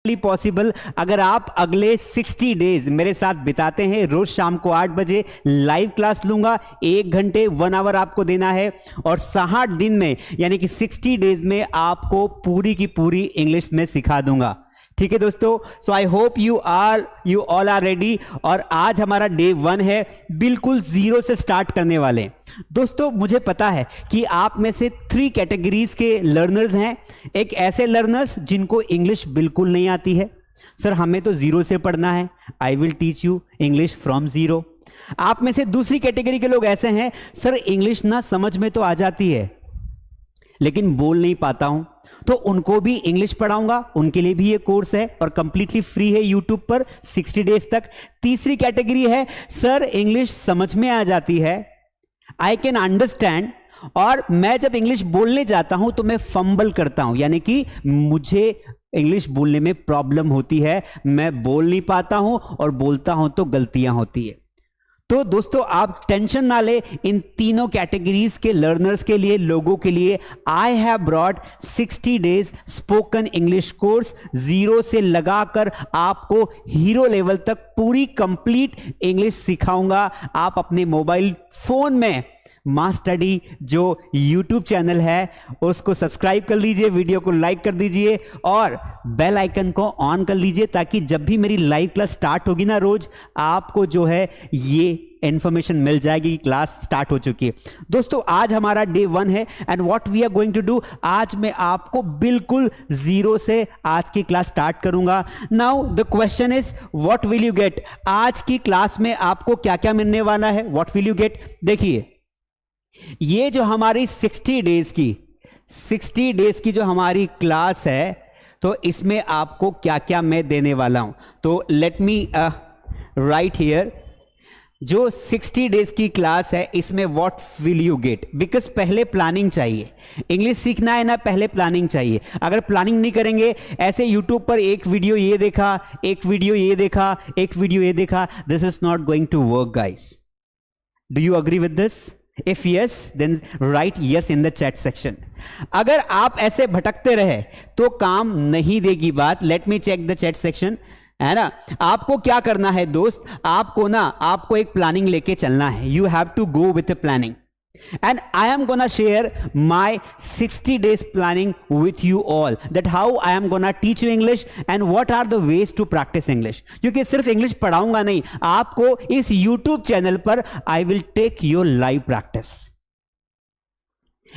Possible अगर आप अगले 60 डेज मेरे साथ बिताते हैं। रोज शाम को 8 बजे लाइव क्लास लूंगा, 1 घंटे 1 आवर आपको देना है और 60 दिन में यानी कि 60 डेज में आपको पूरी की पूरी इंग्लिश में सिखा दूंगा। ठीक है दोस्तों, so I hope you all are ready. और आज हमारा डे 1 है, बिल्कुल जीरो से स्टार्ट करने वाले हैं। दोस्तों मुझे पता है कि आप में से 3 कैटेगरीज के लर्नर्स हैं। एक ऐसे लर्नर्स जिनको इंग्लिश बिल्कुल नहीं आती है, सर हमें तो जीरो से पढ़ना है, आई will teach you English from zero. आप में से दूसरी कैटेगरी के लोग ऐसे हैं, सर इंग्लिश ना समझ में तो आ जाती है लेकिन बोल नहीं पाता हूं, तो उनको भी इंग्लिश पढ़ाऊंगा। उनके लिए भी ये कोर्स है और कंप्लीटली फ्री है यूट्यूब पर 60 डेज तक। तीसरी कैटेगरी है, सर इंग्लिश समझ में आ जाती है, आई कैन अंडरस्टैंड, और मैं जब इंग्लिश बोलने जाता हूं तो मैं फंबल करता हूं, यानी कि मुझे इंग्लिश बोलने में प्रॉब्लम होती है, मैं बोल नहीं पाता हूं और बोलता हूं तो गलतियां होती है। तो दोस्तों आप टेंशन ना ले, इन तीनों कैटेगरीज के लर्नर्स के लिए, लोगों के लिए I have brought 60 days spoken English course. Zero से लगाकर आपको हीरो लेवल तक पूरी कंप्लीट इंग्लिश सिखाऊंगा। आप अपने मोबाइल फोन में मास स्टडी जो YouTube चैनल है उसको सब्सक्राइब कर लीजिए, वीडियो को लाइक कर दीजिए और बेल आइकन को ऑन कर लीजिए, ताकि जब भी मेरी लाइव क्लास स्टार्ट होगी ना रोज, आपको जो है ये इंफॉर्मेशन मिल जाएगी कि क्लास स्टार्ट हो चुकी है। दोस्तों आज हमारा डे 1 है and what we are going to do, आज मैं आपको बिल्कुल जीरो से आज की क्लास स्टार्ट करूंगा। Now the question is what will you get. आज की क्लास में आपको क्या क्या मिलने वाला है, व्हाट विल यू गेट। देखिए ये जो हमारी 60 डेज की जो हमारी क्लास है, तो इसमें आपको क्या क्या मैं देने वाला हूं। तो लेट मी राइट हियर, जो 60 डेज की क्लास है इसमें what will you gate, because पहले प्लानिंग चाहिए। इंग्लिश सीखना है ना, पहले प्लानिंग चाहिए। अगर प्लानिंग नहीं करेंगे, ऐसे यूट्यूब पर एक वीडियो ये देखा, एक वीडियो ये देखा, एक वीडियो ये देखा, this is not going to work guys. Do you agree with this? If yes, then write yes in the chat section. अगर आप ऐसे भटकते रहे तो काम नहीं देगी बात। Let me check the chat section, है ना। आपको क्या करना है दोस्त, आपको एक प्लानिंग लेके चलना है। You have to go with a planning. And I am gonna share my 60 days planning with you all, that how I am gonna teach you English and what are the ways to practice English. क्योंकि सिर्फ English पढ़ाऊंगा नहीं, आपको इस YouTube channel पर I will take your live practice.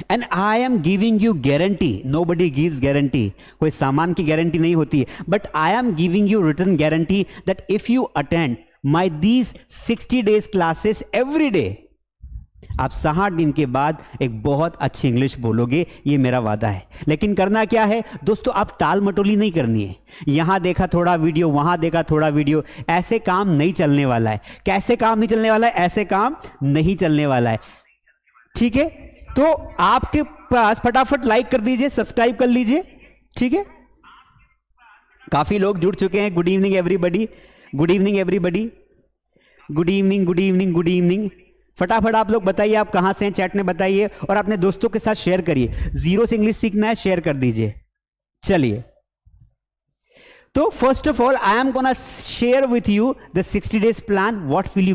And I am giving you guarantee. Nobody gives guarantee. कोई सामान की गारंटी नहीं होती है, but I am giving you written guarantee that if you attend my these 60 days classes every day, आप 60 दिन के बाद एक बहुत अच्छी इंग्लिश बोलोगे, ये मेरा वादा है। लेकिन करना क्या है दोस्तों, आप टाल मटोली नहीं करनी है। यहां देखा थोड़ा वीडियो, वहां देखा थोड़ा वीडियो, ऐसे काम नहीं चलने वाला है। कैसे काम नहीं चलने वाला है? ऐसे काम नहीं चलने वाला है, ठीक है। तो आपके पास फटाफट लाइक कर दीजिए, सब्सक्राइब कर लीजिए, ठीक है। काफी लोग जुड़ चुके हैं। Good evening everybody, good evening everybody, good evening, good evening, good evening. फटाफट आप लोग बताइए आप कहां से हैं, चैट में बताइए और अपने दोस्तों के साथ शेयर करिए। जीरो से इंग्लिश सीखना है, शेयर कर दीजिए। चलिए, तो first of all I am gonna share with you the 60 days plan, what will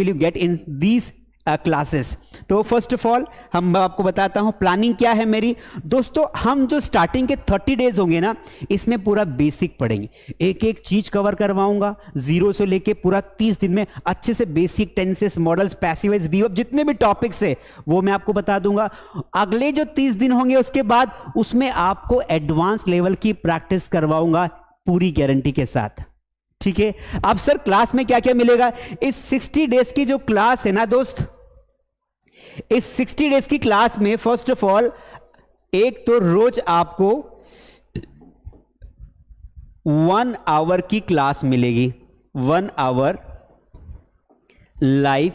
you get in these classes. तो फर्स्ट ऑफ ऑल हम आपको बताता हूं प्लानिंग क्या है मेरी। दोस्तों हम जो स्टार्टिंग के 30 डेज होंगे ना, इसमें पूरा बेसिक पढ़ेंगे, एक एक चीज कवर करवाऊंगा जीरो से लेके पूरा 30 दिन में अच्छे से। Basic tenses, modals, passive voice, be verb, जितने भी टॉपिक्स है वो मैं आपको बता दूंगा। अगले जो 30 दिन होंगे उसके बाद उसमें आपको एडवांस लेवल की प्रैक्टिस करवाऊंगा पूरी गारंटी के साथ, ठीक है। अब सर क्लास में क्या क्या मिलेगा? इस 60 डेज की जो क्लास है ना दोस्त, इस 60 डेज की क्लास में फर्स्ट ऑफ ऑल एक तो रोज आपको 1 आवर की क्लास मिलेगी, 1 आवर लाइव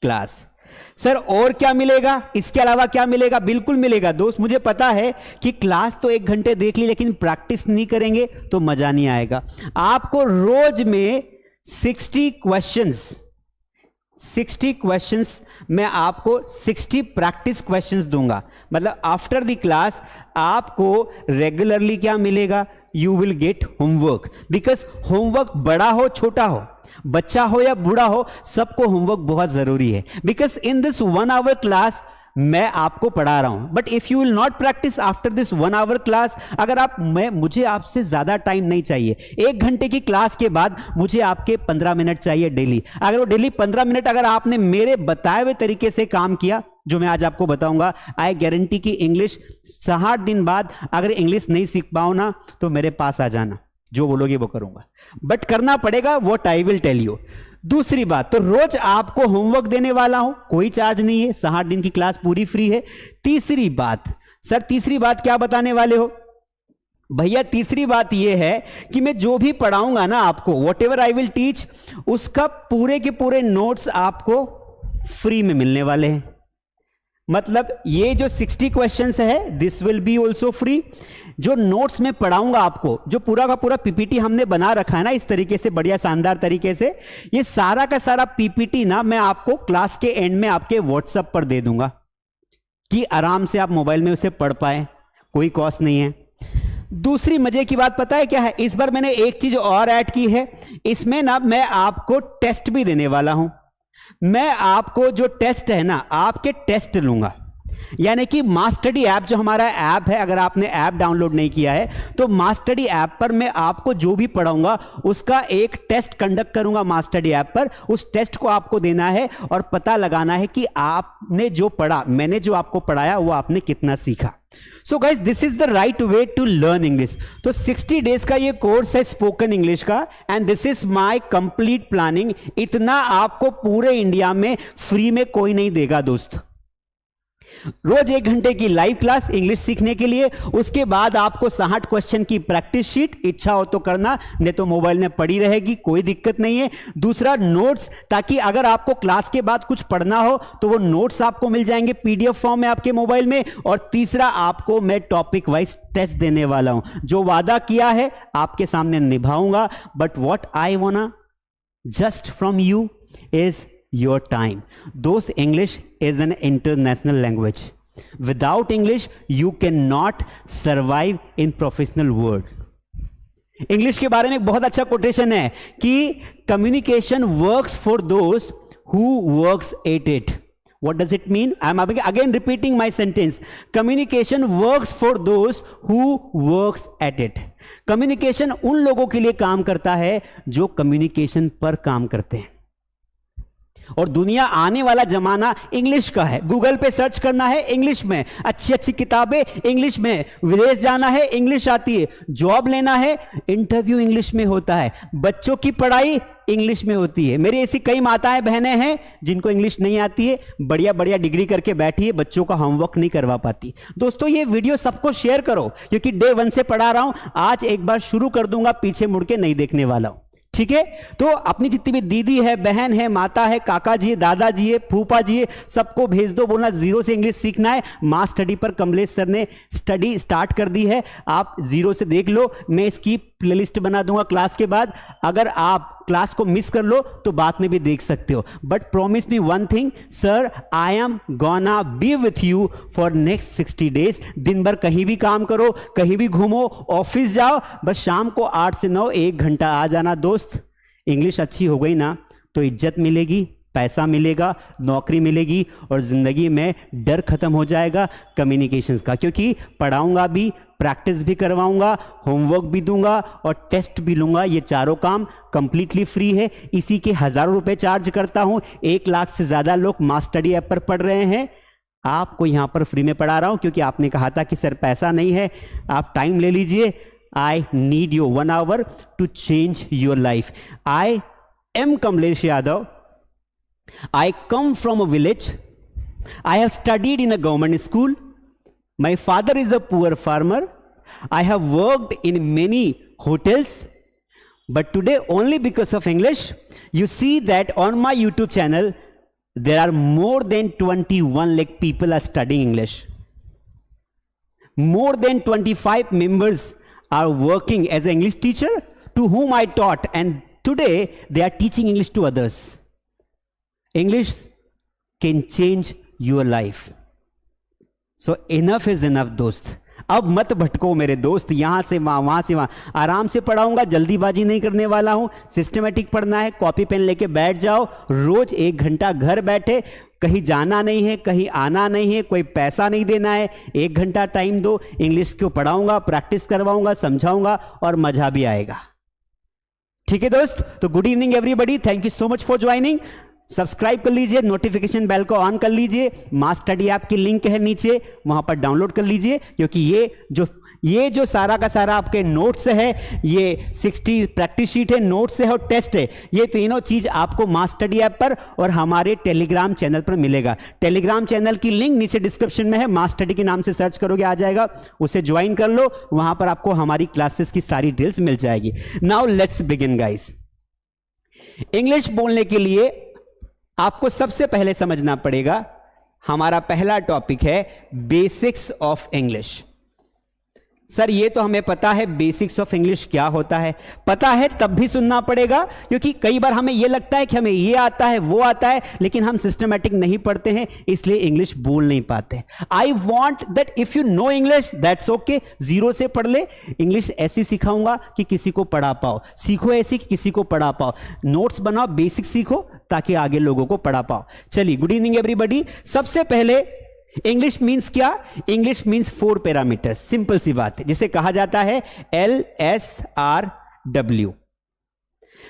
क्लास। सर और क्या मिलेगा? इसके अलावा क्या मिलेगा? बिल्कुल मिलेगा दोस्त। मुझे पता है कि क्लास तो 1 घंटे देख ली, लेकिन प्रैक्टिस नहीं करेंगे तो मजा नहीं आएगा। आपको रोज में 60 क्वेश्चंस मैं आपको 60 प्रैक्टिस क्वेश्चंस दूंगा। मतलब आफ्टर द क्लास आपको रेगुलरली क्या मिलेगा? you will get homework, because homework बड़ा हो छोटा हो, बच्चा हो या बूढ़ा हो, सबको होमवर्क बहुत जरूरी है. Because in this 1 hour class मैं आपको पढ़ा रहा हूं, but if you will not practice after this 1 hour class, अगर आप मुझे आपसे ज्यादा टाइम नहीं चाहिए. 1 घंटे की क्लास के बाद मुझे आपके 15 मिनट चाहिए डेली. अगर वो डेली 15 मिनट अगर आपने मेरे बताए हुए तरीके से काम किया, जो मैं आज आपको बताऊंगा, आई गारंटी की इंग्लिश 60 दिन बाद अगर इंग्लिश नहीं सीख पाओ ना, तो मेरे पास आ जाना, जो बोलोगे वो करूंगा, बट करना पड़ेगा, what I will tell you. दूसरी बात, तो रोज आपको होमवर्क देने वाला हूं, कोई चार्ज नहीं है, 60 दिन की क्लास पूरी फ्री है. तीसरी बात, सर तीसरी बात क्या बताने वाले हो? भैया तीसरी बात यह है कि मैं जो भी पढ़ाऊंगा ना आपको, what ever I will teach, उसका पूरे के पूरे नोट्स आपको फ्री में मिलने वाले हैं. मतलब ये जो 60 क्वेश्चंस है, this will be also free. जो नोट्स में पढ़ाऊंगा आपको, जो पूरा का पूरा पीपीटी हमने बना रखा है ना इस तरीके से, बढ़िया शानदार तरीके से, ये सारा का सारा पीपीटी ना मैं आपको क्लास के एंड में आपके व्हाट्सएप पर दे दूंगा, कि आराम से आप मोबाइल में उसे पढ़ पाए, कोई कॉस्ट नहीं है. दूसरी मजे की बात पता है क्या है? इस बार मैंने एक चीज और ऐड की है, इसमें ना मैं आपको टेस्ट भी देने वाला हूं. मैं आपको जो टेस्ट है ना, आपके टेस्ट लूंगा. यानी कि मास्टडी ऐप, जो हमारा ऐप है, अगर आपने ऐप डाउनलोड नहीं किया है तो मास्टडी ऐप पर मैं आपको जो भी पढ़ाऊंगा उसका एक टेस्ट कंडक्ट करूंगा मास्टडी ऐप पर. उस टेस्ट को आपको देना है और पता लगाना है कि आपने जो पढ़ा, मैंने जो आपको पढ़ाया, वो आपने कितना सीखा. So guys, this is the right way to learn English. तो 60 डेज का ये कोर्स है स्पोकन इंग्लिश का, and this is my complete planning. इतना आपको पूरे इंडिया में फ्री में कोई नहीं देगा दोस्त. रोज 1 घंटे की लाइव क्लास इंग्लिश सीखने के लिए, उसके बाद आपको 60 क्वेश्चन की प्रैक्टिस शीट, इच्छा हो तो करना, नहीं तो मोबाइल में पड़ी रहेगी, कोई दिक्कत नहीं है. दूसरा नोट्स, ताकि अगर आपको क्लास के बाद कुछ पढ़ना हो तो वो नोट्स आपको मिल जाएंगे पीडीएफ फॉर्म में आपके मोबाइल में. और तीसरा, आपको मैं टॉपिक वाइज टेस्ट देने वाला हूं. जो वादा किया है आपके सामने निभाऊंगा, but what I want just from you is your time. दोस्त, English is an international language. Without English you cannot survive in professional world. English के बारे में एक बहुत अच्छा कोटेशन है कि communication works for those who works at it. What does it mean? I am again repeating my sentence. Communication works for those who works at it. Communication उन लोगों के लिए काम करता है जो communication पर काम करते हैं. और दुनिया, आने वाला जमाना इंग्लिश का है. गूगल पे सर्च करना है इंग्लिश में, अच्छी अच्छी किताबें इंग्लिश में, विदेश जाना है इंग्लिश आती है, जॉब लेना है इंटरव्यू इंग्लिश में होता है, बच्चों की पढ़ाई इंग्लिश में होती है. मेरी ऐसी कई माताएं बहनें हैं जिनको इंग्लिश नहीं आती है, बढ़िया बढ़िया डिग्री करके बैठी है, बच्चों का होमवर्क नहीं करवा पाती. दोस्तों, ये वीडियो सबको शेयर करो, क्योंकि डे 1 से पढ़ा रहा हूं, आज एक बार शुरू कर दूंगा, पीछे मुड़ के नहीं देखने वाला हूं. ठीक है? तो अपनी जितनी भी दीदी है, बहन है, माता है, काका जी है, दादाजी है, फूफा जी है, सबको भेज दो, बोलना जीरो से इंग्लिश सीखना है. मास स्टडी पर कमलेश सर ने स्टडी स्टार्ट कर दी है, आप जीरो से देख लो. मैं इसकी प्लेलिस्ट बना दूंगा क्लास के बाद. अगर आप क्लास को मिस कर लो तो बाद में भी देख सकते हो. But promise me one thing sir, I am gonna be with you for next 60 days. दिन भर कहीं भी काम करो, कहीं भी घूमो, ऑफिस जाओ, बस शाम को 8 से 9 1 घंटा आ जाना. दोस्त, इंग्लिश अच्छी हो गई ना तो इज्जत मिलेगी, पैसा मिलेगा, नौकरी मिलेगी, और जिंदगी में डर खत्म हो जाएगा कम्युनिकेशंस का. क्योंकि पढ़ाऊंगा भी, प्रैक्टिस भी करवाऊंगा, होमवर्क भी दूंगा और टेस्ट भी लूंगा. ये चारों काम कंप्लीटली फ्री है. इसी के हजारों रुपए चार्ज करता हूं. 1 लाख से ज्यादा लोग मास्टडी ऐप पर पढ़ रहे हैं. आपको यहां पर फ्री में पढ़ा रहा हूं, क्योंकि आपने कहा था कि सर पैसा नहीं है, आप टाइम ले लीजिए. I need your 1 hour to change your life. I am Kamlesh Yadav. I come from a village. I have studied in a government school. My father is a poor farmer. I have worked in many hotels. But today, only because of English, you see that on my YouTube channel, there are more than 21 lakh people are studying English. More than 25 members are working as an English teacher to whom I taught. And today, they are teaching English to others. English can change your life. So enough is enough दोस्त. अब मत भटको मेरे दोस्त, यहां से वहां से वहां, आराम से पढ़ाऊंगा, जल्दीबाजी नहीं करने वाला हूं, सिस्टमेटिक पढ़ना है, कॉपी पेन लेके बैठ जाओ, रोज 1 घंटा घर बैठे, कहीं जाना नहीं है, कहीं आना नहीं है, कोई पैसा नहीं देना है, 1 घंटा टाइम दो, इंग्लिश को पढ़ाऊंगा, प्रैक्टिस करवाऊंगा, समझाऊंगा और मजा भी आएगा। ठीक है दोस्त, तो good evening everybody, thank you so much for joining. Subscribe कर लीजिए, नोटिफिकेशन बेल को ऑन कर लीजिए, मास स्टडी ऐप की लिंक है नीचे, वहां पर डाउनलोड कर लीजिए, क्योंकि ये जो सारा का सारा आपके नोट्स है, ये 60 प्रैक्टिस शीट है, नोट्स है और टेस्ट है, ये तीनों चीज आपको मास स्टडी ऐप पर और हमारे टेलीग्राम चैनल पर मिलेगा। टेलीग्राम चैनल की लिंक नीचे डिस्क्रिप्शन में है, मास स्टडी के नाम से सर्च करोगे आ जाएगा, उसे ज्वाइन कर लो, वहां पर आपको हमारी क्लासेस की सारी डिटेल्स मिल जाएगी। Now let's begin guys. English बोलने के लिए आपको सबसे पहले समझना पड़ेगा, हमारा पहला टॉपिक है बेसिक्स ऑफ इंग्लिश। सर ये तो हमें पता है बेसिक्स ऑफ इंग्लिश क्या होता है, पता है तब भी सुनना पड़ेगा, क्योंकि कई बार हमें ये लगता है कि हमें ये आता है वो आता है, लेकिन हम सिस्टमैटिक नहीं पढ़ते हैं, इसलिए इंग्लिश बोल नहीं पाते। I want that if you no English that's okay, 0 से पढ़ ले। इंग्लिश ऐसी सिखाऊंगा कि किसी को पढ़ा पाओ, सीखो ऐसी कि किसी को पढ़ा पाओ, नोट्स बनाओ, बेसिक सीखो ताकि आगे लोगों को पढ़ा पाओ। चलिए, गुड इवनिंग एवरीबॉडी। सबसे पहले इंग्लिश मीन्स क्या? इंग्लिश मीन्स 4 पैरामीटर्स, सिंपल सी बात है, जिसे कहा जाता है LSRW।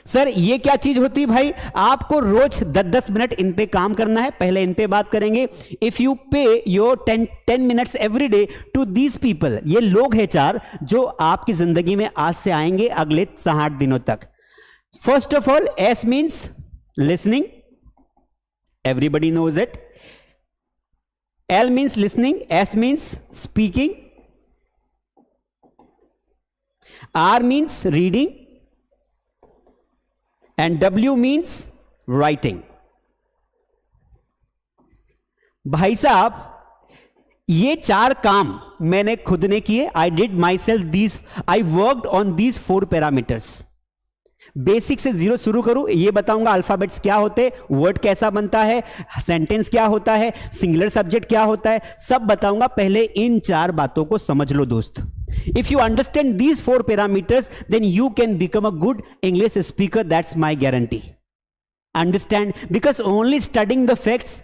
सर ये क्या चीज होती है भाई? आपको रोज 10-10 मिनट इन पे काम करना है। पहले इन पे बात करेंगे। If you pay your 10 minutes every day to these people, ये लोग हैं 4 जो आपकी जिंदगी में आज से आएंगे अगले 60 दिनों तक। First of all, S means listening, everybody knows it. L means listening, S means speaking, R means reading, and W means writing. भाई साहब, ये 4 काम मैंने खुद ने किए। I did myself these, I worked on these 4 parameters. Basic से 0 शुरू करूं, ये बताऊंगा अल्फाबेट्स क्या होते, वर्ड कैसा बनता है, सेंटेंस क्या होता है, सिंगुलर सब्जेक्ट क्या होता है, सब बताऊंगा। पहले इन 4 बातों को समझ लो दोस्त। If you understand these 4 parameters then you can become a good English speaker, that's my guarantee. Understand, because only studying the facts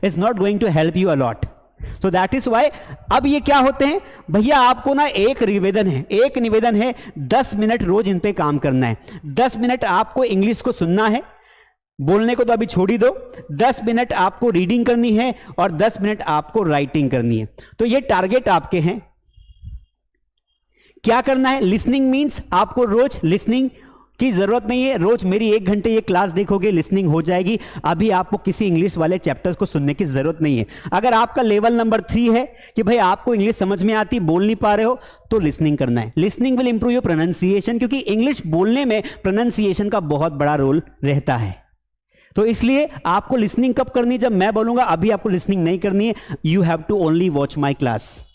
is not going to help you a lot. So that is why. अब ये क्या होते हैं भैया, आपको ना एक निवेदन है, 10 मिनट रोज इन पे काम करना है। 10 मिनट आपको इंग्लिश को सुनना है, बोलने को तो अभी छोड़ ही दो। 10 मिनट आपको रीडिंग करनी है और 10 मिनट आपको राइटिंग करनी है। तो ये टारगेट आपके हैं। क्या करना है? लिसनिंग मीन्स आपको रोज लिसनिंग की जरूरत नहीं है, रोज मेरी 1 घंटे ये क्लास देखोगे, लिसनिंग हो जाएगी। अभी आपको किसी इंग्लिश वाले चैप्टर्स को सुनने की जरूरत नहीं है। अगर आपका लेवल नंबर 3 है कि भाई आपको इंग्लिश समझ में आती, बोल नहीं पा रहे हो, तो लिसनिंग करना है। Listening will improve your pronunciation, क्योंकि इंग्लिश बोलने में प्रोनाउंसिएशन का बहुत बड़ा रोल रहता है। तो इसलिए आपको लिसनिंग कब करनी? जब मैं बोलूंगा। अभी आपको लिसनिंग नहीं करनी है। You have to only watch my class.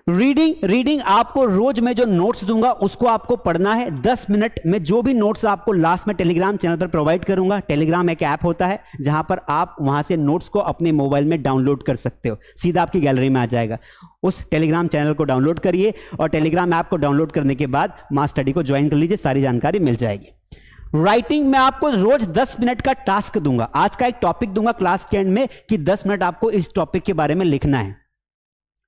Reading आपको रोज मैं जो नोट्स दूंगा उसको आपको पढ़ना है 10 मिनट में। जो भी नोट्स आपको लास्ट में टेलीग्राम चैनल पर प्रोवाइड करूंगा। टेलीग्राम एक ऐप होता है जहां पर आप वहां से नोट्स को अपने मोबाइल में डाउनलोड कर सकते हो, सीधा आपकी गैलरी में आ जाएगा। उस टेलीग्राम चैनल को डाउनलोड करिए और टेलीग्राम ऐप को डाउनलोड करने के बाद मास स्टडी को ज्वाइन कर लीजिए, सारी जानकारी मिल जाएगी। राइटिंग में आपको रोज 10 मिनट का टास्क दूंगा। आज का एक टॉपिक दूंगा क्लास के एंड में कि 10 मिनट आपको इस टॉपिक के बारे में लिखना है।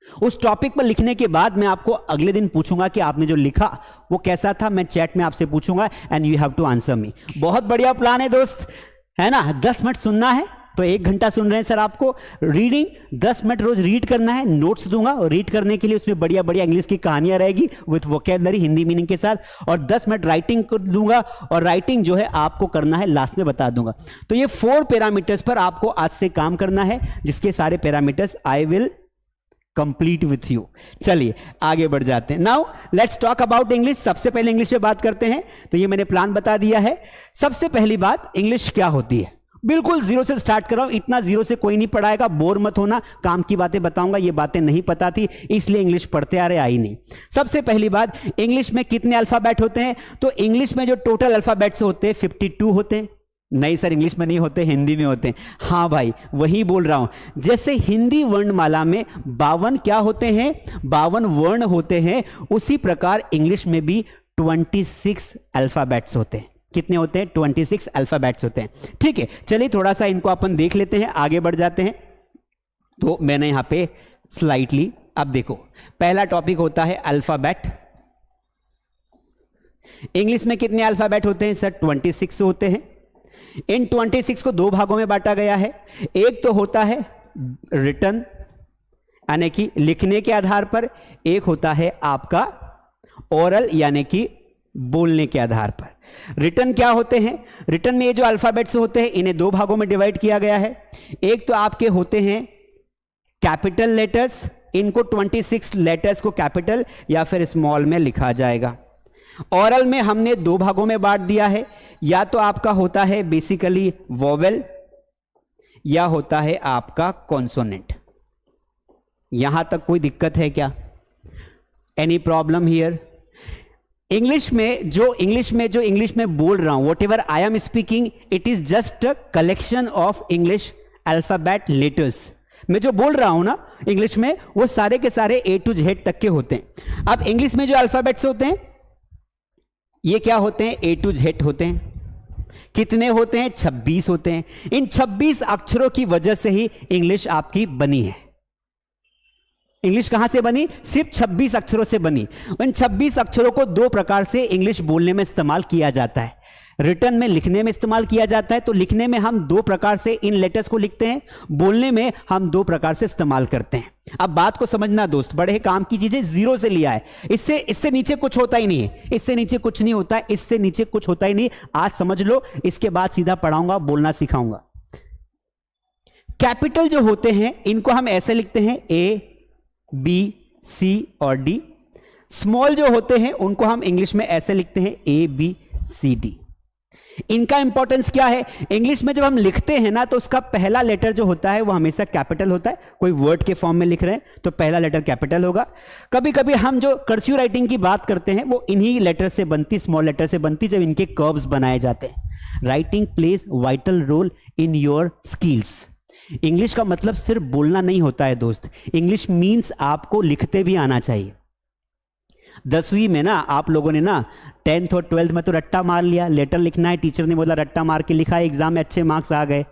उस टॉपिक पर लिखने के बाद मैं आपको अगले दिन पूछूंगा कि आपने जो लिखा वो कैसा था। मैं चैट में आपसे पूछूंगा and you have to answer me. बहुत बढ़िया प्लान है दोस्त, है ना? 10 मिनट सुनना है तो 1 घंटा सुन रहे हैं सर आपको। रीडिंग 10 मिनट रोज रीड करना है, नोट्स दूंगा और रीड करने के लिए उसमें बढ़िया बढ़िया इंग्लिश की कहानियां रहेगी विथ वोकैबुलरी, हिंदी मीनिंग के साथ। और 10 मिनट राइटिंग को दूंगा और राइटिंग जो है आपको करना है, लास्ट में बता दूंगा। तो ये 4 पैरामीटर्स पर आपको आज से काम करना है, जिसके सारे parameters I will complete with you. चलिए आगे बढ़ जाते हैं। Now let's talk about English. सबसे पहले इंग्लिश पे बात करते हैं। तो ये मैंने प्लान बता दिया है। सबसे पहली बात, इंग्लिश क्या होती है? बिल्कुल 0 से स्टार्ट कर रहा हूं। इतना 0 से कोई नहीं पढ़ाएगा, बोर मत होना। काम की बातें बताऊंगा, ये बातें नहीं पता थी इसलिए इंग्लिश पढ़ते आ रहे, आई नहीं। सबसे पहली बात, इंग्लिश में कितने अल्फाबेट होते हैं? तो इंग्लिश में जो टोटल अल्फाबेट्स होते हैं 52 होते हैं। नहीं सर, इंग्लिश में नहीं होते, हिंदी में होते हैं। हाँ भाई, वही बोल रहा हूं। जैसे हिंदी वर्णमाला में 52 क्या होते हैं, 52 वर्ण होते हैं, उसी प्रकार इंग्लिश में भी 26 अल्फाबेट्स होते हैं। कितने होते हैं? 26 अल्फाबेट्स होते हैं। ठीक है, चलिए थोड़ा सा इनको अपन देख लेते हैं, आगे बढ़ जाते हैं। तो मैंने यहां पे स्लाइटली, अब देखो, पहला टॉपिक होता है अल्फाबेट। इंग्लिश में कितने अल्फाबेट होते हैं सर? 26 होते हैं। इन 26 को दो भागों में बांटा गया है। एक तो होता है रिटन, यानी कि लिखने के आधार पर, एक होता है आपका ओरल, यानी कि बोलने के आधार पर। रिटन क्या होते हैं? रिटन में ये जो अल्फाबेट्स होते हैं, इन्हें दो भागों में डिवाइड किया गया है। एक तो आपके होते हैं कैपिटल लेटर्स, इनको 26 लेटर्स को कैपिटल या फिर स्मॉल में लिखा जाएगा। ओरल में हमने दो भागों में बांट दिया है, या तो आपका होता है बेसिकली वोवेल, या होता है आपका कॉन्सोनेंट। यहां तक कोई दिक्कत है क्या? Any problem here? इंग्लिश में जो इंग्लिश में बोल रहा हूं, what ever I am speaking, it is just a collection of English alphabet letters. मैं जो बोल रहा हूं ना इंग्लिश में, वो सारे के सारे A to Z तक के होते हैं। अब इंग्लिश में जो अल्फाबेट्स होते हैं, ये क्या होते हैं? A to Z होते हैं। कितने होते हैं? 26 होते हैं। इन 26 अक्षरों की वजह से ही इंग्लिश आपकी बनी है। इंग्लिश कहां से बनी? सिर्फ 26 अक्षरों से बनी। इन 26 अक्षरों को दो प्रकार से इंग्लिश बोलने में इस्तेमाल किया जाता है। रिटन में लिखने में इस्तेमाल किया जाता है, तो लिखने में हम दो प्रकार से इन लेटर्स को लिखते हैं, बोलने में हम दो प्रकार से इस्तेमाल करते हैं। अब बात को समझना दोस्त, बड़े काम की चीजें, जीरो से लिया है। इससे नीचे कुछ होता ही नहीं है, इससे नीचे कुछ नहीं होता है, इससे नीचे कुछ होता ही नहीं। आज समझ लो, इसके बाद सीधा पढ़ाऊंगा, बोलना सिखाऊंगा। कैपिटल जो होते हैं, इनको हम ऐसे लिखते हैं A, B, C और D। स्मॉल जो होते हैं, उनको हम इंग्लिश में ऐसे लिखते हैं A, B, C, D। इनका इंपॉर्टेंस क्या है? इंग्लिश में जब हम लिखते हैं ना, तो उसका पहला लेटर जो होता है वो हमेशा कैपिटल होता है। कोई वर्ड के फॉर्म में लिख रहे हैं तो पहला लेटर कैपिटल होगा। कभी कभी हम जो कर्सिव राइटिंग की बात करते हैं, वो इन्हीं लेटर से बनती, स्मॉल लेटर से बनती, जब इनके कर्व्स बनाए जाते हैं। Writing plays vital role in your skills. English का मतलब सिर्फ बोलना नहीं होता है दोस्त, इंग्लिश मीन्स आपको लिखते भी आना चाहिए। 10वीं में ना आप लोगों ने ना 10th और 12th में तो रट्टा मार लिया, लेटर लिखना है, टीचर ने बोला रट्टा मार के लिखा, एग्जाम में अच्छे मार्क्स आ गए।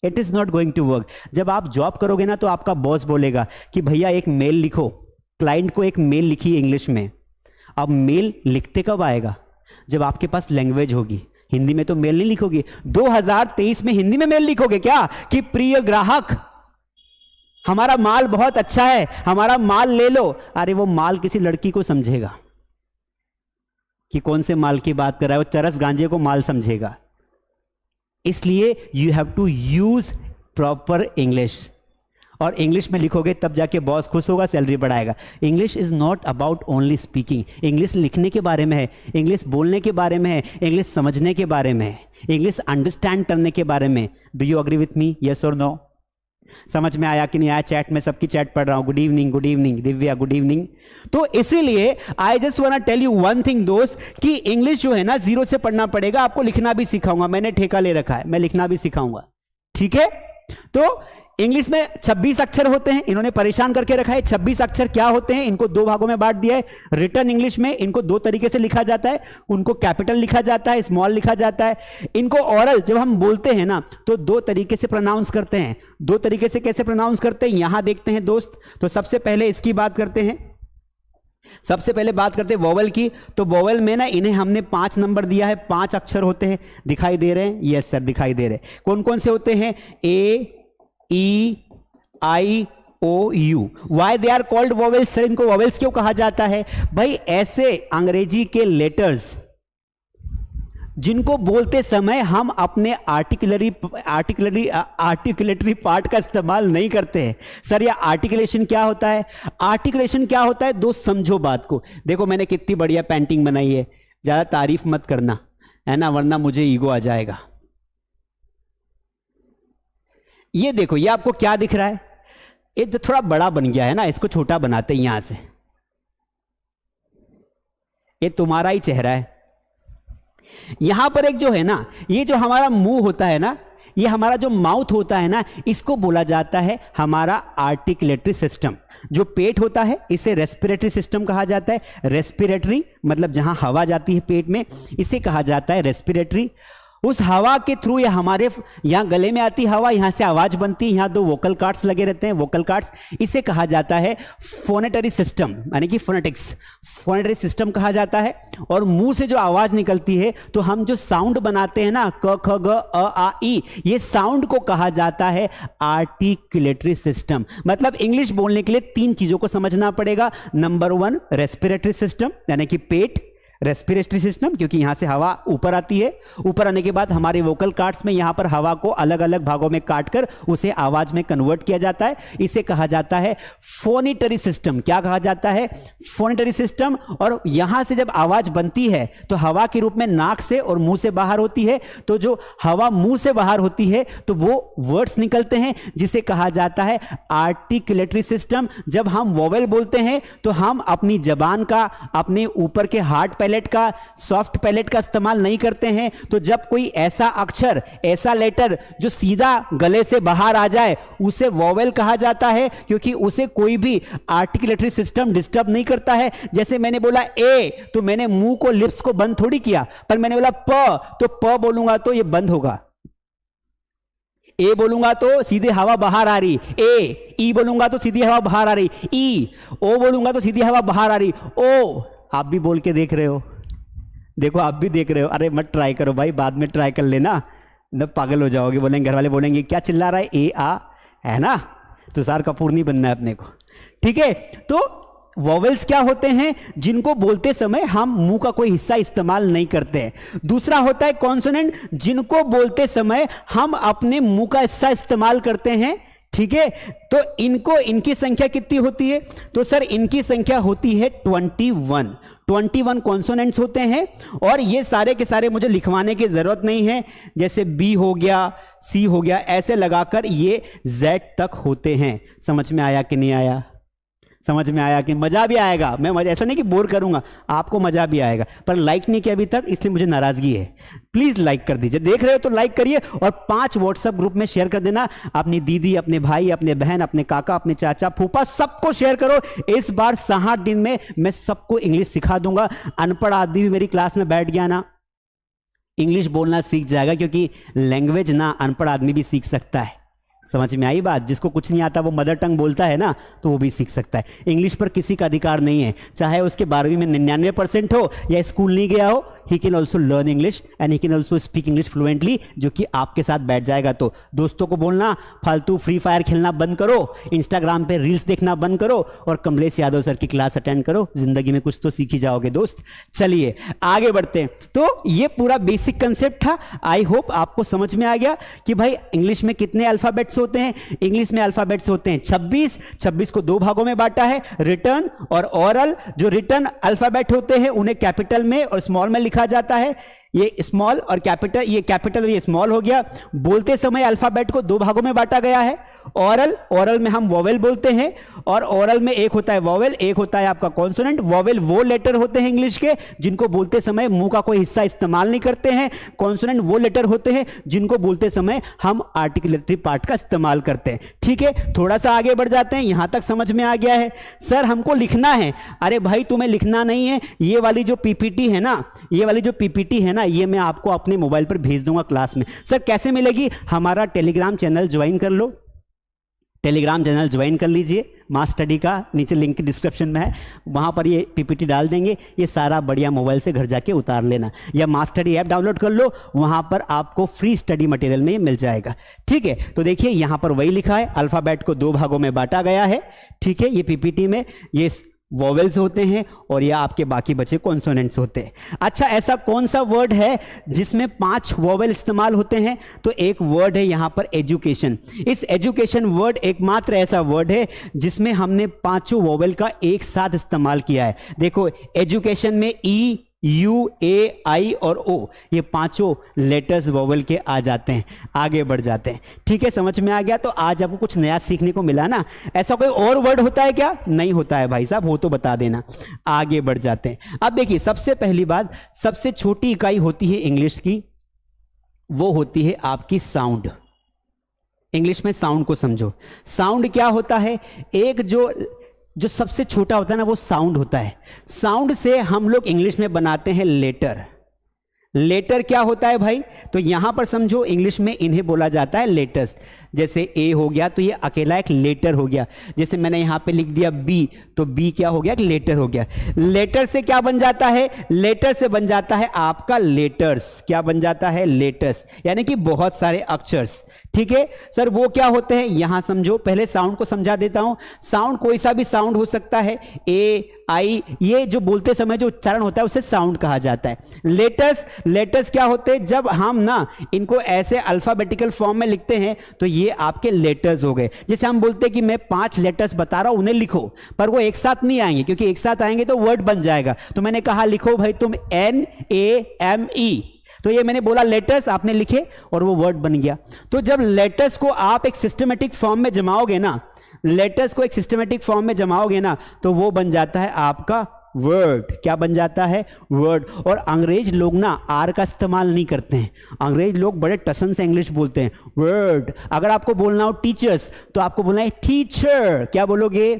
It is not going to work. जब आप जॉब करोगे ना, तो आपका बॉस बोलेगा कि भैया एक मेल लिखो, क्लाइंट को एक मेल लिखी इंग्लिश में। अब मेल लिखते कब आएगा? जब आपके पास लैंग्वेज होगी। हिंदी में तो मेल नहीं लिखोगे। 2023 में हिंदी में मेल लिखोगे क्या कि प्रिय ग्राहक, हमारा माल बहुत अच्छा है, हमारा माल ले लो। अरे वो माल किसी लड़की को समझेगा कि कौन से माल की बात कर रहा है, वो चरस गांजे को माल समझेगा। इसलिए you have to use proper English, और इंग्लिश में लिखोगे तब जाके बॉस खुश होगा, सैलरी बढ़ाएगा। English is not about only speaking. English लिखने के बारे में है, इंग्लिश बोलने के बारे में है, इंग्लिश समझने के बारे में है, इंग्लिश अंडरस्टैंड करने के बारे में। Do you agree with me? Yes और नो? समझ में आया कि नहीं आया? चैट में सबकी चैट पढ़ रहा हूं। Good evening Divya, good evening. तो इसीलिए I just want to tell you one thing दोस्त, कि इंग्लिश जो है ना जीरो से पढ़ना पड़ेगा। आपको लिखना भी सिखाऊंगा, मैंने ठेका ले रखा है, मैं लिखना भी सिखाऊंगा, ठीक है? तो इंग्लिश में 26 अक्षर होते हैं, इन्होंने परेशान करके रखा है। 26 अक्षर क्या होते हैं? इनको दो भागों में बांट दिया है। रिटन इंग्लिश में इनको दो तरीके से लिखा जाता है, उनको कैपिटल लिखा जाता है, स्मॉल लिखा जाता है। इनको ओरल जब हम बोलते हैं ना, तो दो तरीके से प्रोनाउंस करते हैं। दो तरीके से कैसे प्रोनाउंस करते हैं यहां देखते हैं दोस्त। तो सबसे पहले इसकी बात करते हैं, सबसे पहले बात करते हैं वोवेल की। तो वोवेल में ना इन्हें हमने 5 नंबर दिया है, 5 अक्षर होते हैं। दिखाई दे रहे हैं? यस सर दिखाई दे रहे हैं। कौन कौन से होते हैं? A, E, I, O, U। Why they are called vowels? Sir इनको वोवेल्स क्यों कहा जाता है? भाई ऐसे अंग्रेजी के लेटर्स जिनको बोलते समय हम अपने आर्टिकुलेटरी पार्ट का इस्तेमाल नहीं करते हैं। सर यह आर्टिकुलेशन क्या होता है? आर्टिकुलेशन क्या होता है दोस्त, समझो बात को। देखो मैंने कितनी बढ़िया पेंटिंग बनाई है, ज्यादा तारीफ मत करना है ना, वरना मुझे ईगो आ जाएगा। ये देखो, ये आपको क्या दिख रहा है? ये तो थोड़ा बड़ा बन गया है ना, इसको छोटा बनाते हैं यहां से। ये तुम्हारा ही चेहरा है। यहां पर एक जो है ना, ये जो हमारा मुंह होता है ना, ये हमारा जो माउथ होता है ना, इसको बोला जाता है हमारा आर्टिकुलेटरी सिस्टम। जो पेट होता है इसे रेस्पिरेटरी सिस्टम कहा जाता है। रेस्पिरेटरी मतलब जहां हवा जाती है पेट में, इसे कहा जाता है रेस्पिरेटरी। उस हवा के थ्रू या हमारे यहाँ गले में आती हवा, यहाँ से आवाज बनती है, यहाँ दो वोकल कार्ड्स लगे रहते हैं, वोकल कार्ड्स, इसे कहा जाता है फोनेटरी सिस्टम, यानी कि फोनेटिक्स, फोनेटरी सिस्टम कहा जाता है। और मुंह से जो आवाज निकलती है, तो हम जो साउंड बनाते हैं ना, क ख ग अ आ ई, ये साउंड को कहा जाता है आर्टिकुलेटरी सिस्टम। मतलब इंग्लिश बोलने के लिए 3 चीजों को समझना पड़ेगा। नंबर 1 रेस्पिरेटरी सिस्टम, यानी कि पेट, रेस्पिरेटरी सिस्टम, क्योंकि यहां से हवा ऊपर आती है, ऊपर आने के बाद हमारे वोकल कार्ड्स में यहां पर हवा को अलग अलग भागों में काटकर उसे आवाज में कन्वर्ट किया जाता है, इसे कहा जाता है फोनिटरी सिस्टम। क्या कहा जाता है? फोनिटरी सिस्टम। और यहां से जब आवाज बनती है तो हवा के रूप में नाक से और मुंह से बाहर होती है, तो जो हवा मुंह से बाहर होती है तो वो वर्ड्स निकलते हैं, जिसे कहा जाता है आर्टिकुलेटरी सिस्टम। जब हम वोवेल बोलते हैं तो हम अपनी जबान का, अपने ऊपर के हार्ड पैलेट का, सॉफ्ट पैलेट का इस्तेमाल नहीं करते हैं। तो जब कोई ऐसा अक्षर, ऐसा लेटर जो सीधा गले से बाहर आ जाए, उसे वोवेल कहा जाता है, क्योंकि उसे कोई भी आर्टिकुलेटरी सिस्टम डिस्टर्ब नहीं करता है। जैसे मैंने बोला ए, तो मैंने मुंह को, लिप्स को बंद थोड़ी किया, पर मैंने बोला प, तो प बोलूंगा तो ये बंद होगा। ए बोलूंगा तो सीधे हवा बाहर आ रही, ए। ई बोलूंगा तो सीधी हवा बाहर आ रही, ई। ओ बोलूंगा तो सीधी हवा बाहर आ रही, ओ। आप भी बोल के देख रहे हो, देखो आप भी देख रहे हो। अरे मत ट्राई करो भाई, बाद में ट्राई कर लेना, न पागल हो जाओगे। बोलेंगे, घर वाले बोलेंगे क्या चिल्ला रहा है, ए आ, है ना। तुषार कपूर नहीं बनना है अपने को, ठीक है। तो वोवेल्स क्या होते हैं? जिनको बोलते समय हम मुंह का कोई हिस्सा इस्तेमाल नहीं करते हैं। दूसरा होता है कॉन्सोनेंट, जिनको बोलते समय हम अपने मुंह का हिस्सा इस्तेमाल करते हैं, ठीक है। तो इनकी संख्या कितनी होती है? तो सर इनकी संख्या होती है 21 कॉन्सोनेंट्स होते हैं। और ये सारे के सारे मुझे लिखवाने की जरूरत नहीं है, जैसे बी हो गया, सी हो गया, ऐसे लगाकर ये जेड तक होते हैं। समझ में आया कि नहीं आया? समझ में आया कि मजा भी आएगा। मैं मजा ऐसा नहीं कि बोर करूंगा, आपको मजा भी आएगा। पर लाइक नहीं किया अभी तक, इसलिए मुझे नाराजगी है। प्लीज लाइक कर दीजिए, देख रहे हो तो लाइक करिए, और 5 व्हाट्सएप ग्रुप में शेयर कर देना। अपनी दीदी, अपने भाई, अपने बहन, अपने काका, अपने चाचा, फूफा, सबको शेयर करो। इस बार 60 दिन में मैं सबको इंग्लिश सिखा दूंगा। अनपढ़ आदमी भी मेरी क्लास में बैठ गया ना, इंग्लिश बोलना सीख जाएगा, क्योंकि लैंग्वेज ना अनपढ़ आदमी भी सीख सकता है। समझ में आई बात? जिसको कुछ नहीं आता वो मदर टंग बोलता है ना, तो वो भी सीख सकता है। इंग्लिश पर किसी का अधिकार नहीं है, चाहे उसके 12वीं में 99% हो या स्कूल नहीं गया हो, he can also learn English and he can also speak English fluently, जो कि आपके साथ बैठ जाएगा। तो दोस्तों को बोलना फालतू फ्री फायर खेलना बंद करो, इंस्टाग्राम पे रील्स देखना बंद करो, और कमलेश यादव सर की क्लास अटेंड करो। जिंदगी में कुछ तो सीख ही जाओगे दोस्त। चलिए आगे बढ़ते हैं। तो ये पूरा बेसिक कंसेप्ट था। आई होप आपको समझ में आ गया कि भाई इंग्लिश में कितने अल्फाबेट्स होते हैं। इंग्लिश में अल्फाबेट्स होते हैं 26 को 2 भागों में बांटा है, रिटन और ओरल। जो रिटन अल्फाबेट होते हैं उन्हें कैपिटल में और स्मॉल में लिखा जाता है। ये स्मॉल और कैपिटल, ये कैपिटल और ये स्मॉल हो गया। बोलते समय अल्फाबेट को 2 भागों में बांटा गया है। ओरल में हम वोवेल बोलते हैं, और ओरल में एक होता है वोवेल, एक होता है आपका कॉन्सोनेंट। वोवेल वो लेटर होते हैं इंग्लिश के जिनको बोलते समय मुंह का कोई हिस्सा इस्तेमाल नहीं करते हैं। कॉन्सोनेंट वो लेटर होते हैं जिनको बोलते समय हम आर्टिकुलेटरी पार्ट का इस्तेमाल करते हैं। ठीक है, थोड़ा सा आगे बढ़ जाते हैं। यहां तक समझ में आ गया है? सर हमको लिखना है। अरे भाई तुम्हें लिखना नहीं है, ये वाली जो पीपीटी है ना, ये मैं आपको अपने मोबाइल पर भेज दूंगा क्लास में। सर कैसे मिलेगी? हमारा टेलीग्राम चैनल ज्वाइन कर लो, टेलीग्राम चैनल ज्वाइन कर लीजिए। मास स्टडी का नीचे लिंक डिस्क्रिप्शन में है, वहाँ पर ये पीपीटी डाल देंगे। ये सारा बढ़िया मोबाइल से घर जाके उतार लेना, या मास स्टडी ऐप डाउनलोड कर लो, वहाँ पर आपको फ्री स्टडी मटेरियल में ये मिल जाएगा। ठीक है, तो देखिए यहाँ पर वही लिखा है, अल्फ़ाबेट को 2 भागों में बांटा गया है। ठीक है, ये पीपीटी में ये वोवेल्स होते हैं और ये आपके बाकी बचे कॉन्सोनेंट्स होते हैं। अच्छा, ऐसा कौन सा वर्ड है जिसमें 5 वोवेल इस्तेमाल होते हैं? तो एक वर्ड है यहाँ पर एजुकेशन। इस एजुकेशन वर्ड एकमात्र ऐसा वर्ड है जिसमें हमने 5 वोवेल का एक साथ इस्तेमाल किया है। देखो एजुकेशन में ई, यू, ए, आई और ओ, ये पांचों लेटर्स वोवेल के आ जाते हैं। आगे बढ़ जाते हैं। ठीक है, समझ में आ गया? तो आज आपको कुछ नया सीखने को मिला ना। ऐसा कोई और वर्ड होता है क्या? नहीं होता है भाई साहब, हो तो बता देना। आगे बढ़ जाते हैं। अब देखिए, सबसे पहली बात, सबसे छोटी इकाई होती है इंग्लिश की, वो होती है आपकी साउंड। इंग्लिश में साउंड को समझो। साउंड क्या होता है? एक जो सबसे छोटा होता है ना, वो साउंड होता है। साउंड से हम लोग इंग्लिश में बनाते हैं लेटर। लेटर क्या होता है भाई? तो यहां पर समझो, इंग्लिश में इन्हें बोला जाता है लेटर्स। जैसे ए हो गया तो ये अकेला एक लेटर हो गया। जैसे मैंने यहां पे लिख दिया बी, तो बी क्या हो गया? एक लेटर हो गया। लेटर से क्या बन जाता है? लेटर से बन जाता है आपका लेटर्स। क्या बन जाता है? लेटर्स, यानी कि बहुत सारे अक्षर्स। ठीक है सर, वो क्या होते हैं यहां समझो। पहले साउंड को समझा देता हूं। साउंड कोई सा भी साउंड हो सकता है, ए, आई, ये जो बोलते समय जो उच्चारण होता है उसे साउंड कहा जाता है। लेटर्स क्या होते हैं? जब हम ना इनको ऐसे अल्फाबेटिकल फॉर्म में लिखते हैं तो ये आपके लेटर्स हो गए। जैसे हम बोलते हैं कि मैं 5 लेटर्स बता रहा हूं, उन्हें लिखो, पर वो एक साथ नहीं आएंगे, क्योंकि एक साथ आएंगे तो वर्ड बन जाएगा। तो मैंने कहा लिखो भाई तुम NAME, तो ये मैंने बोला लेटर्स, आपने लिखे और वो वर्ड बन गया। तो जब लेटर्स को आप एक सिस्टमेटिक फॉर्म में जमाओगे ना, लेटर्स को एक सिस्टमेटिक फॉर्म में जमाओगे ना, तो वो बन जाता है आपका वर्ड। क्या बन जाता है? वर्ड। और अंग्रेज लोग ना आर का इस्तेमाल नहीं करते हैं। अंग्रेज लोग बड़े टसन से इंग्लिश बोलते हैं, वर्ड। अगर आपको बोलना हो टीचर्स, तो आपको बोलना है टीचर। क्या बोलोगे?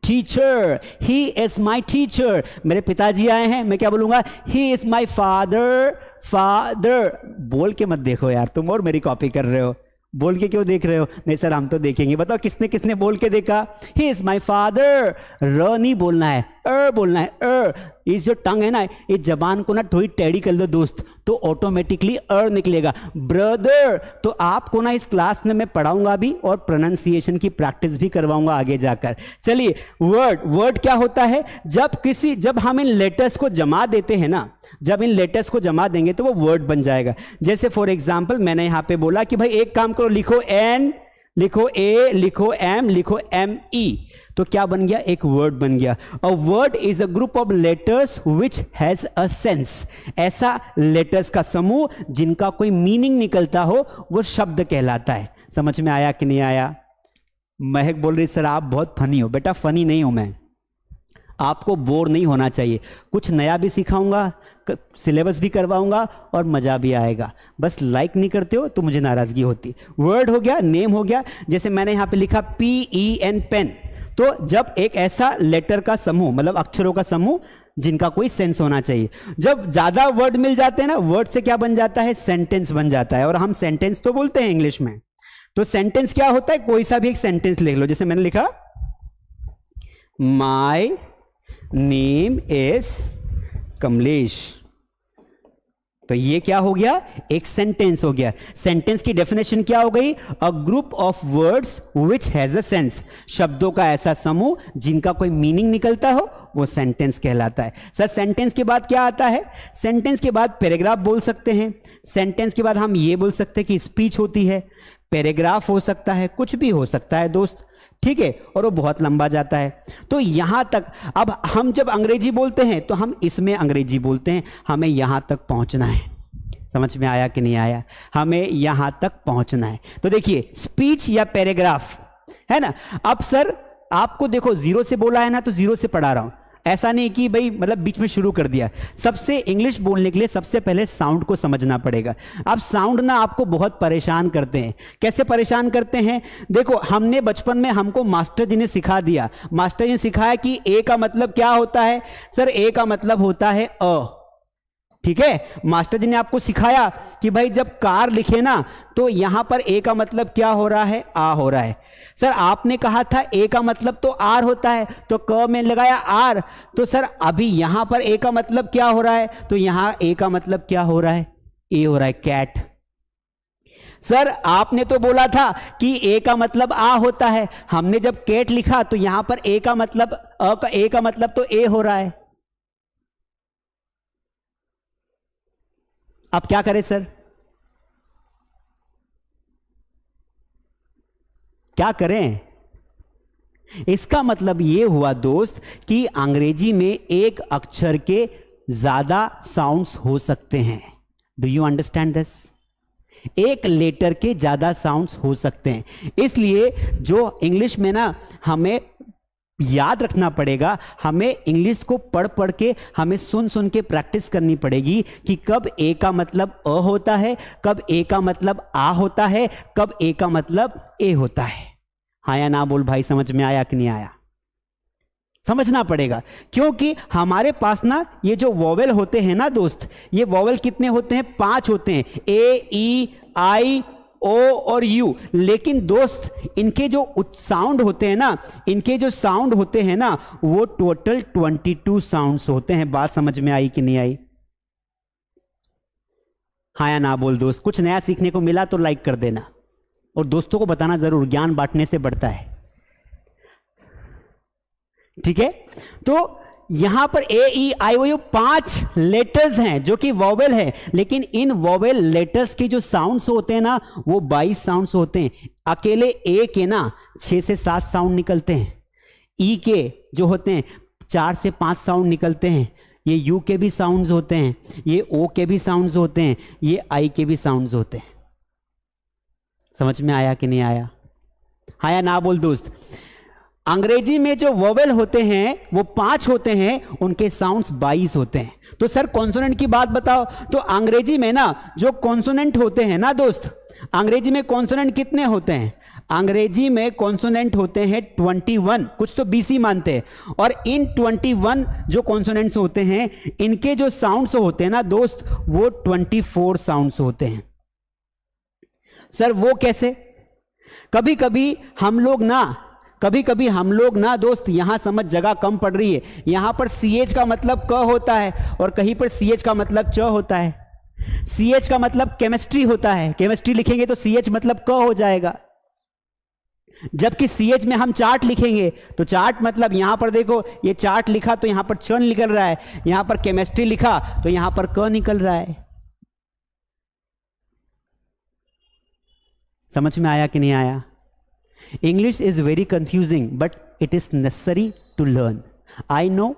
Teacher. He is my teacher. मेरे पिताजी आए हैं, मैं क्या बोलूंगा? He is my father. Father बोल के मत देखो यार, तुम और मेरी कॉपी कर रहे हो। बोल के क्यों देख रहे हो? नहीं सर, हम तो देखेंगे। बताओ किसने किसने बोल के देखा? He is my father. र नहीं बोलना है, बोलना है। इस जो टंग है ना, इस जबान को ना थोड़ी टेढ़ी कर लो दोस्त, तो ऑटोमेटिकली निकलेगा। ब्रदर। तो आपको ना इस क्लास में मैं पढ़ाऊंगा भी और प्रोनाउंसिएशन की प्रैक्टिस भी करवाऊंगा आगे जाकर। चलिए, वर्ड क्या होता है? जब हम इन लेटर्स को जमा देते हैं ना, जब इन लेटर्स को जमा देंगे तो वो वर्ड बन जाएगा। जैसे फॉर एग्जाम्पल मैंने यहां पे बोला कि भाई एक काम करो, लिखो N, लिखो A, लिखो M, लिखो ME, तो क्या बन गया? एक वर्ड बन गया। A word is a group of letters which has a sense. ऐसा लेटर्स का समूह जिनका कोई मीनिंग निकलता हो, वो शब्द कहलाता है। समझ में आया कि नहीं आया? महक बोल रही सर आप बहुत फनी हो। बेटा फनी नहीं हूं मैं, आपको बोर नहीं होना चाहिए। कुछ नया भी सिखाऊंगा, सिलेबस भी करवाऊंगा और मजा भी आएगा। बस लाइक नहीं करते हो तो मुझे नाराजगी होती। वर्ड हो गया, नेम हो गया। जैसे मैंने यहां पे लिखा PEN, पेन। तो जब एक ऐसा लेटर का समूह, मतलब अक्षरों का समूह जिनका कोई सेंस होना चाहिए। जब ज्यादा वर्ड मिल जाते हैं ना, वर्ड से क्या बन जाता है? सेंटेंस बन जाता है। और हम सेंटेंस तो बोलते हैं इंग्लिश में। तो सेंटेंस क्या होता है? कोई सा भी एक सेंटेंस लिख लो। जैसे मैंने लिखा माई नेम इज कमलेश, तो ये क्या हो गया? एक सेंटेंस हो गया। सेंटेंस की डेफिनेशन क्या हो गई? A group of words which has a sense. शब्दों का ऐसा समूह जिनका कोई मीनिंग निकलता हो, वो सेंटेंस कहलाता है। सर सेंटेंस के बाद क्या आता है? सेंटेंस के बाद पैराग्राफ बोल सकते हैं। सेंटेंस के बाद हम ये बोल सकते हैं कि स्पीच होती है। पैराग्राफ हो सकता है, कुछ भी हो सकता है दोस्त। ठीक है, और वो बहुत लंबा जाता है। तो यहां तक अब हम जब अंग्रेजी बोलते हैं तो हम इसमें अंग्रेजी बोलते हैं। हमें यहां तक पहुंचना है। समझ में आया कि नहीं आया? हमें यहां तक पहुंचना है। तो देखिए, स्पीच या पैराग्राफ है ना। अब सर आपको देखो, जीरो से बोला है ना, तो जीरो से पढ़ा रहा हूं। ऐसा नहीं कि भाई मतलब बीच में शुरू कर दिया। सबसे इंग्लिश बोलने के लिए सबसे पहले साउंड को समझना पड़ेगा। अब साउंड ना आपको बहुत परेशान करते हैं। कैसे परेशान करते हैं? देखो, हमने बचपन में, हमको मास्टर जी ने सिखा दिया। मास्टर जी ने सिखाया कि ए का मतलब क्या होता है? सर ए का मतलब होता है अ। ठीक है, मास्टर जी ने आपको सिखाया कि भाई जब कार लिखे ना, तो यहां पर ए का मतलब क्या हो रहा है? आ हो रहा है। सर आपने कहा था ए का मतलब तो आर होता है, तो क में लगाया आर। तो सर अभी यहां पर ए का मतलब क्या हो रहा है? तो यहां ए का मतलब क्या हो रहा है? ए हो रहा है कैट। सर आपने तो बोला था कि ए का मतलब आ होता है। हमने जब कैट लिखा तो यहां पर ए का मतलब ए का मतलब तो ए हो रहा है। अब क्या करें सर? क्या करें? इसका मतलब यह हुआ दोस्त कि अंग्रेजी में एक अक्षर के ज्यादा साउंड्स हो सकते हैं। Do you understand this? एक लेटर के ज्यादा साउंड्स हो सकते हैं। इसलिए जो इंग्लिश में ना हमें याद रखना पड़ेगा, हमें इंग्लिश को पढ़ पढ़ के, हमें सुन सुन के प्रैक्टिस करनी पड़ेगी कि कब ए का मतलब अ होता है, कब ए का मतलब आ होता है, कब ए का मतलब ए होता है। हाँ या ना बोल भाई, समझ में आया कि नहीं आया? समझना पड़ेगा, क्योंकि हमारे पास ना ये जो वॉवेल होते हैं ना दोस्त, ये वॉवेल कितने होते हैं? 5 होते हैं, ए, ई, आई, ओ और यू। लेकिन दोस्त इनके जो साउंड होते हैं ना, इनके जो साउंड होते हैं ना, वो टोटल 22 साउंड्स होते हैं। बात समझ में आई कि नहीं आई? हाँ या ना बोल दोस्त। कुछ नया सीखने को मिला तो लाइक कर देना और दोस्तों को बताना जरूर, ज्ञान बांटने से बढ़ता है। ठीक है, तो यहां पर ए, ई, आई, ओ, यू 5 लेटर्स हैं जो कि वॉवेल है, लेकिन इन वॉवेल लेटर्स के जो साउंड्स होते हैं ना, वो 22 साउंड्स होते हैं। अकेले ए के ना 6 से 7 साउंड निकलते हैं, ई के जो होते हैं 4 से 5 साउंड निकलते हैं, ये यू के भी साउंड्स होते हैं, ये ओ के भी साउंड्स होते हैं, ये आई के भी साउंड्स होते हैं। समझ में आया कि नहीं आया? हाँ या ना बोल दोस्त। अंग्रेजी में जो वोवेल होते हैं वो 5 होते हैं, उनके साउंड्स 22 होते हैं। तो सर कॉन्सोनेंट की बात बताओ। तो अंग्रेजी में ना जो कॉन्सोनेंट होते हैं ना दोस्त, अंग्रेजी में कॉन्सोनेंट कितने होते हैं? अंग्रेजी में कॉन्सोनेंट होते हैं 21, कुछ तो 20 ही मानते हैं। और इन 21 जो कॉन्सोनेंट्स होते हैं, इनके जो साउंड्स होते हैं ना दोस्त, वो 24 साउंड्स होते हैं। सर वो कैसे? कभी कभी हम लोग ना दोस्त, यहां समझ जगह कम पड़ रही है। यहां पर CH का मतलब क होता है और कहीं पर CH का मतलब च होता है। CH का मतलब केमिस्ट्री होता है, केमिस्ट्री लिखेंगे तो CH मतलब क हो जाएगा। जबकि CH में हम चार्ट लिखेंगे तो चार्ट मतलब यहां पर देखो, ये चार्ट लिखा तो यहां पर च निकल रहा है, यहां पर केमिस्ट्री लिखा तो यहां पर क निकल रहा है। समझ में आया कि नहीं आया? English is very confusing but it is necessary to learn. I know,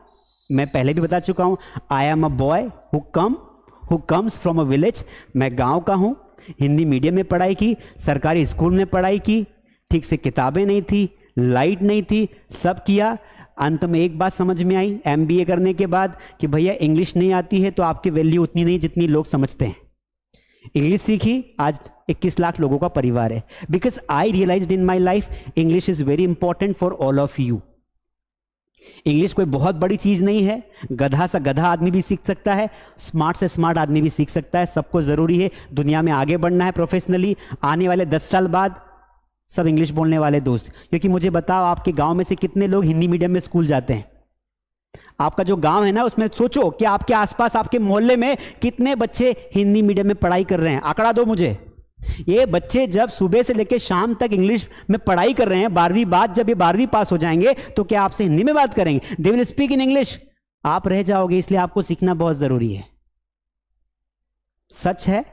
मैं पहले भी बता चुका हूं, I am a boy who comes from a village. मैं गांव का हूं, हिंदी मीडियम में पढ़ाई की, सरकारी स्कूल में पढ़ाई की, ठीक से किताबें नहीं थी, लाइट नहीं थी, सब किया। अंत में एक बात समझ में आई MBA करने के बाद कि भैया इंग्लिश नहीं आती है तो आपकी वैल्यू उतनी नहीं जितनी लोग समझते हैं। इंग्लिश सीखी, आज 21 लाख लोगों का परिवार है। Because I realised in my life English is very important for all of you. English कोई बहुत बड़ी चीज नहीं है, गधा सा गधा आदमी भी सीख सकता है, स्मार्ट से स्मार्ट आदमी भी सीख सकता है। सबको जरूरी है दुनिया में आगे बढ़ना है प्रोफेशनली। आने वाले 10 साल बाद सब इंग्लिश बोलने वाले दोस्त, क्योंकि मुझे बताओ आपके गांव में से कितने लोग हिंदी मीडियम में स्कूल जाते हैं? आपका जो गांव है ना, उसमें सोचो कि आपके आसपास आपके मोहल्ले में कितने बच्चे हिंदी मीडियम में पढ़ाई कर रहे हैं। आंकड़ा दो मुझे। ये बच्चे जब सुबह से लेकर शाम तक इंग्लिश में पढ़ाई कर रहे हैं, 12वीं बाद जब ये 12वीं पास हो जाएंगे तो क्या आपसे हिंदी में बात करेंगे? They will speak in English. आप रह जाओगे, इसलिए आपको सीखना बहुत जरूरी है। सच है,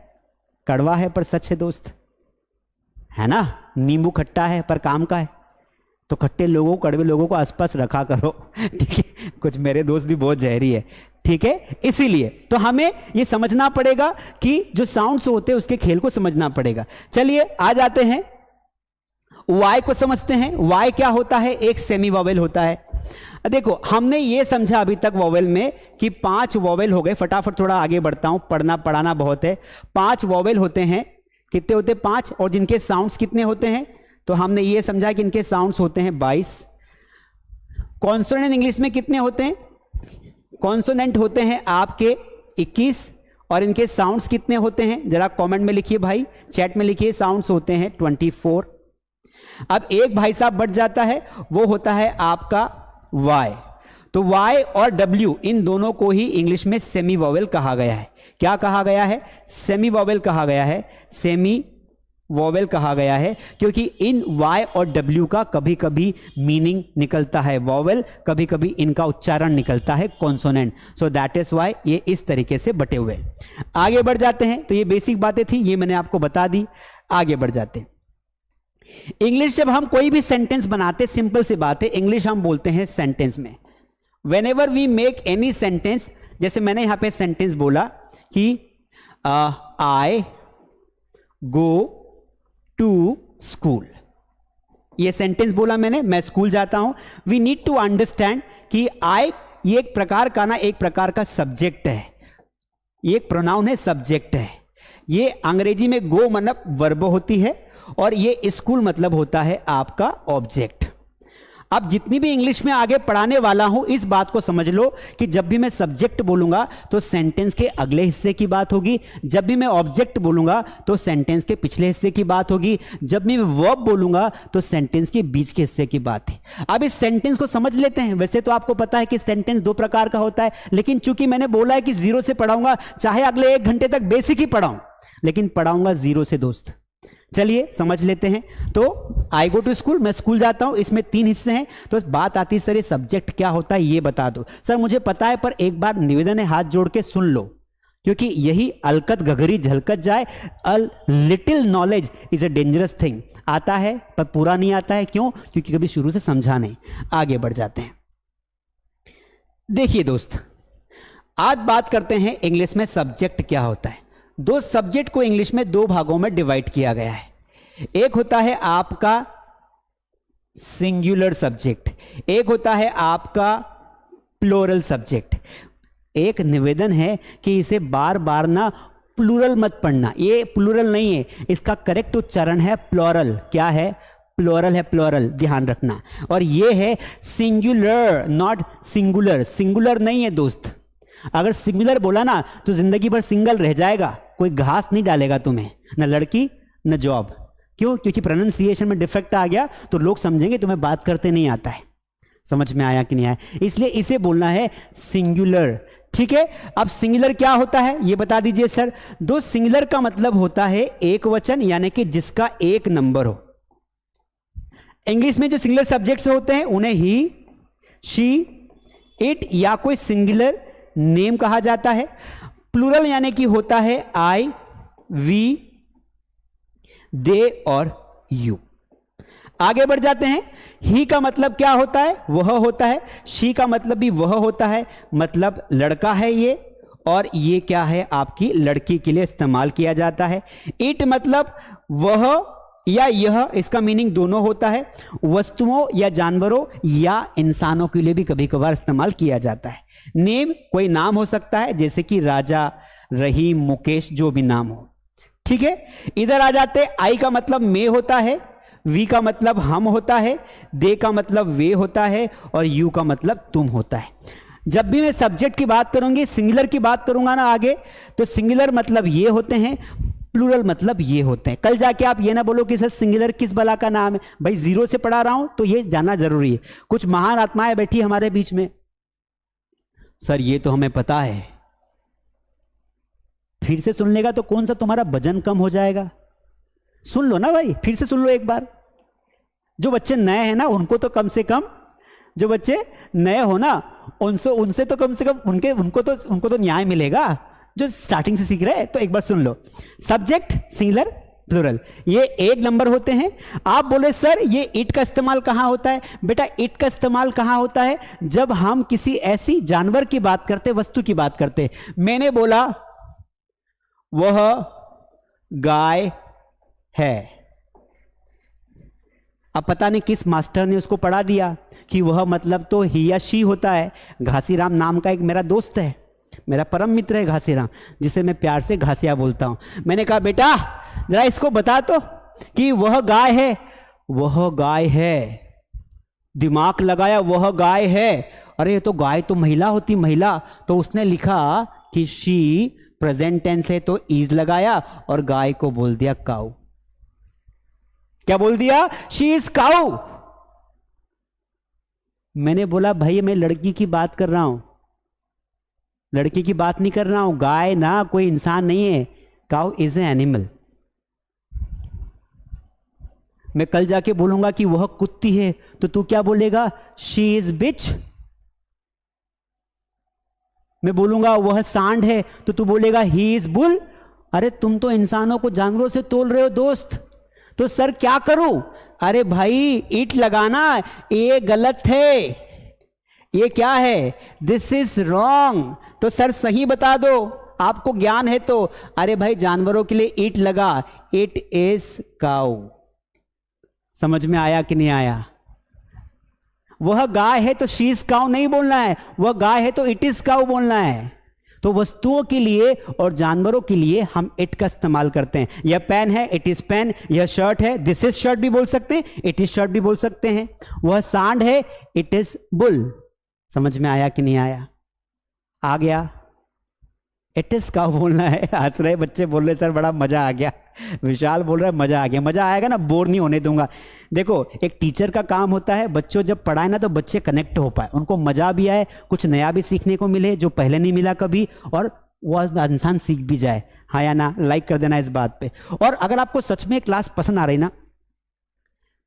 कड़वा है पर सच है दोस्त, है ना? नींबू खट्टा है पर काम का है, तो खट्टे लोगों कड़वे लोगों को आसपास रखा करो, ठीक है? कुछ मेरे दोस्त भी बहुत जहरी है, ठीक है? इसीलिए तो हमें ये समझना पड़ेगा कि जो साउंड्स होते हैं उसके खेल को समझना पड़ेगा। चलिए आ जाते हैं, वाई को समझते हैं। वाई क्या होता है? एक सेमी वॉवेल होता है। देखो हमने ये समझा अभी तक वॉवेल में कि 5 वॉवेल हो गए। फटाफट थोड़ा आगे बढ़ता हूं, पढ़ाना बहुत है। 5 वॉवेल होते हैं। कितने होते? 5। और जिनके साउंड्स कितने होते हैं? तो हमने ये समझा कि इनके साउंड्स होते हैं 22। कॉन्सोनेंट इंग्लिश में कितने होते हैं? कॉन्सोनेंट होते हैं आपके 21। और इनके साउंड्स कितने होते हैं? जरा कमेंट में लिखिए भाई, चैट में लिखिए। साउंड्स होते हैं 24। अब एक भाई साहब बढ़ जाता है, वो होता है आपका वाई। तो वाई और डब्ल्यू इन दोनों को ही इंग्लिश में सेमी वॉवेल कहा गया है। क्या कहा गया है? सेमी वॉवेल कहा गया है। सेमी वॉवेल कहा गया है क्योंकि इन वाई और डब्ल्यू का कभी कभी मीनिंग निकलता है वॉवेल, कभी कभी इनका उच्चारण निकलता है consonant. So that is why ये इस तरीके से बटे हुए। आगे बढ़ जाते हैं। तो ये बेसिक बातें थी, ये मैंने आपको बता दी। आगे बढ़ जाते हैं। इंग्लिश जब हम कोई भी सेंटेंस बनाते, सिंपल सी बात है, इंग्लिश हम बोलते हैं सेंटेंस में। Whenever we make any sentence, जैसे मैंने यहां पे सेंटेंस बोला कि आई गो टू स्कूल, ये सेंटेंस बोला मैंने, मैं स्कूल जाता हूं। वी नीड टू अंडरस्टैंड कि आई ये एक प्रकार का ना, एक प्रकार का सब्जेक्ट है, ये एक प्रोनाउन है, सब्जेक्ट है। ये अंग्रेजी में गो मतलब वर्ब होती है और ये स्कूल मतलब होता है आपका ऑब्जेक्ट। अब जितनी भी इंग्लिश में आगे पढ़ाने वाला हूं, इस बात को समझ लो कि जब भी मैं सब्जेक्ट बोलूंगा तो सेंटेंस के अगले हिस्से की बात होगी, जब भी मैं ऑब्जेक्ट बोलूंगा तो सेंटेंस के पिछले हिस्से की बात होगी, जब भी मैं वर्ब बोलूंगा तो सेंटेंस के बीच के हिस्से की बात है। अब इस सेंटेंस को समझ लेते हैं। वैसे तो आपको पता है कि सेंटेंस दो प्रकार का होता है, लेकिन चूंकि मैंने बोला है कि जीरो से पढ़ाऊंगा, चाहे अगले 1 घंटे तक बेसिक ही पढ़ाऊं, लेकिन पढ़ाऊंगा जीरो से दोस्त। चलिए समझ लेते हैं। तो आई गो टू स्कूल, मैं स्कूल जाता हूं, इसमें 3 हिस्से हैं। तो बात आती है सर ये सब्जेक्ट क्या होता है ये बता दो। सर मुझे पता है, पर एक बार निवेदन है, हाथ जोड़ के सुन लो, क्योंकि यही अलकत घघरी झलकत जाए। A little knowledge is a dangerous thing. आता है पर पूरा नहीं आता है। क्यों? क्योंकि कभी शुरू से समझा नहीं। आगे बढ़ जाते हैं। देखिए दोस्त, आज बात करते हैं इंग्लिश में सब्जेक्ट क्या होता है। दो सब्जेक्ट को इंग्लिश में 2 भागों में डिवाइड किया गया है। एक होता है आपका सिंगुलर सब्जेक्ट, एक होता है आपका प्लूरल सब्जेक्ट। एक निवेदन है कि इसे बार बार ना प्लूरल मत पढ़ना, ये प्लूरल नहीं है, इसका करेक्ट उच्चारण है प्लूरल। क्या है? प्लूरल है, प्लूरल, ध्यान रखना। और ये है सिंगुलर, नॉट सिंगुलर। सिंगुलर नहीं है दोस्त। अगर सिंगुलर बोला ना तो जिंदगी भर सिंगल रह जाएगा, कोई घास नहीं डालेगा तुम्हें, न लड़की न जॉब। क्यों? क्योंकि प्रोनाउंसिएशन में डिफेक्ट आ गया तो लोग समझेंगे तुम्हें बात करते नहीं आता है। समझ में आया कि नहीं आया? इसलिए इसे बोलना है सिंगुलर। ठीक है, अब सिंगुलर क्या होता है ये बता दीजिए सर। दो सिंगुलर का मतलब होता है एक वचन, यानी कि जिसका एक नंबर हो। इंग्लिश में जो सिंगुलर सब्जेक्ट्स होते हैं उन्हें ही, शी, इट या कोई सिंगुलर नेम कहा जाता है। प्लूरल यानी कि होता है आई, वी, दे और यू। आगे बढ़ जाते हैं। ही का मतलब क्या होता है? वह होता है। शी का मतलब भी वह होता है, मतलब लड़का है ये, और ये क्या है? आपकी लड़की के लिए इस्तेमाल किया जाता है। इट मतलब वह या यह, इसका मीनिंग दोनों होता है। वस्तुओं या जानवरों या इंसानों के लिए भी कभी कभार इस्तेमाल किया जाता है। नेम कोई नाम हो सकता है, जैसे कि राजा, रहीम, मुकेश, जो भी नाम हो। ठीक है, इधर आ जाते। आई का मतलब मैं होता है, वी का मतलब हम होता है, दे का मतलब वे होता है, और यू का मतलब तुम होता है। जब भी मैं सब्जेक्ट की बात करूंगी, सिंगुलर की बात करूंगा ना आगे, तो सिंगुलर मतलब ये होते हैं, प्लूरल मतलब ये होते हैं। कल जाके आप ये ना बोलो कि सर सिंगुलर किस बला का नाम है। भाई जीरो से पढ़ा रहा हूं तो ये जानना जरूरी है। कुछ महान आत्माएं बैठी हमारे बीच में, सर ये तो हमें पता है, फिर से सुन लेगा तो कौन सा तुम्हारा वजन कम हो जाएगा। सुन लो ना भाई, फिर से सुन लो एक बार। जो बच्चे नए हैं ना उनको तो कम से कम, जो बच्चे नए हो ना उनसे तो कम से कम उनको तो न्याय मिलेगा, जो स्टार्टिंग से सीख रहे हैं। तो एक बार सुन लो। सब्जेक्ट सिंगुलर प्लूरल ये 1 नंबर होते हैं। आप बोले सर ये इट का इस्तेमाल कहां होता है? बेटा इट का इस्तेमाल कहां होता है? जब हम किसी ऐसी जानवर की बात करते, वस्तु की बात करते। मैंने बोला वह गाय है। अब पता नहीं किस मास्टर ने उसको पढ़ा दिया कि वह मतलब तो ही या शी होता है। घासीराम नाम का एक मेरा दोस्त है, मेरा परम मित्र है घासीराम, जिसे मैं प्यार से घासिया बोलता हूं। मैंने कहा बेटा जरा इसको बता तो कि वह गाय है। वह गाय है, दिमाग लगाया, वह गाय है। अरे तो गाय तो महिला होती, महिला। तो उसने लिखा कि शी, प्रेजेंट टेंस है तो इज लगाया और गाय को बोल दिया काऊ। क्या बोल दिया? शी इज काऊ। मैंने बोला भाई मैं लड़की की बात कर रहा हूं, लड़की की बात नहीं कर रहा हूं। गाय ना कोई इंसान नहीं है, काउ इज ए एनिमल। मैं कल जाके बोलूंगा कि वह कुत्ती है तो तू क्या बोलेगा? शी इज बिच। मैं बोलूंगा वह सांड है तो तू बोलेगा ही इज बुल। अरे तुम तो इंसानों को जानवरों से तोल रहे हो दोस्त। तो सर क्या करूं? अरे भाई इट लगाना ये गलत है, ये क्या है, दिस इज रॉन्ग। तो सर सही बता दो, आपको ज्ञान है तो। अरे भाई जानवरों के लिए इट लगा, इट इज काउ। समझ में आया कि नहीं आया? वह गाय है तो शी इज काउ नहीं बोलना है, वह गाय है तो इट इज काउ बोलना है। तो वस्तुओं के लिए और जानवरों के लिए हम इट का इस्तेमाल करते हैं। यह पेन है, इट इज पेन। यह शर्ट है, दिस इज शर्ट भी बोल सकते हैं, इट इज शर्ट भी बोल सकते हैं। वह सांड है, इट इज बुल। समझ में आया कि नहीं आया? आ गया? इट इज काउ बोलना है। हंस रहे बच्चे, बोल रहे सर बड़ा मजा आ गया। विशाल बोल रहा है मजा आ गया। मजा आएगा ना, बोर नहीं होने दूंगा। देखो, एक टीचर का काम होता है बच्चों जब पढ़ाए ना तो बच्चे कनेक्ट हो पाए, उनको मजा भी आए, कुछ नया भी सीखने को मिले जो पहले नहीं मिला कभी, और वह इंसान सीख भी जाए। हाँ या ना? लाइक कर देना इस बात पे। और अगर आपको सच में क्लास पसंद आ रही ना,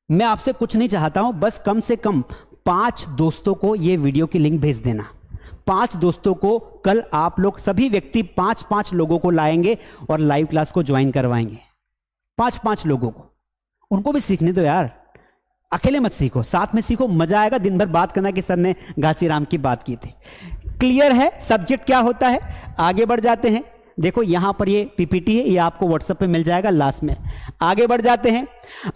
मैं आपसे कुछ नहीं चाहता हूं, बस कम से कम 5 दोस्तों को ये वीडियो की लिंक भेज देना। 5 दोस्तों को कल आप लोग सभी व्यक्ति 5-5 लोगों को लाएंगे और लाइव क्लास को ज्वाइन करवाएंगे। 5-5 लोगों को, उनको भी सीखने दो यार। अकेले मत सीखो, साथ में सीखो, मजा आएगा। दिन भर बात करना कि सर ने घासीराम की बात की थी। क्लियर है सब्जेक्ट क्या होता है? आगे बढ़ जाते हैं। देखो यहां पर ये पीपीटी है, ये आपको व्हाट्सएप पे मिल जाएगा लास्ट में। आगे बढ़ जाते हैं।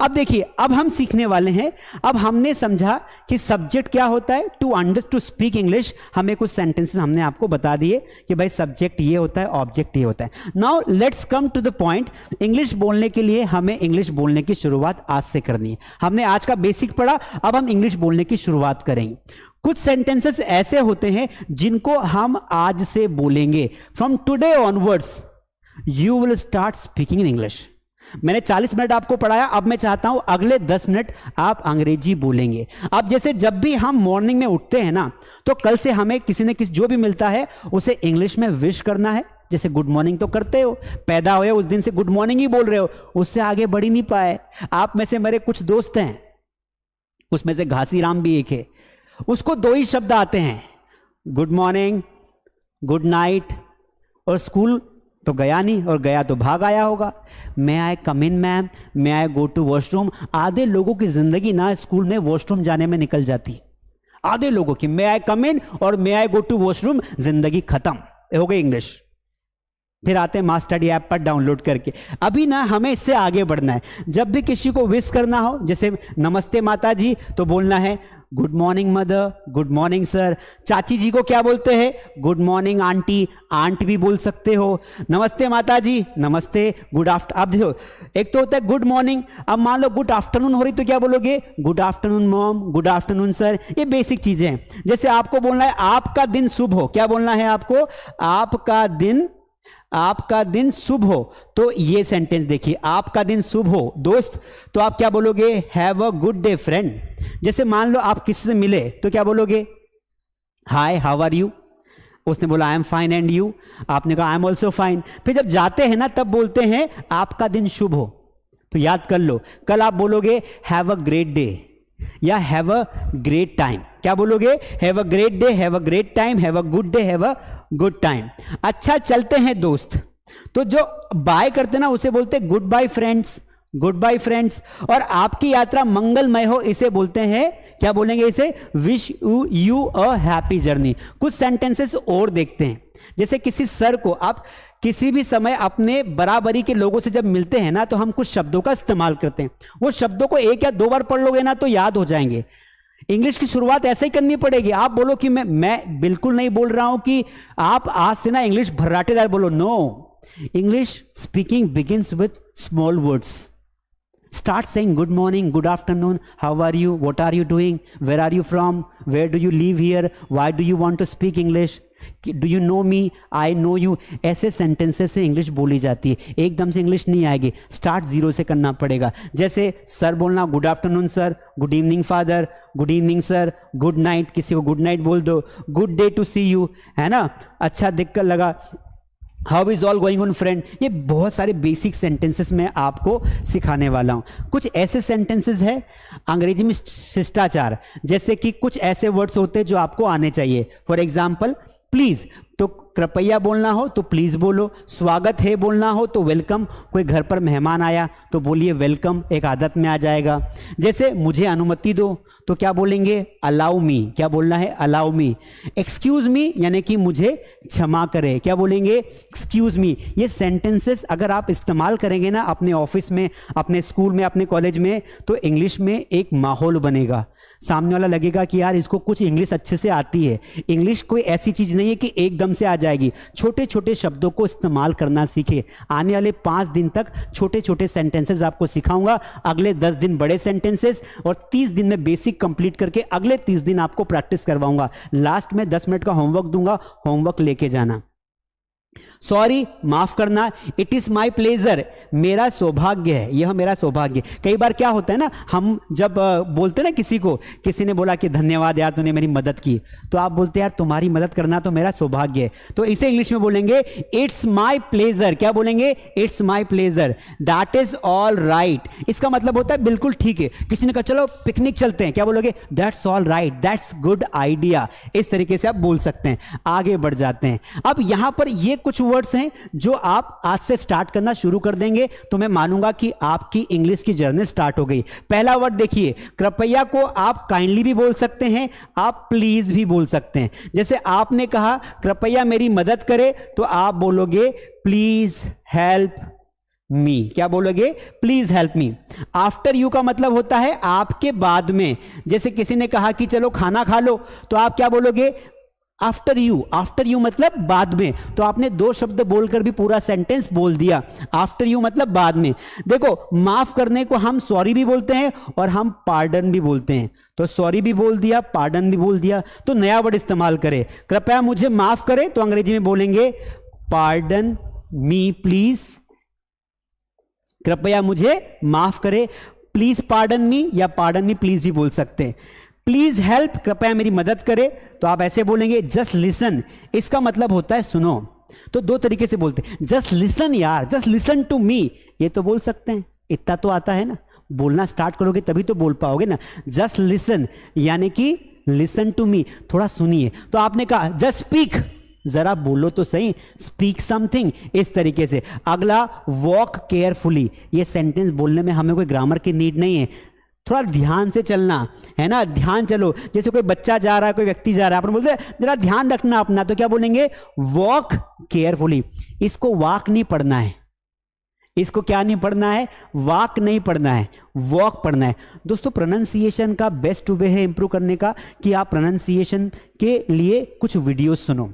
अब देखिए, अब हम सीखने वाले हैं। अब हमने समझा कि सब्जेक्ट क्या होता है। टू स्पीक इंग्लिश, हमें कुछ सेंटेंसेस हमने आपको बता दिए कि भाई सब्जेक्ट ये होता है, ऑब्जेक्ट ये होता है। Now let's come to the point. English बोलने के लिए हमें इंग्लिश बोलने की शुरुआत आज से करनी है। हमने आज का बेसिक पढ़ा, अब हम इंग्लिश बोलने की शुरुआत करेंगे। कुछ सेंटेंसेस ऐसे होते हैं जिनको हम आज से बोलेंगे। From today onwards you will start speaking in English. मैंने 40 मिनट आपको पढ़ाया, अब मैं चाहता हूं अगले 10 मिनट आप अंग्रेजी बोलेंगे। अब जैसे जब भी हम मॉर्निंग में उठते हैं ना, तो कल से हमें किसी न किसी जो भी मिलता है उसे इंग्लिश में विश करना है। जैसे गुड मॉर्निंग तो करते हो, पैदा हुए उस दिन से गुड मॉर्निंग ही बोल रहे हो, उससे आगे बढ़ ही नहीं पाए। आप में से मेरे कुछ दोस्त हैं, उसमें से घासीराम भी एक है, उसको 2 ही शब्द आते हैं, गुड मॉर्निंग, गुड नाइट। और स्कूल तो गया नहीं, और गया तो भाग आया होगा। May I come in ma'am, may I go to washroom. आधे लोगों की जिंदगी ना स्कूल में वॉशरूम जाने में निकल जाती है। आधे लोगों की मे आई कम इन और मे आई गो टू वॉशरूम, जिंदगी खत्म हो गई इंग्लिश। फिर आते हैं मास स्टडी ऐप पर डाउनलोड करके। अभी ना हमें इससे आगे बढ़ना है। जब भी किसी को विश करना हो, जैसे नमस्ते माता जी, तो बोलना है good morning mother, good morning sir. चाची जी को क्या बोलते हैं? गुड मॉर्निंग आंटी, आंट भी बोल सकते हो। नमस्ते माता जी, नमस्ते, गुड आफ्टर। अब देखो, एक तो होता है गुड मॉर्निंग, अब मान लो गुड आफ्टरनून हो रही तो क्या बोलोगे? Good afternoon mom, good afternoon sir. ये बेसिक चीजें हैं। जैसे आपको बोलना है आपका दिन शुभ हो, क्या बोलना है आपको? आपका दिन शुभ हो। तो ये सेंटेंस देखिए, आपका दिन शुभ हो दोस्त, तो आप क्या बोलोगे? Have a good day friend. जैसे मान लो आप किसी से मिले तो क्या बोलोगे? Hi how are you. उसने बोला I am fine and you. आपने कहा आई एम ऑल्सो फाइन। फिर जब जाते हैं ना तब बोलते हैं आपका दिन शुभ हो। तो याद कर लो, कल आप बोलोगे हैव अ ग्रेट डे या हैव अ ग्रेट टाइम। क्या बोलोगे? Have a great day, have a great time, have a good day, have a good time. अच्छा चलते हैं दोस्त, तो जो बाय करते ना उसे बोलते goodbye friends, goodbye friends. और आपकी यात्रा मंगलमय हो इसे बोलते हैं, क्या बोलेंगे इसे? Wish you a happy journey. कुछ सेंटेंसेस और देखते हैं। जैसे किसी सर को आप किसी भी समय अपने बराबरी के लोगों से जब मिलते हैं ना, तो हम कुछ शब्दों का इस्तेमाल करते हैं। वो शब्दों को 1 या 2 बार पढ़ लोगे ना तो याद हो जाएंगे। इंग्लिश की शुरुआत ऐसे ही करनी पड़ेगी। आप बोलो कि मैं बिल्कुल नहीं बोल रहा हूं कि आप आज से ना इंग्लिश भर्राटेदार बोलो। No, English speaking begins with small words. Start saying good morning, good afternoon, how are you, what are you doing, where are you from, where do you live here, why do you want to speak English, do you know me, I know you। ऐसे sentences से English बोली जाती है। एकदम से English नहीं आएगी, start 0 से करना पड़ेगा। जैसे सर बोलना good afternoon sir, good evening father, good evening sir, good night, किसी को गुड नाइट बोल दो, good day to see you, है ना। अच्छा दिक्कत लगा, how is all going on friend. ये बहुत सारे बेसिक सेंटेंसेस मैं आपको सिखाने वाला हूं। कुछ ऐसे सेंटेंसेस है अंग्रेजी में शिष्टाचार, जैसे कि कुछ ऐसे वर्ड्स होते हैं जो आपको आने चाहिए। फॉर एग्जाम्पल प्लीज, तो कृपया बोलना हो तो प्लीज बोलो, स्वागत है बोलना हो तो वेलकम, कोई घर पर मेहमान आया तो बोलिए वेलकम, एक आदत में आ जाएगा। जैसे मुझे अनुमति दो तो क्या बोलेंगे, अलाउ मी, क्या बोलना है, अलाउ मी। एक्सक्यूज मी यानी कि मुझे क्षमा करें, क्या बोलेंगे, एक्सक्यूज मी। ये सेंटेंसेस अगर आप इस्तेमाल करेंगे ना अपने ऑफिस में, अपने स्कूल में, अपने कॉलेज में, तो इंग्लिश में एक माहौल बनेगा। सामने वाला लगेगा कि यार इसको कुछ इंग्लिश अच्छे से आती है। इंग्लिश कोई ऐसी चीज नहीं है कि एकदम से आ जाएगी। छोटे छोटे शब्दों को इस्तेमाल करना सीखे। आने वाले 5 दिन तक छोटे छोटे सेंटेंसेस आपको सिखाऊंगा, अगले 10 दिन बड़े सेंटेंसेस, और 30 दिन में बेसिक कंप्लीट करके अगले 30 दिन आपको प्रैक्टिस करवाऊंगा। लास्ट में 10 मिनट का होमवर्क दूंगा, होमवर्क लेके जाना। सॉरी, माफ करना, इट इज माई प्लेजर, मेरा सौभाग्य है, यह मेरा सौभाग्य। कई बार क्या होता है ना, हम जब बोलते ना किसी को, किसी ने बोला कि धन्यवाद यार तूने मेरी मदद की, तो आप बोलते यार तुम्हारी मदद करना तो मेरा सौभाग्य है। तो इसे इंग्लिश में बोलेंगे इट्स माई प्लेजर, क्या बोलेंगे, it's my pleasure, that is all right. इसका मतलब होता है बिल्कुल ठीक है। किसी ने कहा चलो पिकनिक चलते हैं, क्या बोलोगे, that's all right, that's good idea. इस तरीके से आप बोल सकते हैं। आगे बढ़ जाते हैं। अब यहां पर ये कुछ वर्ड्स हैं जो आप आज से स्टार्ट करना शुरू कर देंगे तो मैं मानूंगा कि आपकी इंग्लिश की जर्नी स्टार्ट हो गई। पहला वर्ड देखिए, कृपया को आप काइंडली भी बोल सकते हैं, आप प्लीज भी बोल सकते हैं। जैसे आपने कहा कृपया मेरी मदद करे, तो आप बोलोगे प्लीज हेल्प मी, क्या बोलोगे, please help me. After you का मतलब होता है आपके बाद में। जैसे किसी ने कहा कि चलो खाना खा लो, तो आप क्या बोलोगे, आफ्टर यू। आफ्टर यू मतलब बाद में। तो आपने 2 शब्द बोलकर भी पूरा सेंटेंस बोल दिया। आफ्टर यू मतलब बाद में। देखो, माफ करने को हम सॉरी भी बोलते हैं और हम पार्डन भी बोलते हैं। तो सॉरी भी बोल दिया, पार्डन भी बोल दिया, तो नया वर्ड इस्तेमाल करें। कृपया मुझे माफ करें तो अंग्रेजी में बोलेंगे पार्डन मी प्लीज, कृपया मुझे माफ करें, प्लीज पार्डन मी, या पार्डन मी प्लीज भी बोल सकते हैं। प्लीज हेल्प, कृपया मेरी मदद करे, तो आप ऐसे बोलेंगे जस्ट लिसन। इसका मतलब होता है सुनो। तो 2 तरीके से बोलते हैं, जस्ट लिसन यार, जस्ट लिसन टू मी, ये तो बोल सकते हैं, इतना तो आता है ना। बोलना स्टार्ट करोगे तभी तो बोल पाओगे ना। जस्ट लिसन यानी कि लिसन टू मी, थोड़ा सुनिए। तो आपने कहा जस्ट स्पीक, जरा बोलो तो सही, स्पीक समथिंग, इस तरीके से। अगला वॉक केयरफुली, ये सेंटेंस बोलने में हमें कोई ग्रामर की नीड नहीं है, थोड़ा ध्यान से चलना है ना, ध्यान चलो। जैसे कोई बच्चा जा रहा है, कोई व्यक्ति जा रहा है, अपन बोलते हैं जरा ध्यान रखना अपना, तो क्या बोलेंगे, वॉक केयरफुली। इसको वॉक नहीं पढ़ना है, इसको क्या नहीं पढ़ना है, वॉक नहीं पढ़ना है, वॉक पढ़ना है। दोस्तों, प्रोनाउंसिएशन का बेस्ट वे है इंप्रूव करने का कि आप प्रोनाउंसिएशन के लिए कुछ वीडियोस सुनो।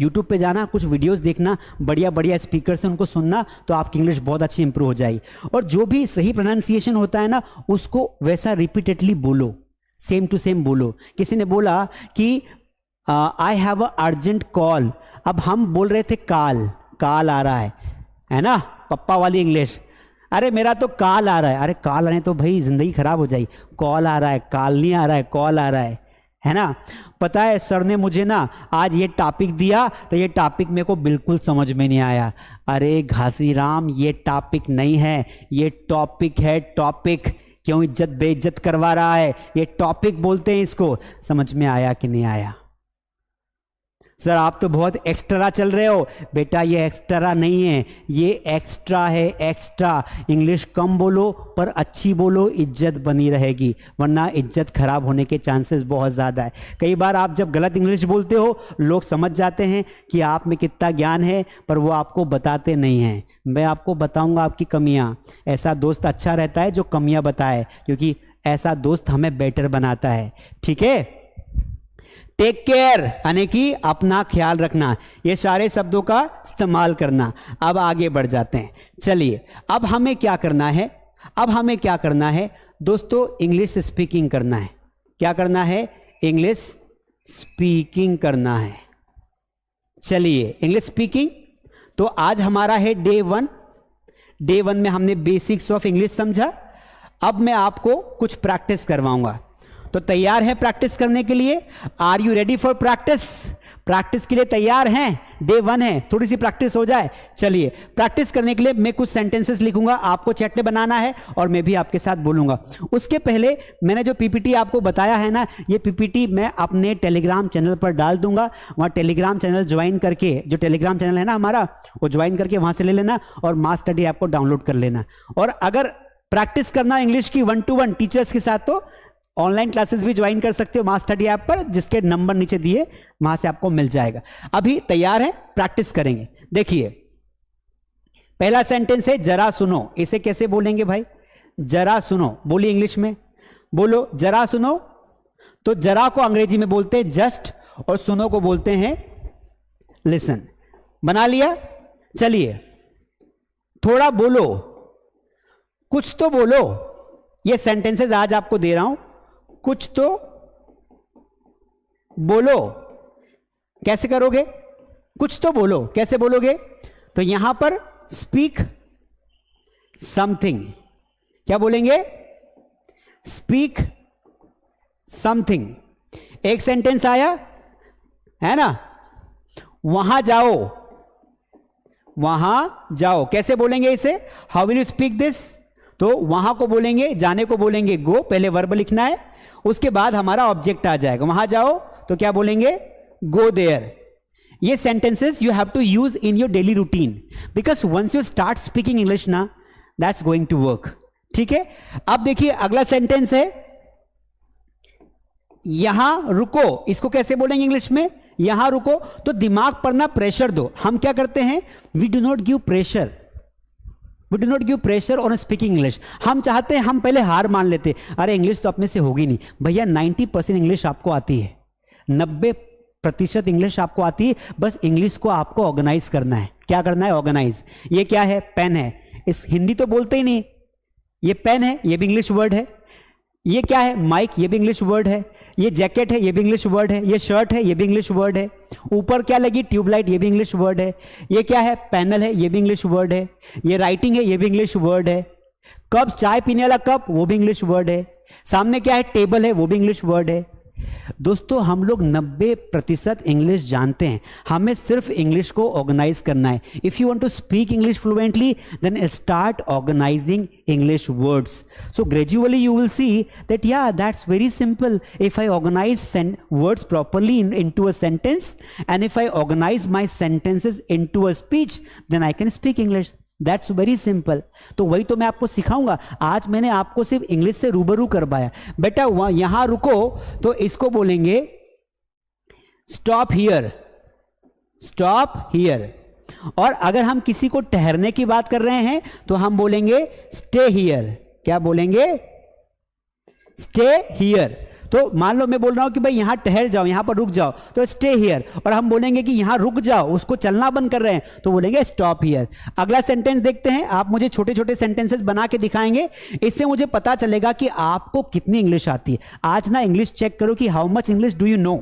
यूट्यूब पे जाना, कुछ वीडियोस देखना, बढ़िया बढ़िया स्पीकर से उनको सुनना, तो आपकी इंग्लिश बहुत अच्छी इंप्रूव हो जाएगी। और जो भी सही प्रोनाउंसिएशन होता है ना, उसको वैसा रिपीटेडली बोलो, सेम टू सेम बोलो। किसी ने बोला कि I have a urgent call, अब हम बोल रहे थे काल, काल आ रहा है ना, पप्पा वाली इंग्लिश। अरे मेरा तो काल आ रहा है, अरे काल आने तो भाई जिंदगी खराब हो जाएगी। कॉल आ रहा है, काल नहीं आ रहा है, कॉल आ रहा है ना। पता है सर ने मुझे ना आज ये टॉपिक दिया, तो ये टॉपिक मेरे को बिल्कुल समझ में नहीं आया। अरे घासीराम, ये टॉपिक नहीं है, ये टॉपिक है, टॉपिक। क्यों इज्जत बेइज्जत करवा रहा है, ये टॉपिक बोलते हैं इसको। समझ में आया कि नहीं आया? सर आप तो बहुत एक्स्ट्रा चल रहे हो। बेटा ये एक्स्ट्रा नहीं है, ये एक्स्ट्रा है, एक्स्ट्रा। इंग्लिश कम बोलो पर अच्छी बोलो, इज्जत बनी रहेगी, वरना इज्जत खराब होने के चांसेस बहुत ज़्यादा है। कई बार आप जब गलत इंग्लिश बोलते हो, लोग समझ जाते हैं कि आप में कितना ज्ञान है, पर वो आपको बताते नहीं हैं। मैं आपको बताऊंगा आपकी कमियां। ऐसा दोस्त अच्छा रहता है जो कमियां बताए, क्योंकि ऐसा दोस्त हमें बेटर बनाता है। ठीक है, टेक केयर यानी कि अपना ख्याल रखना, ये सारे शब्दों का इस्तेमाल करना। अब आगे बढ़ जाते हैं। चलिए, अब हमें क्या करना है, अब हमें क्या करना है दोस्तों, इंग्लिश स्पीकिंग करना है। क्या करना है, इंग्लिश स्पीकिंग करना है। चलिए, इंग्लिश स्पीकिंग। तो आज हमारा है डे 1। डे 1 में हमने बेसिक्स ऑफ इंग्लिश समझा। अब मैं आपको कुछ प्रैक्टिस करवाऊंगा। तो तैयार हैं प्रैक्टिस करने के लिए? Are you ready for practice? Practice के लिए तैयार हैं? डे 1 है, थोड़ी सी प्रैक्टिस हो जाए। चलिए प्रैक्टिस करने के लिए मैं कुछ सेंटेंसेस लिखूंगा, आपको चैट में बनाना है और मैं भी आपके साथ बोलूंगा। उसके पहले मैंने जो पीपीटी आपको बताया है ना, ये पीपीटी मैं अपने टेलीग्राम चैनल पर डाल दूंगा। वहां टेलीग्राम चैनल ज्वाइन करके, जो टेलीग्राम चैनल है ना हमारा, वो ज्वाइन करके वहां से ले लेना और मास स्टडी आपको डाउनलोड कर लेना। और अगर प्रैक्टिस करना इंग्लिश की 1-to-1 टीचर्स के साथ, तो ऑनलाइन क्लासेस भी ज्वाइन कर सकते हो मास स्टडी ऐप पर, जिसके नंबर नीचे दिए वहां से आपको मिल जाएगा। अभी तैयार है, प्रैक्टिस करेंगे। देखिए पहला सेंटेंस है जरा सुनो। इसे कैसे बोलेंगे भाई? जरा सुनो, बोलिए इंग्लिश में, बोलो जरा सुनो। तो जरा को अंग्रेजी में बोलते हैं जस्ट और सुनो को बोलते हैं लिसन। बना लिया? चलिए थोड़ा बोलो, कुछ तो बोलो। ये सेंटेंसेस आज आपको दे रहा हूं, कुछ तो बोलो। कैसे करोगे? कुछ तो बोलो, कैसे बोलोगे? तो यहां पर स्पीक समथिंग, क्या बोलेंगे? Speak something. एक सेंटेंस आया है ना, वहां जाओ, वहां जाओ। कैसे बोलेंगे इसे? How will you speak this? तो वहां को बोलेंगे, जाने को बोलेंगे गो, पहले वर्ब लिखना है, उसके बाद हमारा ऑब्जेक्ट आ जाएगा। वहां जाओ तो क्या बोलेंगे? Go there. ये sentences you have to use in your daily routine, because once you start speaking English ना, दैट्स गोइंग टू वर्क। ठीक है, अब देखिए अगला सेंटेंस है यहां रुको। इसको कैसे बोलेंगे इंग्लिश में? यहां रुको। तो दिमाग पर ना प्रेशर दो। हम क्या करते हैं? We do not give pressure, we do not give pressure on speaking English. हम चाहते हैं, हम पहले हार मान लेते, अरे इंग्लिश तो अपने से होगी नहीं। भैया 90% इंग्लिश आपको आती है, 90% इंग्लिश आपको आती है। बस इंग्लिश को आपको ऑर्गेनाइज करना है। क्या करना है? ऑर्गेनाइज। ये क्या है? पेन है। इस हिंदी तो बोलते ही नहीं, ये पेन है, ये भी इंग्लिश वर्ड है। ये क्या है? माइक, ये भी इंग्लिश वर्ड है। ये जैकेट है, ये भी इंग्लिश वर्ड है। ये शर्ट है, ये भी इंग्लिश वर्ड है। ऊपर क्या लगी? ट्यूबलाइट, ये भी इंग्लिश वर्ड है। ये क्या है? पैनल है, ये भी इंग्लिश वर्ड है। ये राइटिंग है, ये भी इंग्लिश वर्ड है। कप, चाय पीने वाला कप, वो भी इंग्लिश वर्ड है। सामने क्या है? टेबल है, वो भी इंग्लिश वर्ड है। दोस्तों हम लोग 90% इंग्लिश जानते हैं, हमें सिर्फ इंग्लिश को ऑर्गेनाइज करना है। If you want to speak English fluently, then start organising English words. So gradually you will see that yeah, that's very simple. If I organize words properly into a sentence, and if I organize my sentences into a speech, then I can speak English. That's very simple. तो वही तो मैं आपको सिखाऊंगा. आज मैंने आपको सिर्फ इंग्लिश से रूबरू करवाया. बेटा यहां रुको तो इसको बोलेंगे स्टॉप हियर, स्टॉप हियर. और अगर हम किसी को ठहरने की बात कर रहे हैं तो हम बोलेंगे स्टे हियर. क्या बोलेंगे? Stay here. तो मान लो मैं बोल रहा हूं कि भाई यहां ठहर जाओ, यहां पर रुक जाओ, तो स्टे हियर. और हम बोलेंगे कि यहां रुक जाओ, उसको चलना बंद कर रहे हैं, तो बोलेंगे स्टॉप हियर. अगला सेंटेंस देखते हैं. आप मुझे छोटे छोटे सेंटेंसेस बना के दिखाएंगे, इससे मुझे पता चलेगा कि आपको कितनी इंग्लिश आती है. आज ना इंग्लिश चेक करो कि how much English do you know,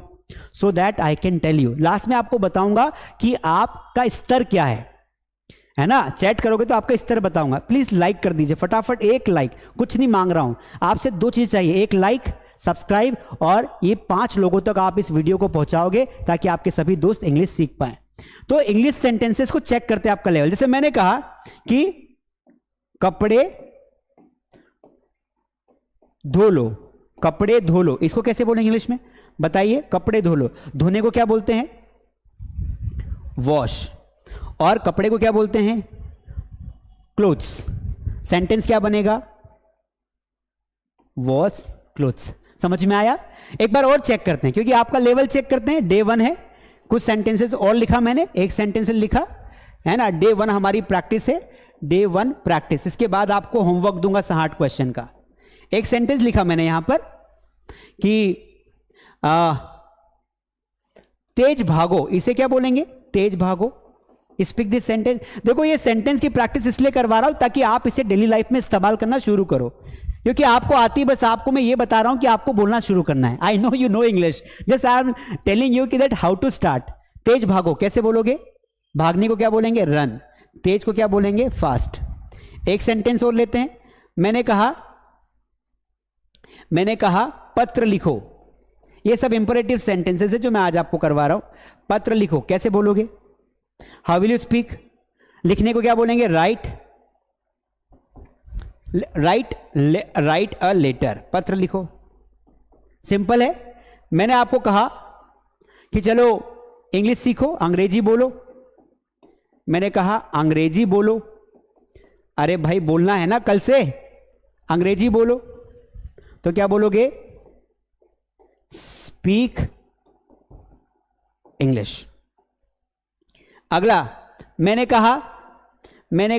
so that I can tell you. Last में आपको बताऊंगा कि आपका स्तर क्या है ना. चैट करोगे तो आपका स्तर बताऊंगा. प्लीज लाइक कर दीजिए फटाफट. एक लाइक, कुछ नहीं मांग रहा हूं आपसे, दो चीज चाहिए, एक लाइक, सब्सक्राइब, और ये 5 लोगों तक आप इस वीडियो को पहुंचाओगे ताकि आपके सभी दोस्त इंग्लिश सीख पाए. तो इंग्लिश सेंटेंसेस को चेक करते हैं आपका लेवल. जैसे मैंने कहा कि कपड़े धो लो, कपड़े धो लो, इसको कैसे बोलेंगे इंग्लिश में बताइए? कपड़े धो लो. धोने को क्या बोलते हैं? वॉश. और कपड़े को क्या बोलते हैं? क्लोथ्स. सेंटेंस क्या बनेगा? Wash clothes. समझ में आया? एक बार और चेक करते हैं, क्योंकि आपका लेवल चेक करते हैं. डे 1 है, कुछ सेंटेंसेस और लिखा मैंने, एक सेंटेंस लिखा है ना. डे 1 हमारी प्रैक्टिस है, डे 1 प्रैक्टिस. इसके बाद आपको होमवर्क दूंगा 60 क्वेश्चन का. एक सेंटेंस लिखा मैंने यहां पर कि तेज भागो. इसे क्या बोलेंगे? तेज भागो. Speak this sentence. देखो ये सेंटेंस की प्रैक्टिस इसलिए करवा रहा हूं ताकि आप इसे डेली लाइफ में इस्तेमाल करना शुरू करो, क्योंकि आपको आती, बस आपको मैं ये बता रहा हूं कि आपको बोलना शुरू करना है. I know you know English, just I am telling you कि दैट हाउ टू स्टार्ट. तेज भागो कैसे बोलोगे? भागने को क्या बोलेंगे? रन. तेज को क्या बोलेंगे? फास्ट. एक सेंटेंस और लेते हैं. मैंने कहा पत्र लिखो। ये सब इंपरेटिव सेंटेंसेस है जो मैं आज आपको करवा रहा हूं। पत्र लिखो कैसे बोलोगे? How will you speak? लिखने को क्या बोलेंगे? Write a letter. पत्र लिखो, सिंपल है। मैंने आपको कहा कि चलो इंग्लिश सीखो, अंग्रेजी बोलो। मैंने कहा अंग्रेजी बोलो। अरे भाई बोलना है ना कल से, अंग्रेजी बोलो। तो क्या बोलोगे? Speak English. अगला मैंने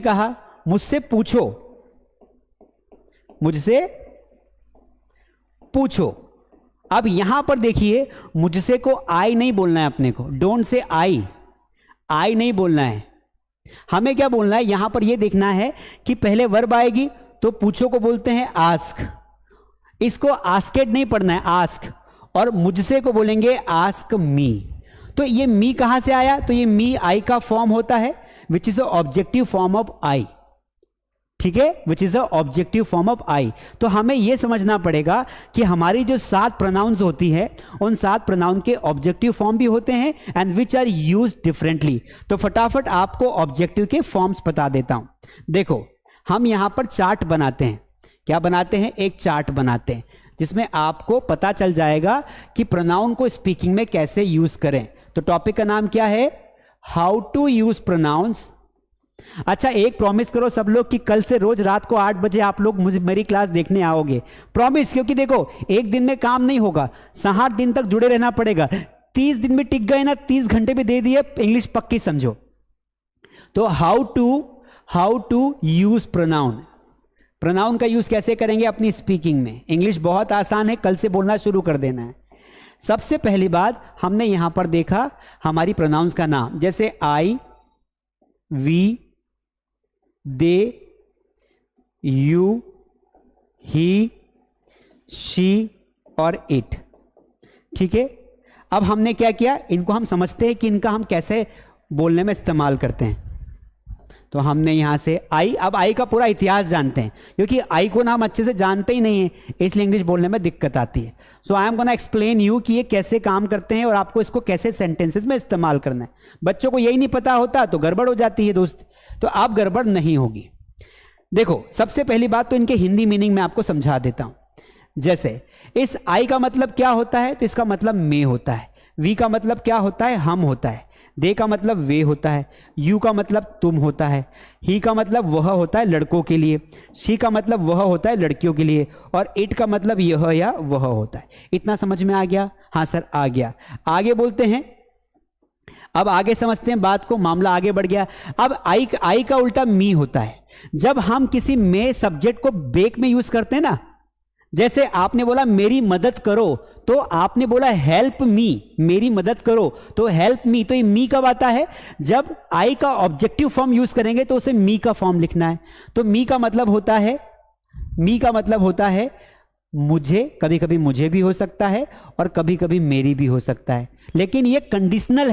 कहा मुझसे पूछो, मुझसे पूछो। अब यहां पर देखिए, मुझसे को आई नहीं बोलना है अपने को, डोंट से आई नहीं बोलना है। हमें क्या बोलना है यहां पर? यह देखना है कि पहले वर्ब आएगी तो पूछो को बोलते हैं आस्क, इसको आस्केड नहीं पढ़ना है, आस्क। और मुझसे को बोलेंगे आस्क मी। तो ये मी कहां से आया? तो ये मी आई का फॉर्म होता है, which is a objective form of I. ठीक है, which is a objective form of I. तो हमें यह समझना पड़ेगा कि हमारी जो 7 प्रोनाउंस होती है, उन 7 प्रोनाउन के ऑब्जेक्टिव फॉर्म भी होते हैं and which are used differently. तो फटाफट आपको ऑब्जेक्टिव के फॉर्म्स बता देता हूं। देखो, हम यहां पर चार्ट बनाते हैं। क्या बनाते हैं? एक चार्ट बनाते हैं जिसमें आपको पता चल जाएगा कि प्रोनाउन को स्पीकिंग में कैसे यूज करें। तो टॉपिक का नाम क्या है? How to use pronouns. अच्छा, एक प्रॉमिस करो सब लोग कि कल से रोज रात को 8 बजे आप लोग मुझे मेरी क्लास देखने आओगे। प्रॉमिस, क्योंकि देखो एक दिन में काम नहीं होगा, 60 दिन तक जुड़े रहना पड़ेगा। 30 दिन में टिक गए ना, 30 घंटे भी दे दिए, इंग्लिश पक्की समझो। तो how to use pronoun. Pronoun का यूज कैसे करेंगे अपनी स्पीकिंग में? इंग्लिश बहुत आसान है, कल से बोलना शुरू कर देना है। सबसे पहली बात हमने यहां पर देखा हमारी प्रोनाउंस का नाम, जैसे I, we, they, you, he, she और इट। ठीक है, अब हमने क्या किया, इनको हम समझते हैं कि इनका हम कैसे बोलने में इस्तेमाल करते हैं। तो हमने यहां से आई, अब आई का पूरा इतिहास जानते हैं, क्योंकि आई को ना हम अच्छे से जानते ही नहीं है, इसलिए इंग्लिश बोलने में दिक्कत आती है। So I am gonna explain you कि ये कैसे काम करते हैं और आपको इसको कैसे सेंटेंसेस में इस्तेमाल करना है। बच्चों को यही नहीं पता होता तो गड़बड़ हो जाती है दोस्त, तो आप गड़बड़ नहीं होगी। देखो, सबसे पहली बात तो इनके हिंदी मीनिंग में आपको समझा देता हूं। जैसे इस आई का मतलब क्या होता है? तो इसका मतलब मैं होता है। वी का मतलब क्या होता है? हम होता है। दे का मतलब वे होता है। यू का मतलब तुम होता है। ही का मतलब वह होता है लड़कों के लिए। शी का मतलब वह होता है लड़कियों के लिए। और इट का मतलब यह या वह होता है। इतना समझ में आ गया? हाँ सर, आ गया। आगे बोलते हैं, अब आगे समझते हैं बात को, मामला आगे बढ़ गया। अब आई का उल्टा मी होता है। जब हम किसी में सब्जेक्ट को बेक में यूज करते हैं ना, जैसे आपने बोला मेरी मदद करो, तो आपने बोला हेल्प मी, मेरी मदद करो, तो हेल्प मी। तो ये मी कब आता है? जब आई का ऑब्जेक्टिव फॉर्म यूज करेंगे तो उसे मी का फॉर्म लिखना है। तो मी का मतलब होता है मुझे, कभी कभी मुझे भी हो सकता है और कभी कभी मेरी भी हो सकता है, लेकिन ये कंडीशनल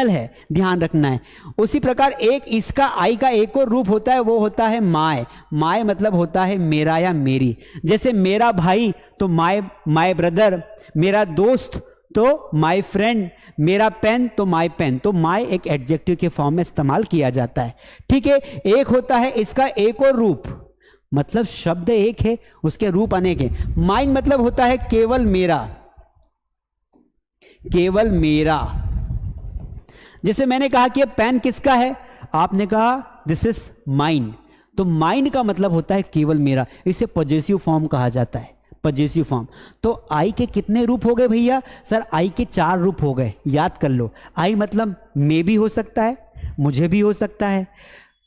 है, ध्यान रखना है। उसी प्रकार एक इसका आई का एक और रूप होता है, वो होता है माय मतलब होता है मेरा या मेरी। जैसे मेरा भाई तो माय ब्रदर, मेरा दोस्त तो माय फ्रेंड, मेरा पेन तो माय पेन। तो माय एक एडजेक्टिव के फॉर्म में इस्तेमाल किया जाता है। ठीक है, एक होता है इसका एक और रूप, मतलब शब्द एक है, उसके रूप अनेक है। माइन मतलब होता है केवल मेरा। जैसे मैंने कहा कि ये पेन किसका है, आपने कहा दिस इज माइन, तो माइन का मतलब होता है केवल मेरा। इसे पॉजेसिव फॉर्म कहा जाता है, पॉजेसिव फॉर्म। तो आई के कितने रूप हो गए भैया? सर आई के 4 रूप हो गए, याद कर लो। आई मतलब मैं भी हो सकता है, मुझे भी हो सकता है,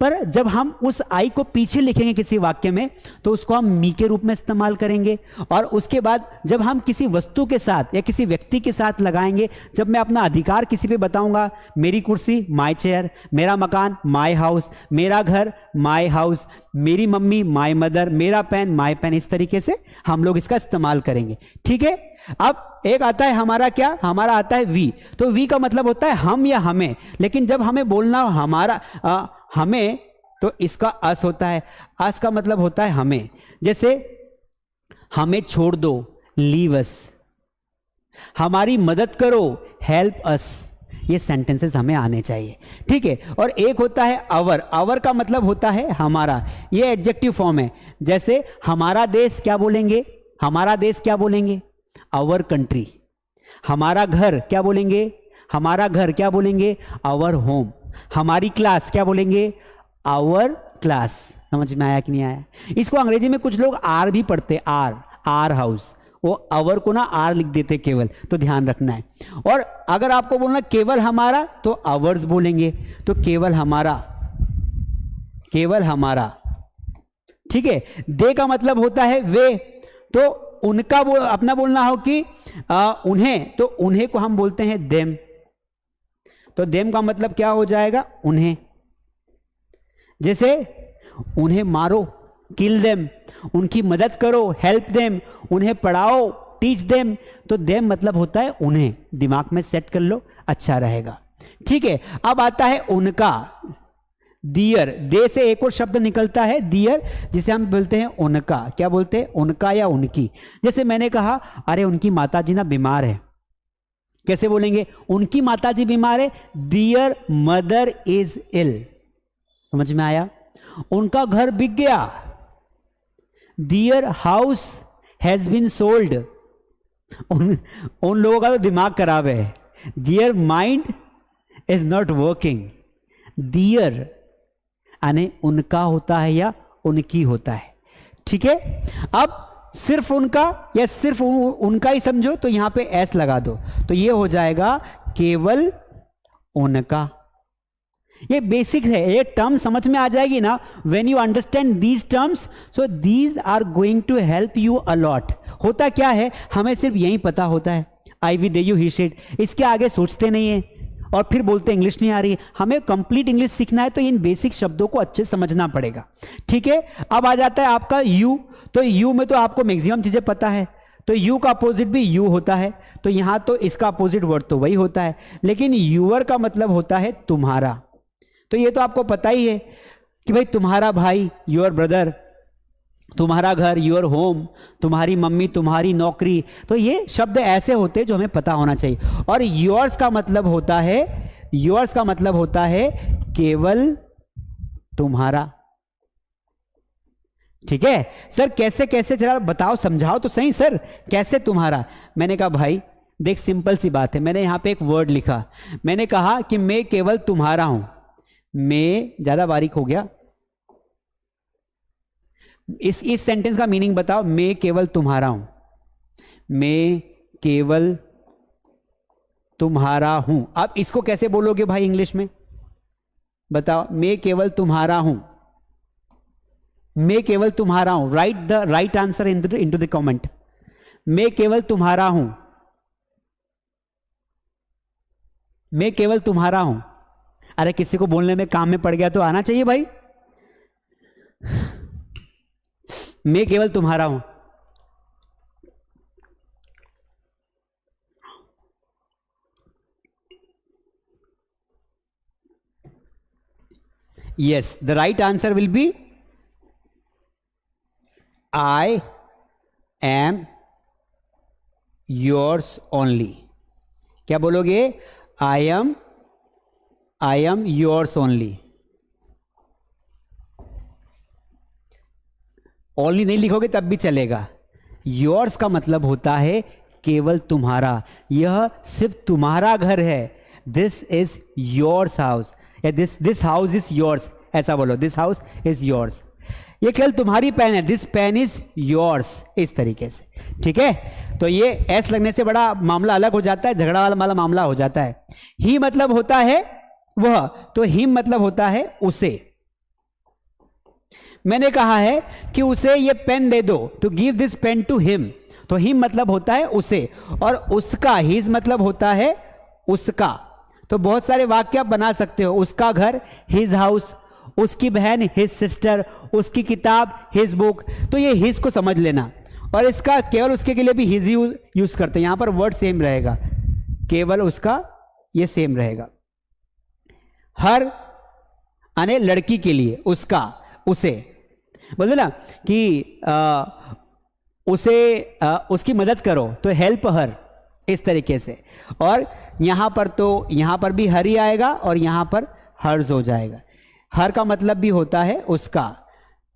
पर जब हम उस आई को पीछे लिखेंगे किसी वाक्य में तो उसको हम मी के रूप में इस्तेमाल करेंगे। और उसके बाद जब हम किसी वस्तु के साथ या किसी व्यक्ति के साथ लगाएंगे, जब मैं अपना अधिकार किसी पे बताऊंगा, मेरी कुर्सी माय चेयर, मेरा मकान माय हाउस, मेरा घर माय हाउस, मेरी मम्मी माय मदर, मेरा पेन माय पेन, इस तरीके से हम लोग इसका इस्तेमाल करेंगे। ठीक है, अब एक आता है हमारा, क्या हमारा आता है वी। तो वी का मतलब होता है हम या हमें, लेकिन जब हमें बोलना हमारा हमें, तो इसका अस होता है। अस का मतलब होता है हमें। जैसे हमें छोड़ दो लीव अस, हमारी मदद करो, हेल्प अस। ये सेंटेंसेस हमें आने चाहिए, ठीक है। और एक होता है अवर, अवर का मतलब होता है हमारा, ये एडजेक्टिव फॉर्म है। जैसे हमारा देश क्या बोलेंगे, हमारा देश क्या बोलेंगे, आवर कंट्री। हमारा घर क्या बोलेंगे, हमारा घर क्या बोलेंगे, आवर होम। हमारी क्लास क्या बोलेंगे, आवर क्लास। समझ में आया कि नहीं आया? इसको अंग्रेजी में कुछ लोग आर भी पढ़ते, आर, आर हाउस, वो आवर को ना आर लिख देते केवल, तो ध्यान रखना है। और अगर आपको बोलना केवल हमारा तो आवर्स बोलेंगे, तो केवल हमारा, केवल हमारा, ठीक है। दे का मतलब होता है वे, तो उनका अपना बोलना हो कि उन्हें, तो उन्हें को हम बोलते हैं देम, तो देम का मतलब क्या हो जाएगा, उन्हें। जैसे उन्हें मारो, किल देम, उनकी मदद करो, हेल्प देम, उन्हें पढ़ाओ, टीच देम, तो देम मतलब होता है उन्हें। दिमाग में सेट कर लो, अच्छा रहेगा, ठीक है। अब आता है उनका, दियर, दे से एक और शब्द निकलता है दियर, जिसे हम बोलते हैं उनका। क्या बोलते हैं, उनका या उनकी। जैसे मैंने कहा अरे उनकी माताजी ना बीमार है, कैसे बोलेंगे, उनकी माताजी बीमार है, दियर मदर इज इल। समझ में आया? उनका घर बिक गया, दियर हाउस हैज बीन सोल्ड। उन लोगों का तो दिमाग खराब है, दियर माइंड इज नॉट वर्किंग। दियर यानी उनका होता है या उनकी होता है, ठीक है। अब सिर्फ उनका या सिर्फ उनका ही समझो तो यहां पे एस लगा दो, तो ये हो जाएगा केवल उनका। ये बेसिक है, ये टर्म समझ में आ जाएगी ना। When you understand these terms, so these are going to help you अलॉट। होता क्या है, हमें सिर्फ यही पता होता है, I we they you he said, इसके आगे सोचते नहीं है और फिर बोलते इंग्लिश नहीं आ रही है। हमें कंप्लीट इंग्लिश सीखना है तो इन बेसिक शब्दों को अच्छे समझना पड़ेगा, ठीक है। अब आ जाता है आपका यू, तो यू में तो आपको मैक्सिमम चीजें पता है, तो यू का अपोजिट भी यू होता है, तो यहां तो इसका अपोजिट वर्ड तो वही होता है। लेकिन यूअर का मतलब होता है तुम्हारा, तो ये तो आपको पता ही है कि भाई तुम्हारा भाई, योर ब्रदर, तुम्हारा घर, योर होम, तुम्हारी मम्मी, तुम्हारी नौकरी। तो ये शब्द ऐसे होते हैं जो हमें पता होना चाहिए। और योर्स का मतलब होता है, योर्स का मतलब होता है केवल तुम्हारा, ठीक है। सर कैसे कैसे, जरा बताओ, समझाओ तो सही सर, कैसे तुम्हारा। मैंने कहा भाई देख सिंपल सी बात है, मैंने यहां पे एक वर्ड लिखा, मैंने कहा कि मैं केवल तुम्हारा हूं। मैं ज्यादा बारीक हो गया, इस सेंटेंस का मीनिंग बताओ, मैं केवल तुम्हारा हूं, मैं केवल तुम्हारा हूं। अब इसको कैसे बोलोगे भाई इंग्लिश में, बताओ। मैं केवल तुम्हारा हूं, मैं केवल तुम्हारा हूं। Right the right answer into the comment. मैं केवल तुम्हारा हूं, मैं केवल तुम्हारा हूं। अरे किसी को बोलने में काम में पड़ गया तो आना चाहिए भाई। मैं केवल तुम्हारा हूं, yes, the right answer will be I am yours only। क्या बोलोगे, I am yours only। Only नहीं लिखोगे तब भी चलेगा। योर्स का मतलब होता है केवल तुम्हारा, यह सिर्फ तुम्हारा घर है। दिस इज योर्स हाउस, या दिस हाउस इज योर्स, ऐसा बोलो, दिस हाउस इज योर्स। ये केवल तुम्हारी पेन है, दिस पेन इज योर्स, इस तरीके से, ठीक है। तो ये एस लगने से बड़ा मामला अलग हो जाता है, झगड़ा वाला मामला हो जाता है। ही मतलब होता है वह, तो हिम मतलब होता है उसे। मैंने कहा है कि उसे ये पेन दे दो, to give this pen to him, तो हिम मतलब होता है उसे, और उसका, हिज मतलब होता है उसका। तो बहुत सारे वाक्य आप बना सकते हो, उसका घर, हिज हाउस, उसकी बहन, हिज सिस्टर, उसकी किताब, हिज बुक। तो ये हिज को समझ लेना, और इसका केवल उसके के लिए भी हिज यूज करते हैं, यहां पर वर्ड सेम रहेगा, केवल उसका ये सेम रहेगा। हर यानी लड़की के लिए, उसका, उसे बोल देना कि उसे उसकी मदद करो, तो हेल्प हर, इस तरीके से। और यहां पर तो यहां पर भी हर ही आएगा और यहां पर हर्ज हो जाएगा। हर का मतलब भी होता है उसका,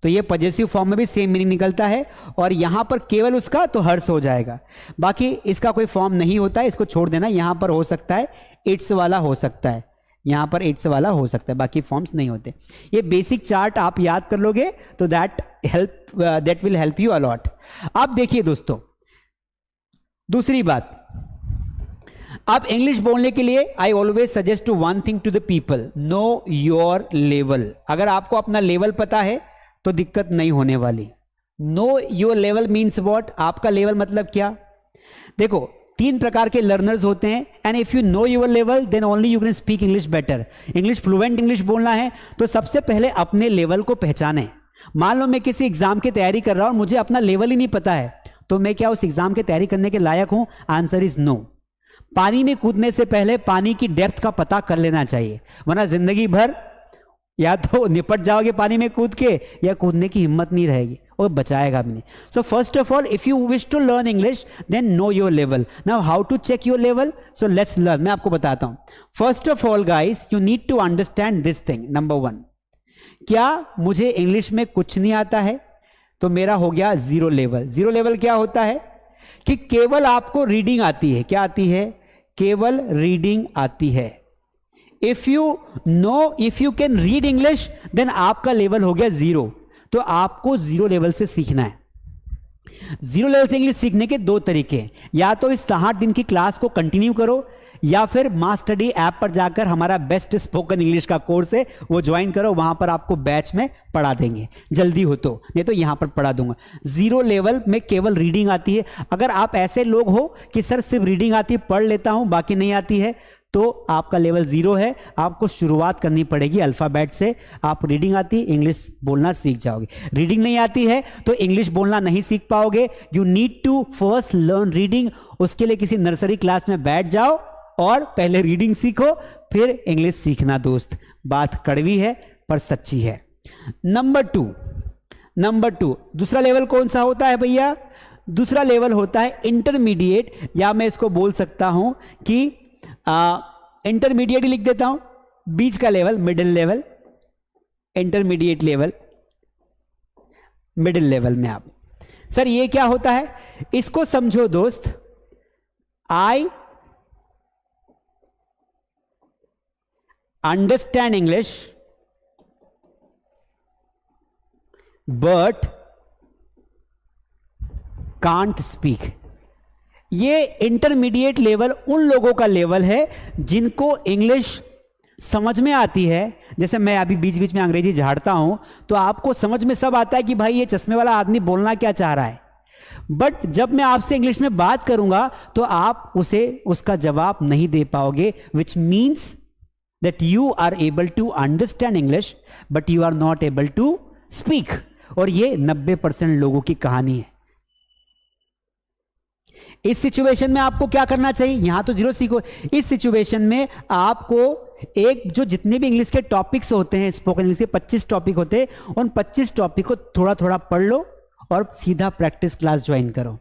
तो ये पॉजेसिव फॉर्म में भी सेम मीनिंग निकलता है। और यहां पर केवल उसका, तो हर्ष हो जाएगा। बाकी इसका कोई फॉर्म नहीं होता है, इसको छोड़ देना। यहां पर हो सकता है इट्स वाला हो सकता है, यहां पर इट्स वाला हो सकता है, बाकी फॉर्म्स नहीं होते। ये बेसिक चार्ट आप याद कर लोगे तो that will help you allot. अब देखिए दोस्तों, दूसरी बात, अब इंग्लिश बोलने के लिए I always suggest to one thing to the people, know your level. अगर आपको अपना लेवल पता है तो दिक्कत नहीं होने वाली। Know your level means what? आपका लेवल मतलब क्या? देखो, 3 प्रकार के लर्नर्स होते हैं, and if you know your level then only you can speak English better. English fluent English बोलना है तो सबसे पहले अपने लेवल को पहचाने। मान लो मैं किसी एग्जाम की तैयारी कर रहा हूं और मुझे अपना लेवल ही नहीं पता है, तो मैं क्या उस एग्जाम की तैयारी करने के लायक हूं? Answer is no. पानी में कूदने से पहले पानी की डेप्थ का पता कर लेना चाहिए, वरना जिंदगी भर या तो निपट जाओगे पानी में कूद के, या कूदने की हिम्मत नहीं रहेगी और बचाएगा भी नहीं। So first of all, if you wish to learn English then know your level. Now how to check your level? So let's learn. मैं आपको बताता हूं। First of all guys, you need to understand this thing. Number 1, क्या मुझे English में कुछ नहीं आता है? तो मेरा हो गया जीरो लेवल। जीरो लेवल क्या होता है? कि केवल आपको रीडिंग आती है। क्या आती है? केवल रीडिंग आती है। If you can read English then आपका लेवल हो गया जीरो। तो आपको जीरो लेवल से सीखना है। जीरो लेवल से इंग्लिश सीखने के 2 तरीके हैं, या तो इस 60 दिन की क्लास को कंटिन्यू करो, या फिर मास स्टडी ऐप पर जाकर हमारा बेस्ट स्पोकन इंग्लिश का कोर्स है वो ज्वाइन करो, वहां पर आपको बैच में पढ़ा देंगे, जल्दी हो तो, नहीं तो यहां पर पढ़ा दूंगा। जीरो लेवल में केवल रीडिंग आती है। अगर आप ऐसे लोग हो कि सर सिर्फ रीडिंग आती है, पढ़ लेता हूं बाकी नहीं आती है, तो आपका लेवल जीरो है। आपको शुरुआत करनी पड़ेगी अल्फाबेट से। आप रीडिंग आती है, इंग्लिश बोलना सीख जाओगे। रीडिंग नहीं आती है तो इंग्लिश बोलना नहीं सीख पाओगे। You need to first learn reading. उसके लिए किसी नर्सरी क्लास में बैठ जाओ और पहले रीडिंग सीखो, फिर इंग्लिश सीखना। दोस्त, बात कड़वी है पर सच्ची है। नंबर टू, दूसरा लेवल कौन सा होता है भैया? दूसरा लेवल होता है इंटरमीडिएट, या मैं इसको बोल सकता हूं कि इंटरमीडिएट ही लिख देता हूं, बीच का level, middle level, intermediate level, middle level में आप। सर ये क्या होता है? इसको समझो दोस्त, आई understand English but can't speak. ये इंटरमीडिएट लेवल उन लोगों का लेवल है जिनको इंग्लिश समझ में आती है। जैसे मैं अभी बीच बीच में अंग्रेजी झाड़ता हूं तो आपको समझ में सब आता है कि भाई ये चश्मे वाला आदमी बोलना क्या चाह रहा है, बट जब मैं आपसे इंग्लिश में बात करूंगा तो आप उसे उसका जवाब नहीं दे पाओगे, which means that you are able to understand English but you are not able to speak। और ये 90% लोगों की कहानी है। इस सिचुएशन में आपको क्या करना चाहिए? यहां तो जीरो सीखो। इस सिचुएशन में आपको जो जितने भी इंग्लिश के टॉपिक्स होते हैं, स्पोकन इंग्लिश के 25 टॉपिक होते हैं, उन 25 टॉपिक को थोड़ा थोड़ा पढ़ लो और सीधा प्रैक्टिस क्लास ज्वाइन करो।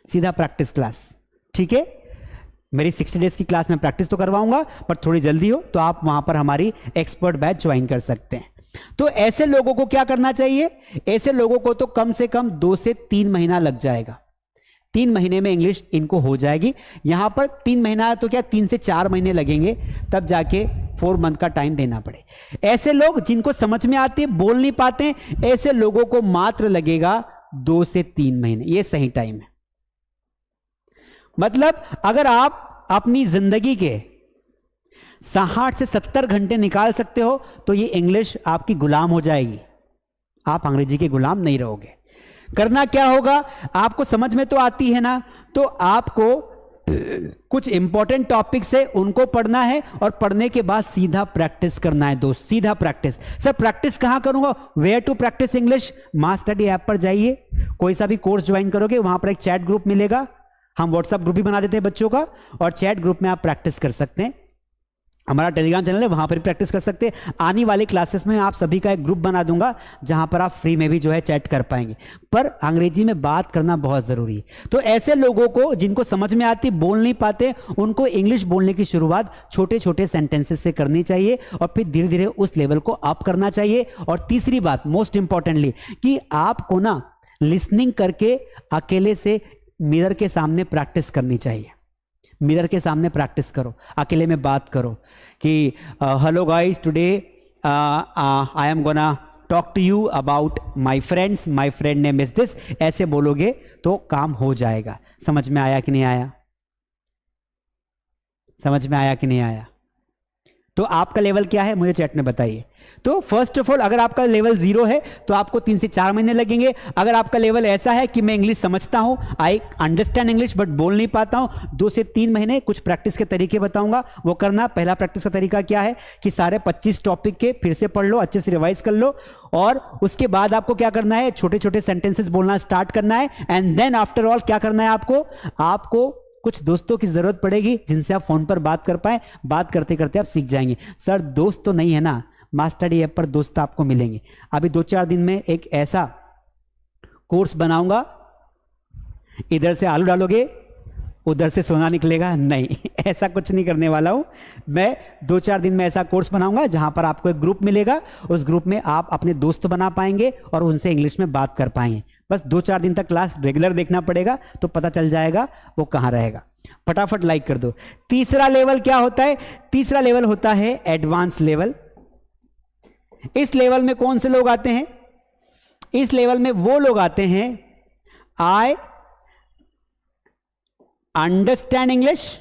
सीधा प्रैक्टिस क्लास, ठीक है? मेरी 60 डेज की क्लास में प्रैक्टिस तो करवाऊंगा, पर थोड़ी जल्दी हो तो आप वहां पर हमारी एक्सपर्ट बैच ज्वाइन कर सकते हैं। तो ऐसे लोगों को क्या करना चाहिए? ऐसे लोगों को तो कम से कम 2 से 3 महीना लग जाएगा। 3 महीने में इंग्लिश इनको हो जाएगी। यहां पर 3 महीना तो क्या 3 से 4 महीने लगेंगे, तब जाके 4 मंथ का टाइम देना पड़े। ऐसे लोग जिनको समझ में आती है, बोल नहीं पाते, ऐसे लोगों को मात्र लगेगा 2 से 3 महीने। ये सही टाइम है। मतलब अगर आप अपनी जिंदगी के 60 से 70 घंटे निकाल सकते हो तो ये इंग्लिश आपकी गुलाम हो जाएगी। आप अंग्रेजी के गुलाम नहीं रहोगे। करना क्या होगा? आपको समझ में तो आती है ना, तो आपको कुछ इंपॉर्टेंट टॉपिक्स है उनको पढ़ना है, और पढ़ने के बाद सीधा प्रैक्टिस करना है दोस्त, सीधा प्रैक्टिस। सर प्रैक्टिस कहां करूंगा? Where to practice English? Mass study app पर जाइए, कोई सा भी कोर्स ज्वाइन करोगे, वहां पर एक चैट ग्रुप मिलेगा। हम व्हाट्सएप ग्रुप भी बना देते हैं बच्चों का, और चैट ग्रुप में आप प्रैक्टिस कर सकते हैं। हमारा टेलीग्राम चैनल है, वहां पर भी प्रैक्टिस कर सकते हैं। आने वाले क्लासेस में आप सभी का एक ग्रुप बना दूंगा जहां पर आप फ्री में भी जो है चैट कर पाएंगे। पर अंग्रेजी में बात करना बहुत जरूरी है। तो ऐसे लोगों को जिनको समझ में आती, बोल नहीं पाते, उनको इंग्लिश बोलने की शुरुआत छोटे छोटे सेंटेंसेस से करनी चाहिए और फिर धीरे धीरे उस लेवल को अप करना चाहिए। और तीसरी बात मोस्ट इंपॉर्टेंटली कि आपको ना लिसनिंग करके अकेले से मिरर के सामने प्रैक्टिस करनी चाहिए। मिरर के सामने प्रैक्टिस करो, अकेले में बात करो कि hello guys, today I am gonna talk to you about my friends, my friend name is this. ऐसे बोलोगे तो काम हो जाएगा। समझ में आया कि नहीं आया? समझ में आया कि नहीं आया? तो आपका लेवल क्या है मुझे चैट में बताइए। तो फर्स्ट ऑफ ऑल अगर आपका लेवल 0 है तो आपको 3 से 4 महीने लगेंगे। अगर आपका लेवल ऐसा है कि मैं इंग्लिश समझता हूं, आई अंडरस्टैंड इंग्लिश बट बोल नहीं पाता हूं, 2 से 3 महीने। कुछ प्रैक्टिस के तरीके बताऊंगा, वो करना। पहला प्रैक्टिस का तरीका क्या है कि सारे 25 टॉपिक के फिर से पढ़ लो, अच्छे से रिवाइज कर लो, और उसके बाद आपको क्या करना है, छोटे छोटे सेंटेंसेस बोलना स्टार्ट करना है। एंड देन आफ्टर ऑल क्या करना है, आपको कुछ दोस्तों की जरूरत पड़ेगी जिनसे आप फोन पर बात कर पाए। बात करते करते आप सीख जाएंगे। सर दोस्त तो नहीं है ना, मास्टरडी ऐप पर दोस्त आपको मिलेंगे। अभी 2-4 दिन में एक ऐसा कोर्स बनाऊंगा, इधर से आलू डालोगे उधर से सोना निकलेगा, नहीं ऐसा कुछ नहीं करने वाला हूं मैं। 2-4 दिन में ऐसा कोर्स बनाऊंगा जहां पर आपको एक ग्रुप मिलेगा, उस ग्रुप में आप अपने दोस्त बना पाएंगे और उनसे इंग्लिश में बात कर पाएंगे। बस 2-4 दिन तक क्लास रेगुलर देखना पड़ेगा तो पता चल जाएगा वो कहां रहेगा। फटाफट लाइक कर दो। तीसरा लेवल क्या होता है? तीसरा लेवल होता है एडवांस लेवल। इस लेवल में कौन से लोग आते हैं? इस लेवल में वो लोग आते हैं, आई अंडरस्टैंड इंग्लिश,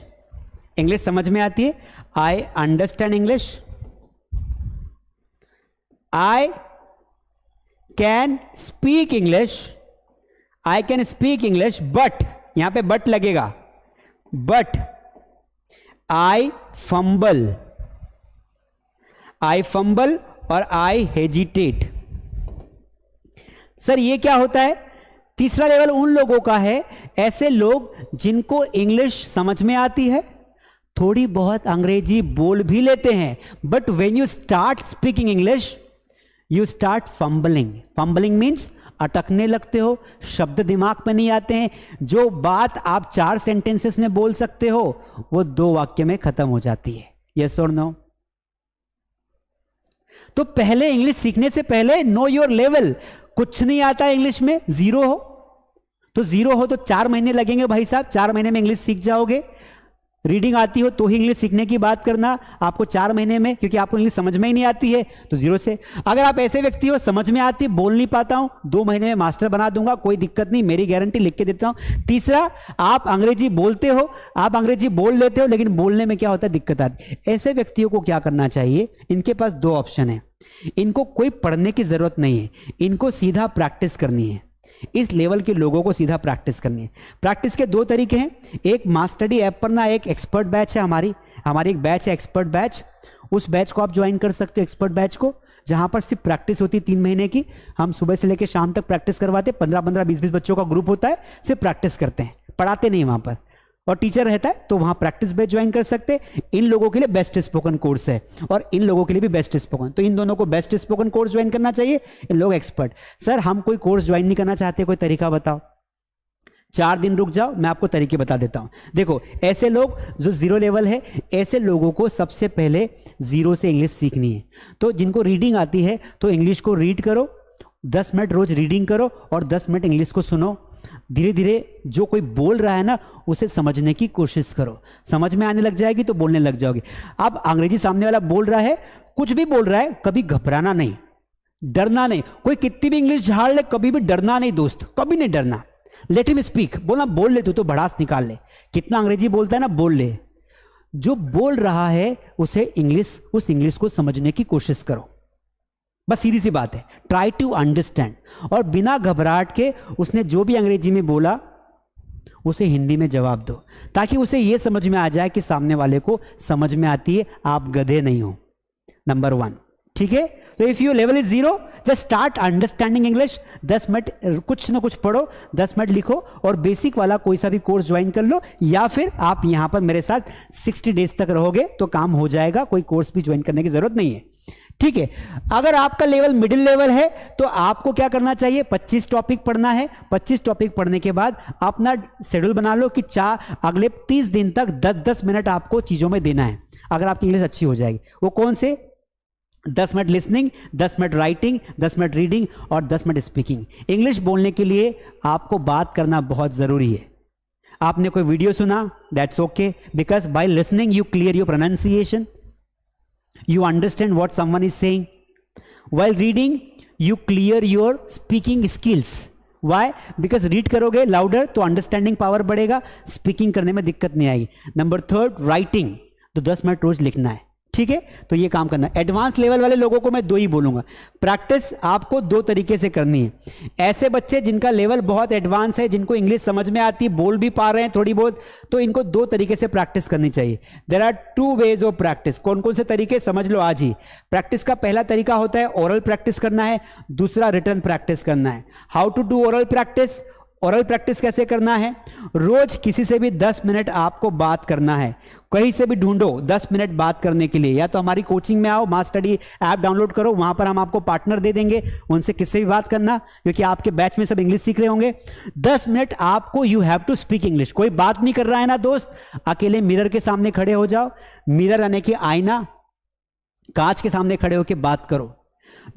इंग्लिश समझ में आती है, आई understand English, I can speak English, I can speak English, but यहां पे बट लगेगा, बट आई फंबल और आई हेजिटेट। सर ये क्या होता है? तीसरा लेवल उन लोगों का है, ऐसे लोग जिनको इंग्लिश समझ में आती है, थोड़ी बहुत अंग्रेजी बोल भी लेते हैं, but when you start speaking English you start fumbling. Fumbling means अटकने लगते हो, शब्द दिमाग में नहीं आते हैं। जो बात आप 4 सेंटेंसेस में बोल सकते हो वो 2 वाक्य में खत्म हो जाती है। यस और नो? तो पहले इंग्लिश सीखने से पहले नो योर लेवल। कुछ नहीं आता है इंग्लिश में, 0 हो तो 0 हो तो 4 महीने लगेंगे भाई साहब, 4 महीने में इंग्लिश सीख जाओगे। रीडिंग आती हो तो ही इंग्लिश सीखने की बात करना आपको 4 महीने में, क्योंकि आपको इंग्लिश समझ में ही नहीं आती है तो 0 से। अगर आप ऐसे व्यक्ति हो समझ में आती, बोल नहीं पाता हूं, 2 महीने में मास्टर बना दूंगा, कोई दिक्कत नहीं, मेरी गारंटी लिख के देता हूं। तीसरा, आप अंग्रेजी बोलते हो, आप अंग्रेजी बोल लेते हो लेकिन बोलने में क्या होता है, दिक्कत आती है। ऐसे व्यक्तियों को क्या करना चाहिए, इनके पास 2 ऑप्शन है। इनको कोई पढ़ने की जरूरत नहीं है, इनको सीधा प्रैक्टिस करनी है। इस लेवल के लोगों को सीधा प्रैक्टिस करनी है। प्रैक्टिस के 2 तरीके हैं। एक मास्टरडी ऐप पर ना एक एक्सपर्ट बैच है, हमारी एक बैच है एक्सपर्ट बैच। उस बैच को आप ज्वाइन कर सकते हो, एक्सपर्ट बैच को, जहां पर सिर्फ प्रैक्टिस होती है 3 महीने की। हम सुबह से लेकर शाम तक प्रैक्टिस करवाते हैं। 15-15, 20-20 बच्चों का ग्रुप होता है, सिर्फ प्रैक्टिस करते हैं, पढ़ाते नहीं वहां पर, और टीचर रहता है तो वहां प्रैक्टिस बैच ज्वाइन कर सकते हैं। इन लोगों के लिए बेस्ट स्पोकन कोर्स है और इन लोगों के लिए भी बेस्ट स्पोकन, तो इन दोनों को बेस्ट स्पोकन कोर्स ज्वाइन करना चाहिए। इन लोग एक्सपर्ट। सर हम कोई कोर्स ज्वाइन नहीं करना चाहते, कोई तरीका बताओ। 4 दिन रुक जाओ, मैं आपको तरीके बता देता हूं। देखो, ऐसे लोग जो 0 लेवल है, ऐसे लोगों को सबसे पहले 0 से इंग्लिश सीखनी है। तो जिनको रीडिंग आती है तो इंग्लिश को रीड करो, 10 मिनट रोज रीडिंग करो और 10 मिनट इंग्लिश को सुनो। धीरे धीरे जो कोई बोल रहा है ना उसे समझने की कोशिश करो, समझ में आने लग जाएगी तो बोलने लग जाओगे। अब अंग्रेजी सामने वाला बोल रहा है, कुछ भी बोल रहा है, कभी घबराना नहीं, डरना नहीं। कोई कितनी भी इंग्लिश झाड़ ले, कभी भी डरना नहीं दोस्त, कभी नहीं डरना। लेट हिम स्पीक, बोलना बोल ले, तू तो भड़ास निकाल ले, कितना अंग्रेजी बोलता है ना, बोल ले। जो बोल रहा है उसे उस इंग्लिश को समझने की कोशिश करो, बस सीधी सी बात है। ट्राई टू अंडरस्टैंड, और बिना घबराहट के उसने जो भी अंग्रेजी में बोला उसे हिंदी में जवाब दो, ताकि उसे यह समझ में आ जाए कि सामने वाले को समझ में आती है, आप गधे नहीं हो। नंबर 1, ठीक है। तो if you level is 0, just start understanding English. 10 minute कुछ ना कुछ पढ़ो, 10 मिनट लिखो और बेसिक वाला कोई सा भी कोर्स ज्वाइन कर लो, या फिर आप यहां पर मेरे साथ 60 डेज तक रहोगे तो काम हो जाएगा, कोई कोर्स भी ज्वाइन करने की जरूरत नहीं है, ठीक है। अगर आपका लेवल मिडिल लेवल है तो आपको क्या करना चाहिए, 25 टॉपिक पढ़ना है। 25 टॉपिक पढ़ने के बाद अपना शेड्यूल बना लो कि अगले 30 दिन तक 10-10 मिनट आपको चीजों में देना है, अगर आपकी इंग्लिश अच्छी हो जाएगी। वो कौन से? 10 minute listening, 10 minute writing, 10 minute reading और 10 मिनट स्पीकिंग। इंग्लिश बोलने के लिए आपको बात करना बहुत जरूरी है। आपने कोई वीडियो सुना, that's okay, because by listening you clear your pronunciation, you understand what someone is saying. While reading you clear your speaking skills. Why? Because read करोगे louder तो understanding power बढ़ेगा, speaking करने में दिक्कत नहीं आएगी। नंबर 3 writing, तो 10 minute रोज लिखना है, ठीक है। तो ये काम करना है। एडवांस लेवल वाले लोगों को मैं 2 ही बोलूंगा। प्रैक्टिस आपको 2 तरीके से करनी है। ऐसे बच्चे जिनका लेवल बहुत एडवांस है, जिनको इंग्लिश समझ में आती, बोल भी पा रहे हैं थोड़ी बहुत, तो इनको 2 तरीके से प्रैक्टिस करनी चाहिए। There are 2 ways of practice. कौन कौन से तरीके समझ लो आज ही। प्रैक्टिस का पहला तरीका होता है ओरल प्रैक्टिस करना है, दूसरा रिटन प्रैक्टिस करना है। How to do oral practice? Oral practice कैसे करना है? रोज किसी से भी 10 मिनट आपको बात करना है। कहीं से भी ढूंढो 10 मिनट बात करने के लिए, या तो हमारी कोचिंग में आओ, मास स्टडी ऐप डाउनलोड करो, वहां पर हम आपको पार्टनर दे देंगे, उनसे किससे भी बात करना, क्योंकि आपके बैच में सब इंग्लिश सीख रहे होंगे। 10 मिनट आपको you have to speak English. कोई बात नहीं कर रहा है ना दोस्त, अकेले मिरर के सामने खड़े हो जाओ। मिरर यानी कि आईना, कांच के सामने खड़े होकर बात करो।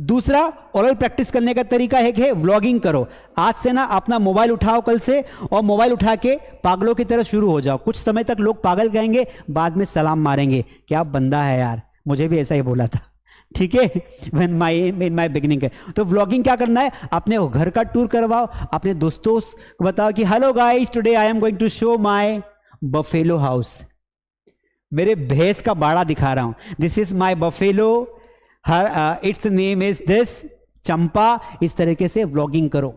दूसरा ओरल प्रैक्टिस करने का तरीका है व्लॉगिंग करो। आज से ना अपना मोबाइल उठाओ कल से, और मोबाइल उठा के पागलों की तरह शुरू हो जाओ। कुछ समय तक लोग पागल कहेंगे, बाद में सलाम मारेंगे, क्या बंदा है यार, मुझे भी ऐसा ही बोला था, ठीक है, इन माई बिगिनिंग। तो व्लॉगिंग क्या करना है, अपने घर का टूर करवाओ, अपने दोस्तों को बताओ कि hello guys, today I am going to show my buffalo house. मेरे भैंस का बाड़ा दिखा रहा हूं, this is my buffalo, it's name is this, Champa. इस तरीके से व्लॉगिंग करो।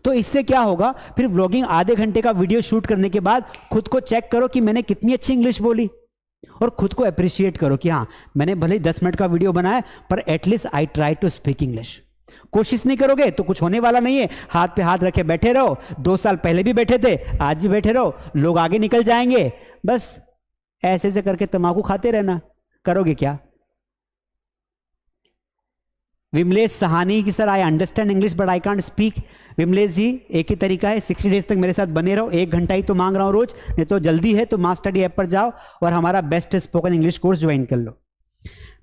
तो इससे क्या होगा, फिर व्लॉगिंग आधे घंटे का वीडियो शूट करने के बाद खुद को चेक करो कि मैंने कितनी अच्छी इंग्लिश बोली, और खुद को अप्रिशिएट करो कि हाँ, मैंने भले ही 10 मिनट का वीडियो बनाया, पर at least I try to speak English. कोशिश नहीं करोगे तो कुछ होने वाला नहीं है। हाथ पे हाथ रखे बैठे रहो। 2 साल पहले भी बैठे थे, आज भी बैठे रहो, लोग आगे निकल जाएंगे। बस ऐसे ऐसे करके तम्बाकू खाते रहना, करोगे क्या? विमलेश सहानी की sir I understand English but I can't speak. Vimlesh ji, एक ही तरीका है, 60 डेज तक मेरे साथ बने रहो। 1 घंटा ही तो मांग रहा हूं रोज, नहीं तो जल्दी है तो मास स्टडी ऐप पर जाओ और हमारा best spoken English course join कर लो।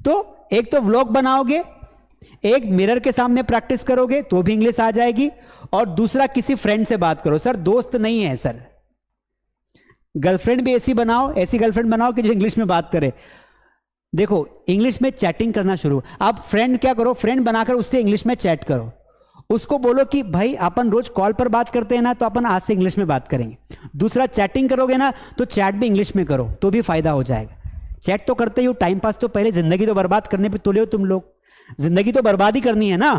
तो एक तो व्लॉग बनाओगे, एक मिरर के सामने प्रैक्टिस करोगे तो भी इंग्लिश आ जाएगी, और दूसरा किसी फ्रेंड से बात करो। सर दोस्त नहीं है सर, गर्लफ्रेंड भी ऐसी बनाओ, ऐसी गर्लफ्रेंड बनाओ कि जो इंग्लिश में बात करे। देखो इंग्लिश में चैटिंग करना शुरू। आप फ्रेंड क्या करो, फ्रेंड बनाकर उससे इंग्लिश में चैट करो। उसको बोलो कि भाई अपन रोज कॉल पर बात करते हैं ना, तो अपन आज से इंग्लिश में बात करेंगे। दूसरा, चैटिंग करोगे ना तो चैट भी इंग्लिश में करो तो भी फायदा हो जाएगा। चैट तो करते ही हो, टाइम पास तो पहले, जिंदगी तो बर्बाद करने पे तुले हो तुम लोग। जिंदगी तो बर्बाद ही करनी है ना,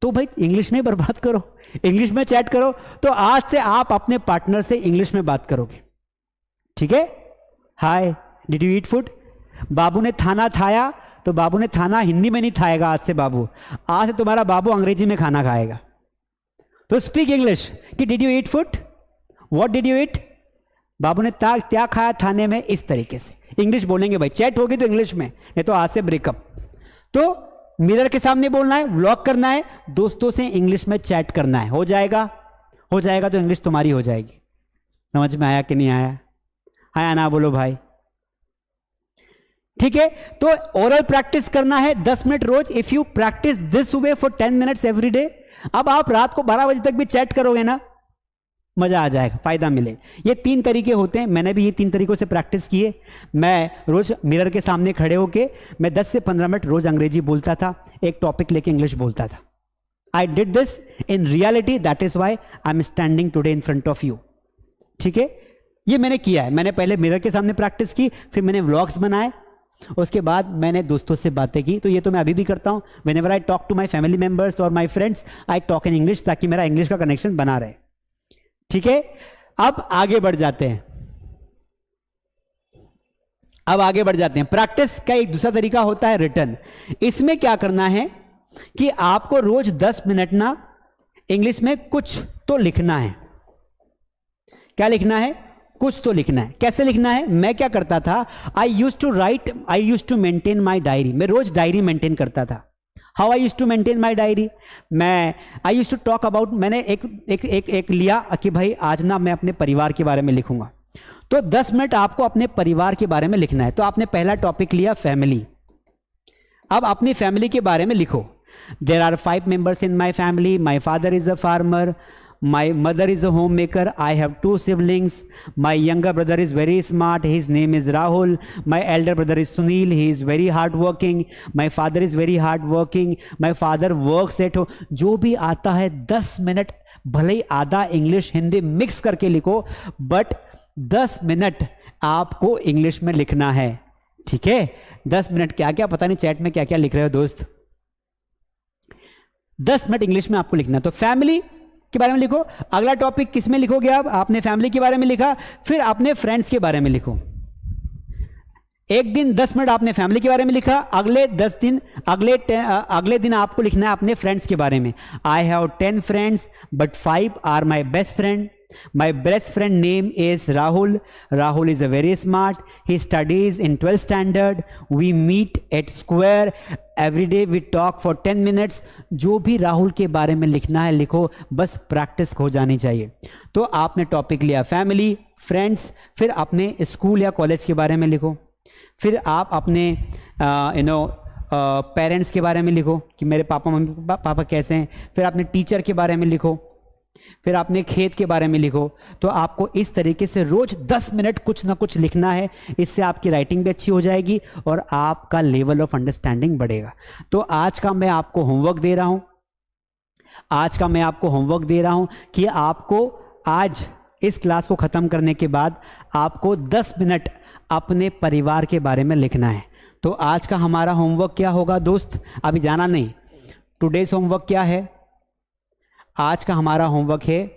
तो भाई इंग्लिश में बर्बाद करो, इंग्लिश में चैट करो। तो आज से आप अपने पार्टनर से इंग्लिश में बात करोगे, ठीक है। हाय, डिड यू ईट फूड? बाबू ने खाना खाया, तो बाबू ने खाना हिंदी में नहीं खाएगा आज से। बाबू, आज से तुम्हारा बाबू अंग्रेजी में खाना खाएगा। तो स्पीक इंग्लिश कि did you eat food, what did you eat, बाबू ने क्या खाया खाने में, इस तरीके से इंग्लिश बोलेंगे भाई। चैट होगी तो इंग्लिश में, नहीं तो आज से ब्रेकअप। तो मिरर के सामने बोलना है, व्लॉग करना है, दोस्तों से इंग्लिश में चैट करना है। हो जाएगा, हो जाएगा तो इंग्लिश तुम्हारी हो जाएगी। समझ में आया कि नहीं आया? हाँ ना बोलो भाई, ठीक है। तो ओरल प्रैक्टिस करना है 10 मिनट रोज। If you practice this way for 10 minutes every day, अब आप रात को 12 बजे तक भी चैट करोगे ना, मजा आ जाएगा, फायदा मिले। ये 3 तरीके होते हैं, मैंने भी ये 3 तरीकों से प्रैक्टिस की है। मैं रोज मिरर के सामने खड़े होके मैं 10 से 15 मिनट रोज अंग्रेजी बोलता था, एक टॉपिक लेके इंग्लिश बोलता था। I did this in reality, that is why I am standing today in front of you, ठीक है। ये मैंने किया है। मैंने पहले मिरर के सामने प्रैक्टिस की, फिर मैंने व्लॉग्स बनाए, उसके बाद मैंने दोस्तों से बातें की। तो ये तो मैं अभी भी करता हूं। Whenever I talk to my family members और my friends, I talk in English, ताकि मेरा इंग्लिश का कनेक्शन बना रहे, ठीक है। अब आगे बढ़ जाते हैं। अब आगे बढ़ जाते हैं। प्रैक्टिस का एक दूसरा तरीका होता है रिटर्न। इसमें क्या करना है कि आपको रोज 10 मिनट ना इंग्लिश में कुछ तो लिखना है। क्या लिखना है? कुछ तो लिखना है। कैसे लिखना है? मैं क्या करता था, I use to maintain my diary. मैं रोज डायरी मेंटेन करता था। How I use to maintain my diary, I use to talk about, मैंने एक लिया कि भाई आज ना मैं अपने परिवार के बारे में लिखूंगा। तो 10 मिनट आपको अपने परिवार के बारे में लिखना है। तो आपने पहला टॉपिक लिया फैमिली। अब अपनी फैमिली के बारे में लिखो। There are 5 members in my family, my father is a farmer, my mother is a homemaker, I have 2 siblings, my younger brother is very smart, his name is Rahul, my elder brother is Sunil, he is very hard working, my father is very hard working, my father works at home। जो भी आता है 10 minute, भले ही आधा English Hindi mix करके लिखो, but 10 minute आपको English में लिखना है। ठीक है? 10 मिनट क्या क्या, पता नहीं चैट में क्या क्या लिख रहे हो दोस्त। 10 मिनट इंग्लिश में आपको लिखना है। तो फैमिली के बारे में लिखो। अगला टॉपिक किस में लिखोगे आप? आपने फैमिली के बारे में लिखा, फिर अपने फ्रेंड्स के बारे में लिखो। एक दिन 10 मिनट आपने फैमिली के बारे में लिखा, अगले 10 दिन अगले दिन आपको लिखना है अपने फ्रेंड्स के बारे में। I have 10 friends but 5 are my best friend. My best friend name is Rahul. Rahul is a very smart. He studies in 12th standard. We meet at square. Every day we talk for 10 minutes. जो भी राहुल के बारे में लिखना है लिखो, बस practice हो जानी चाहिए। तो आपने टॉपिक लिया फैमिली, फ्रेंड्स, फिर अपने स्कूल या कॉलेज के बारे में लिखो। फिर आप अपने पेरेंट्स के बारे में लिखो कि मेरे पापा कैसे हैं। फिर अपने टीचर के बारे में लिखो, फिर आपने खेत के बारे में लिखो। तो आपको इस तरीके से रोज 10 मिनट कुछ ना कुछ लिखना है। इससे आपकी राइटिंग भी अच्छी हो जाएगी और आपका लेवल ऑफ अंडरस्टैंडिंग बढ़ेगा। तो आज का मैं आपको होमवर्क दे रहा हूं कि आपको आज इस क्लास को खत्म करने के बाद आपको 10 मिनट अपने परिवार के बारे में लिखना है। तो आज का हमारा होमवर्क क्या होगा दोस्त? अभी जाना नहीं। टुडेज होमवर्क क्या है? आज का हमारा होमवर्क है,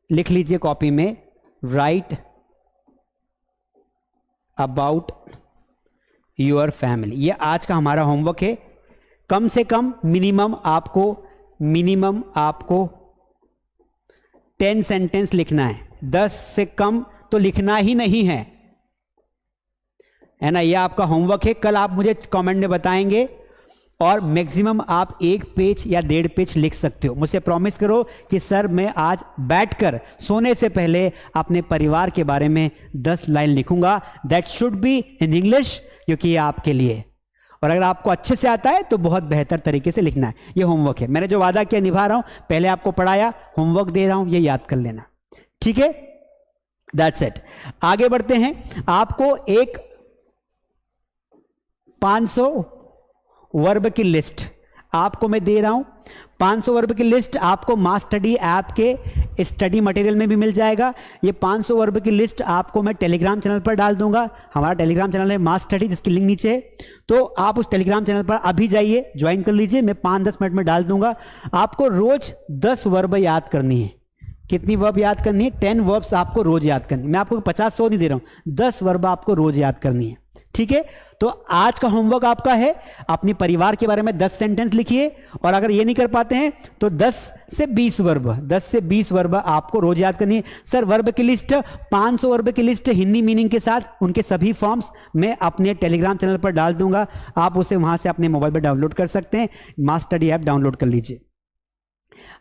लिख लीजिए कॉपी में, राइट अबाउट योर फैमिली। ये आज का हमारा होमवर्क है। कम से कम मिनिमम आपको 10 सेंटेंस लिखना है। 10 से कम तो लिखना ही नहीं है ना। ये आपका होमवर्क है। कल आप मुझे कमेंट में बताएंगे और मैक्सिमम आप 1 पेज या 1.5 पेज लिख सकते हो। मुझसे प्रॉमिस करो कि सर मैं आज बैठकर सोने से पहले अपने परिवार के बारे में 10 लाइन लिखूंगा। That should be in English, क्योंकि ये आपके लिए। और अगर आपको अच्छे से आता है तो बहुत बेहतर तरीके से लिखना है। ये होमवर्क है। मैंने जो वादा किया निभा रहा हूं। पहले आपको पढ़ाया, होमवर्क दे रहा हूं, ये याद कर लेना। ठीक है? That's it. आगे बढ़ते हैं। आपको एक 500 वर्ब की लिस्ट आपको मैं दे रहा हूं। 500 वर्ब की लिस्ट आपको मास स्टडी ऐप के स्टडी मटेरियल में भी मिल जाएगा। ये 500 वर्ब की लिस्ट आपको मैं टेलीग्राम चैनल पर डाल दूंगा। हमारा टेलीग्राम चैनल है मास स्टडी, जिसकी लिंक नीचे है। तो आप उस टेलीग्राम चैनल पर अभी जाइए, ज्वाइन कर लीजिए। मैं 5-10 मिनट में डाल दूंगा। आपको रोज 10 वर्ब याद करनी है। कितनी वर्ब याद करनी है? 10 वर्ब्स आपको रोज याद करनी है। मैं आपको 50-100 नहीं दे रहा हूं, 10 वर्ब आपको रोज याद करनी है। ठीक है? तो आज का होमवर्क आपका है, अपने परिवार के बारे में 10 सेंटेंस लिखिए। और अगर ये नहीं कर पाते हैं तो 10 से 20 वर्ब आपको रोज याद करनी है। सर वर्ब की लिस्ट, 500 वर्ब की लिस्ट हिंदी मीनिंग के साथ, उनके सभी फॉर्म्स मैं अपने टेलीग्राम चैनल पर डाल दूंगा। आप उसे वहां से अपने मोबाइल पर डाउनलोड कर सकते हैं। मास स्टडी ऐप डाउनलोड कर लीजिए।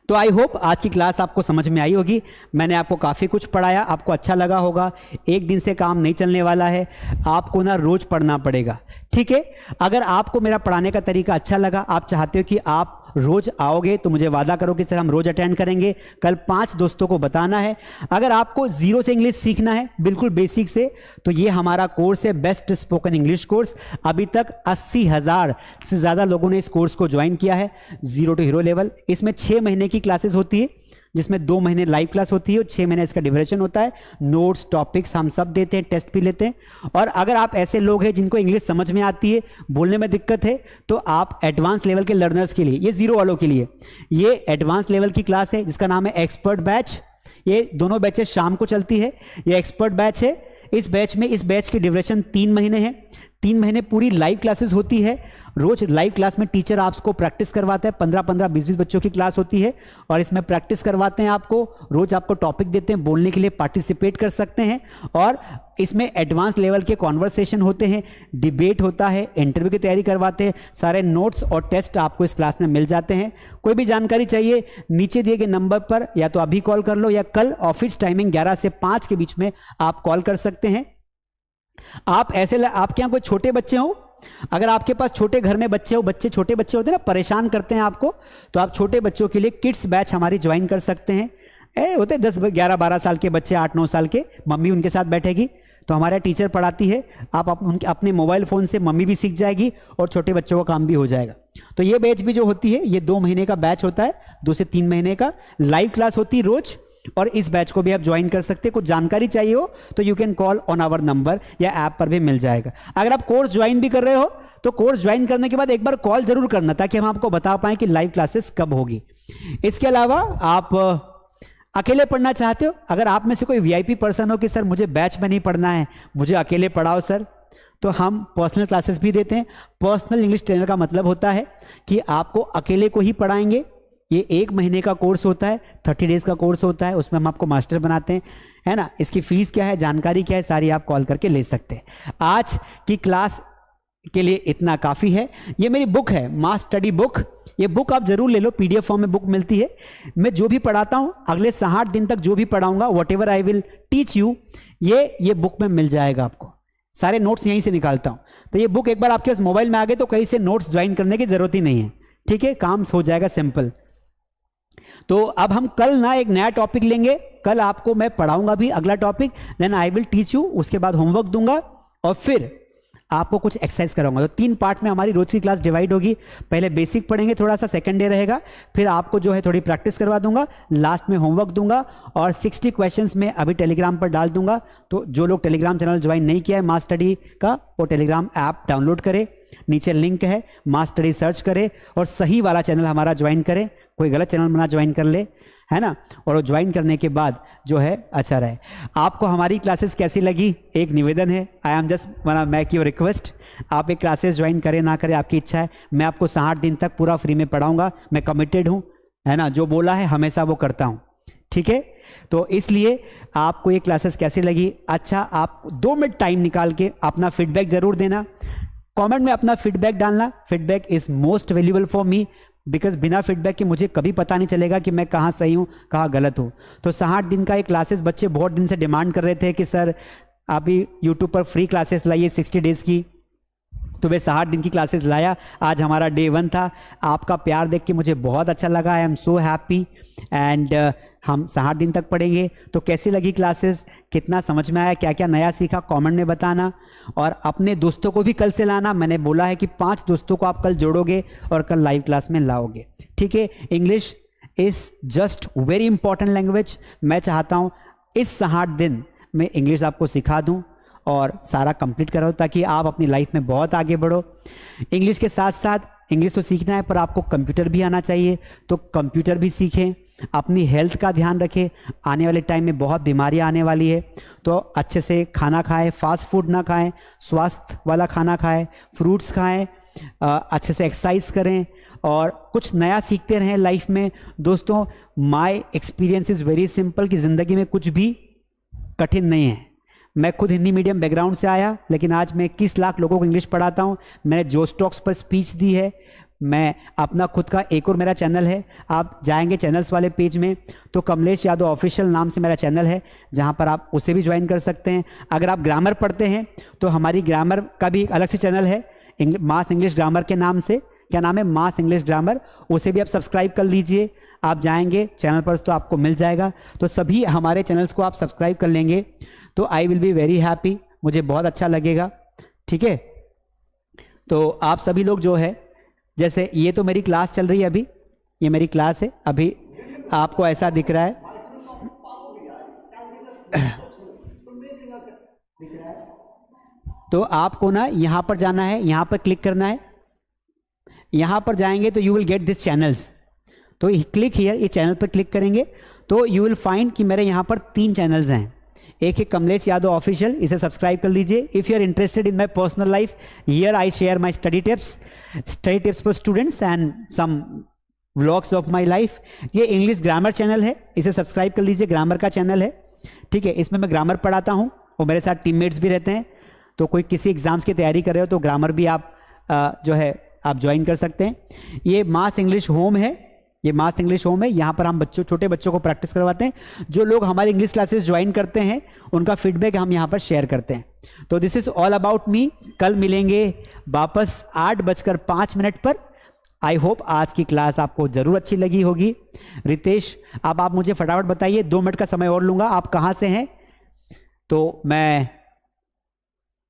तो आई होप आज की क्लास आपको समझ में आई होगी। मैंने आपको काफ़ी कुछ पढ़ाया, आपको अच्छा लगा होगा। एक दिन से काम नहीं चलने वाला है, आपको ना रोज पढ़ना पड़ेगा। ठीक है? अगर आपको मेरा पढ़ाने का तरीका अच्छा लगा, आप चाहते हो कि आप रोज आओगे, तो मुझे वादा करो कि सर हम रोज अटेंड करेंगे। कल 5 दोस्तों को बताना है। अगर आपको 0 से इंग्लिश सीखना है, बिल्कुल बेसिक से, तो ये हमारा कोर्स है, बेस्ट स्पोकन इंग्लिश कोर्स। अभी तक 80,000 से ज़्यादा लोगों ने इस कोर्स को ज्वाइन किया है, 0 टू हीरो लेवल। इसमें 6 महीने की क्लासेस होती है, जिसमें 2 महीने लाइव क्लास होती है और 6 महीने इसका ड्यूरेशन होता है। नोट्स, टॉपिक्स हम सब देते हैं, टेस्ट भी लेते हैं। और अगर आप ऐसे लोग हैं जिनको इंग्लिश समझ में आती है, बोलने में दिक्कत है, तो आप एडवांस लेवल के लर्नर्स के लिए, ये 0 वालों के लिए ये एडवांस लेवल की क्लास है, जिसका नाम है एक्सपर्ट बैच। ये दोनों बैचेस शाम को चलती है। ये एक्सपर्ट बैच है। इस बैच की ड्यूरेशन 3 महीने है। 3 महीने पूरी लाइव क्लासेस होती है। रोज लाइव क्लास में टीचर आपको प्रैक्टिस करवाता है। 15-15, 20-20 बच्चों की क्लास होती है और इसमें प्रैक्टिस करवाते हैं आपको। रोज आपको टॉपिक देते हैं, बोलने के लिए पार्टिसिपेट कर सकते हैं। और इसमें एडवांस लेवल के कॉन्वर्सेशन होते हैं, डिबेट होता है, इंटरव्यू की तैयारी करवाते हैं। सारे नोट्स और टेस्ट आपको इस क्लास में मिल जाते हैं। कोई भी जानकारी चाहिए नीचे दिए गए नंबर पर या तो अभी कॉल कर लो या कल ऑफिस टाइमिंग 11 से 5 के बीच में आप कॉल कर सकते हैं। आपके यहाँ कोई छोटे बच्चे हो, अगर आपके पास छोटे घर में बच्चे हो, छोटे बच्चे होते हैं ना, परेशान करते हैं आपको, तो आप छोटे बच्चों के लिए किड्स बैच हमारी ज्वाइन कर सकते हैं। होते 10, 11, 12 साल के बच्चे, 8, 9 साल के, मम्मी उनके साथ बैठेगी तो हमारा टीचर पढ़ाती है। आप अपने मोबाइल फ़ोन से मम्मी भी सीख जाएगी और छोटे बच्चों का काम भी हो जाएगा। तो ये बैच भी जो होती है ये 2 महीने का बैच होता है, 2 से 3 महीने का लाइव क्लास होती है रोज। और इस बैच को भी आप ज्वाइन कर सकते हैं। कुछ जानकारी चाहिए हो तो you can call on our number या ऐप पर भी मिल जाएगा। अगर आप कोर्स ज्वाइन भी कर रहे हो तो कोर्स ज्वाइन करने के बाद एक बार कॉल जरूर करना ताकि हम आपको बता पाएं कि लाइव क्लासेस कब होगी। इसके अलावा आप अकेले पढ़ना चाहते हो, अगर आप में से कोई वीआईपी पर्सन हो कि सर मुझे बैच में नहीं पढ़ना है, मुझे अकेले पढ़ाओ सर, तो हम पर्सनल क्लासेस भी देते हैं। पर्सनल इंग्लिश ट्रेनर का मतलब होता है कि आपको अकेले को ही पढ़ाएंगे। ये 1 महीने का कोर्स होता है, 30 डेज का कोर्स होता है, उसमें हम आपको मास्टर बनाते हैं, है ना। इसकी फीस क्या है, जानकारी क्या है, सारी आप कॉल करके ले सकते हैं। आज की क्लास के लिए इतना काफ़ी है। ये मेरी बुक है, मास स्टडी बुक। ये बुक आप जरूर ले लो, पीडीएफ फॉर्म में बुक मिलती है। मैं जो भी पढ़ाता हूँ अगले 60 दिन तक जो भी पढ़ाऊंगा, what ever I will teach you, ये बुक में मिल जाएगा आपको। सारे नोट्स यहीं से निकालता हूँ। तो ये बुक एक बार आपके पास मोबाइल में आ गए तो कहीं से नोट्स ज्वाइन करने की जरूरत ही नहीं है, ठीक है, काम हो जाएगा सिंपल। तो अब हम कल ना एक नया टॉपिक लेंगे। कल आपको मैं पढ़ाऊंगा भी अगला topic, then I will teach you. उसके बाद होमवर्क दूंगा और फिर आपको कुछ एक्सरसाइज कराऊंगा। तो 3 पार्ट में हमारी रोज की क्लास डिवाइड होगी। पहले बेसिक पढ़ेंगे, थोड़ा सा सेकंड डे रहेगा, फिर आपको जो है थोड़ी प्रैक्टिस करवा दूंगा, लास्ट में होमवर्क दूंगा और 60 क्वेश्चंस में अभी टेलीग्राम पर डाल दूंगा। तो जो लोग टेलीग्राम चैनल ज्वाइन नहीं किया है मास स्टडी का, वो टेलीग्राम ऐप डाउनलोड करे, नीचे लिंक है, मास स्टडी सर्च करे और सही वाला चैनल हमारा ज्वाइन करें। कोई गलत चैनल बना ज्वाइन कर ले, है ना। और वो ज्वाइन करने के बाद जो है अच्छा रहे। आपको हमारी क्लासेस कैसी लगी, एक निवेदन है, आई एम जस्ट वाना मेक योर रिक्वेस्ट। आप एक क्लासेस ज्वाइन करें ना करें आपकी इच्छा है, मैं आपको 60 दिन तक पूरा फ्री में पढ़ाऊंगा। मैं कमिटेड हूँ, है ना, जो बोला है हमेशा वो करता हूँ, ठीक है। तो इसलिए आपको ये क्लासेस कैसी लगी, अच्छा आप 2 मिनट टाइम निकाल के अपना फीडबैक जरूर देना, कमेंट में अपना फीडबैक डालना। Feedback is most valuable for me, because बिना फीडबैक के मुझे कभी पता नहीं चलेगा कि मैं कहाँ सही हूँ कहाँ गलत हूँ। तो 60 दिन का ये क्लासेस बच्चे बहुत दिन से डिमांड कर रहे थे कि सर आप ही यूट्यूब पर फ्री क्लासेस लाइए 60 डेज़ की, तो वे 60 दिन की क्लासेस लाया। आज हमारा डे 1 था। आपका प्यार देख के मुझे बहुत अच्छा लगा, I am so happy. And हम 60 दिन तक पढ़ेंगे। तो कैसी लगी क्लासेस, कितना समझ में आया, क्या क्या नया सीखा, कमेंट में बताना। और अपने दोस्तों को भी कल से लाना। मैंने बोला है कि 5 दोस्तों को आप कल जोड़ोगे और कल लाइव क्लास में लाओगे, ठीक है। English is just very important language. मैं चाहता हूँ इस 60 दिन में इंग्लिश आपको सिखा दूँ और सारा कंप्लीट करो ताकि आप अपनी लाइफ में बहुत आगे बढ़ो। इंग्लिश के साथ साथ इंग्लिश तो सीखना है पर आपको कंप्यूटर भी आना चाहिए, तो कंप्यूटर भी सीखें। अपनी हेल्थ का ध्यान रखें, आने वाले टाइम में बहुत बीमारियां आने वाली है, तो अच्छे से खाना खाएं, फास्ट फूड ना खाएं, स्वास्थ्य वाला खाना खाएं, फ्रूट्स खाएं, अच्छे से एक्सरसाइज करें और कुछ नया सीखते रहें लाइफ में। दोस्तों my experience is very simple कि ज़िंदगी में कुछ भी कठिन नहीं है। मैं खुद हिंदी मीडियम बैकग्राउंड से आया, लेकिन आज मैं 21 लाख लोगों को इंग्लिश पढ़ाता हूँ। मैंने जोश टॉक्स पर स्पीच दी है। मैं अपना खुद का एक और मेरा चैनल है, आप जाएंगे चैनल्स वाले पेज में तो कमलेश यादव ऑफिशियल नाम से मेरा चैनल है, जहाँ पर आप उसे भी ज्वाइन कर सकते हैं। अगर आप ग्रामर पढ़ते हैं तो हमारी ग्रामर का भी एक अलग से चैनल है, मास इंग्लिश ग्रामर के नाम से। क्या नाम है? मास इंग्लिश ग्रामर। उसे भी आप सब्सक्राइब कर लीजिए। आप जाएंगे चैनल पर तो आपको मिल जाएगा। तो सभी हमारे चैनल्स को आप सब्सक्राइब कर लेंगे तो I will be very happy, मुझे बहुत अच्छा लगेगा, ठीक है। तो आप सभी लोग जो है, जैसे ये तो मेरी क्लास चल रही है, अभी ये मेरी क्लास है, अभी आपको ऐसा दिख रहा है तो आपको ना यहाँ पर जाना है, यहाँ पर क्लिक करना है। यहाँ पर जाएंगे तो you will get this channels, तो क्लिक हियर, ये चैनल पर क्लिक करेंगे तो यू विल फाइंड कि मेरे यहाँ पर 3 चैनल्स हैं। एक है कमलेश यादव ऑफिशियल, इसे सब्सक्राइब कर लीजिए। If you are interested in my personal life, here I share my study tips for students and some vlogs of my life. ये इंग्लिश ग्रामर चैनल है, इसे सब्सक्राइब कर लीजिए, ग्रामर का चैनल है, ठीक है। इसमें मैं ग्रामर पढ़ाता हूँ और मेरे साथ टीममेट्स भी रहते हैं, तो कोई किसी एग्जाम्स की तैयारी कर रहे हो तो ग्रामर भी आप जो है आप ज्वाइन कर सकते हैं। ये मास इंग्लिश होम है, ये मास इंग्लिश होम है, यहाँ पर हम छोटे बच्चों को प्रैक्टिस करवाते हैं। जो लोग हमारी इंग्लिश क्लासेस ज्वाइन करते हैं उनका फीडबैक हम यहाँ पर शेयर करते हैं। तो this is all about me. कल मिलेंगे वापस 8:05 पर। आई होप आज की क्लास आपको जरूर अच्छी लगी होगी। रितेश, अब आप मुझे फटाफट बताइए, 2 मिनट का समय और लूंगा, आप कहाँ से हैं? तो मैं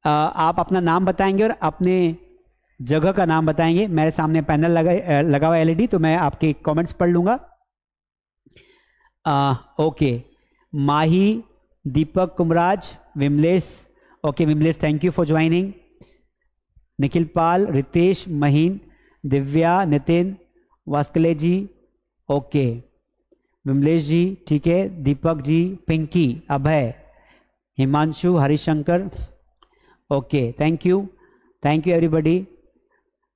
आप अपना नाम बताएंगे और अपने जगह का नाम बताएंगे। मेरे सामने पैनल लगा हुआ एलईडी, तो मैं आपके कमेंट्स पढ़ लूंगा। Okay, Mahi, Deepak Kumraj, Vimlesh, okay Vimlesh, thank you for joining. Nikhil Pal, Ritesh, Maheen, Divya, Nitin, Waskale ji, okay, Vimlesh ji, ठीक है, Deepak ji, Pinky, Abhay, Himanshu, Harishankar, okay, thank you everybody.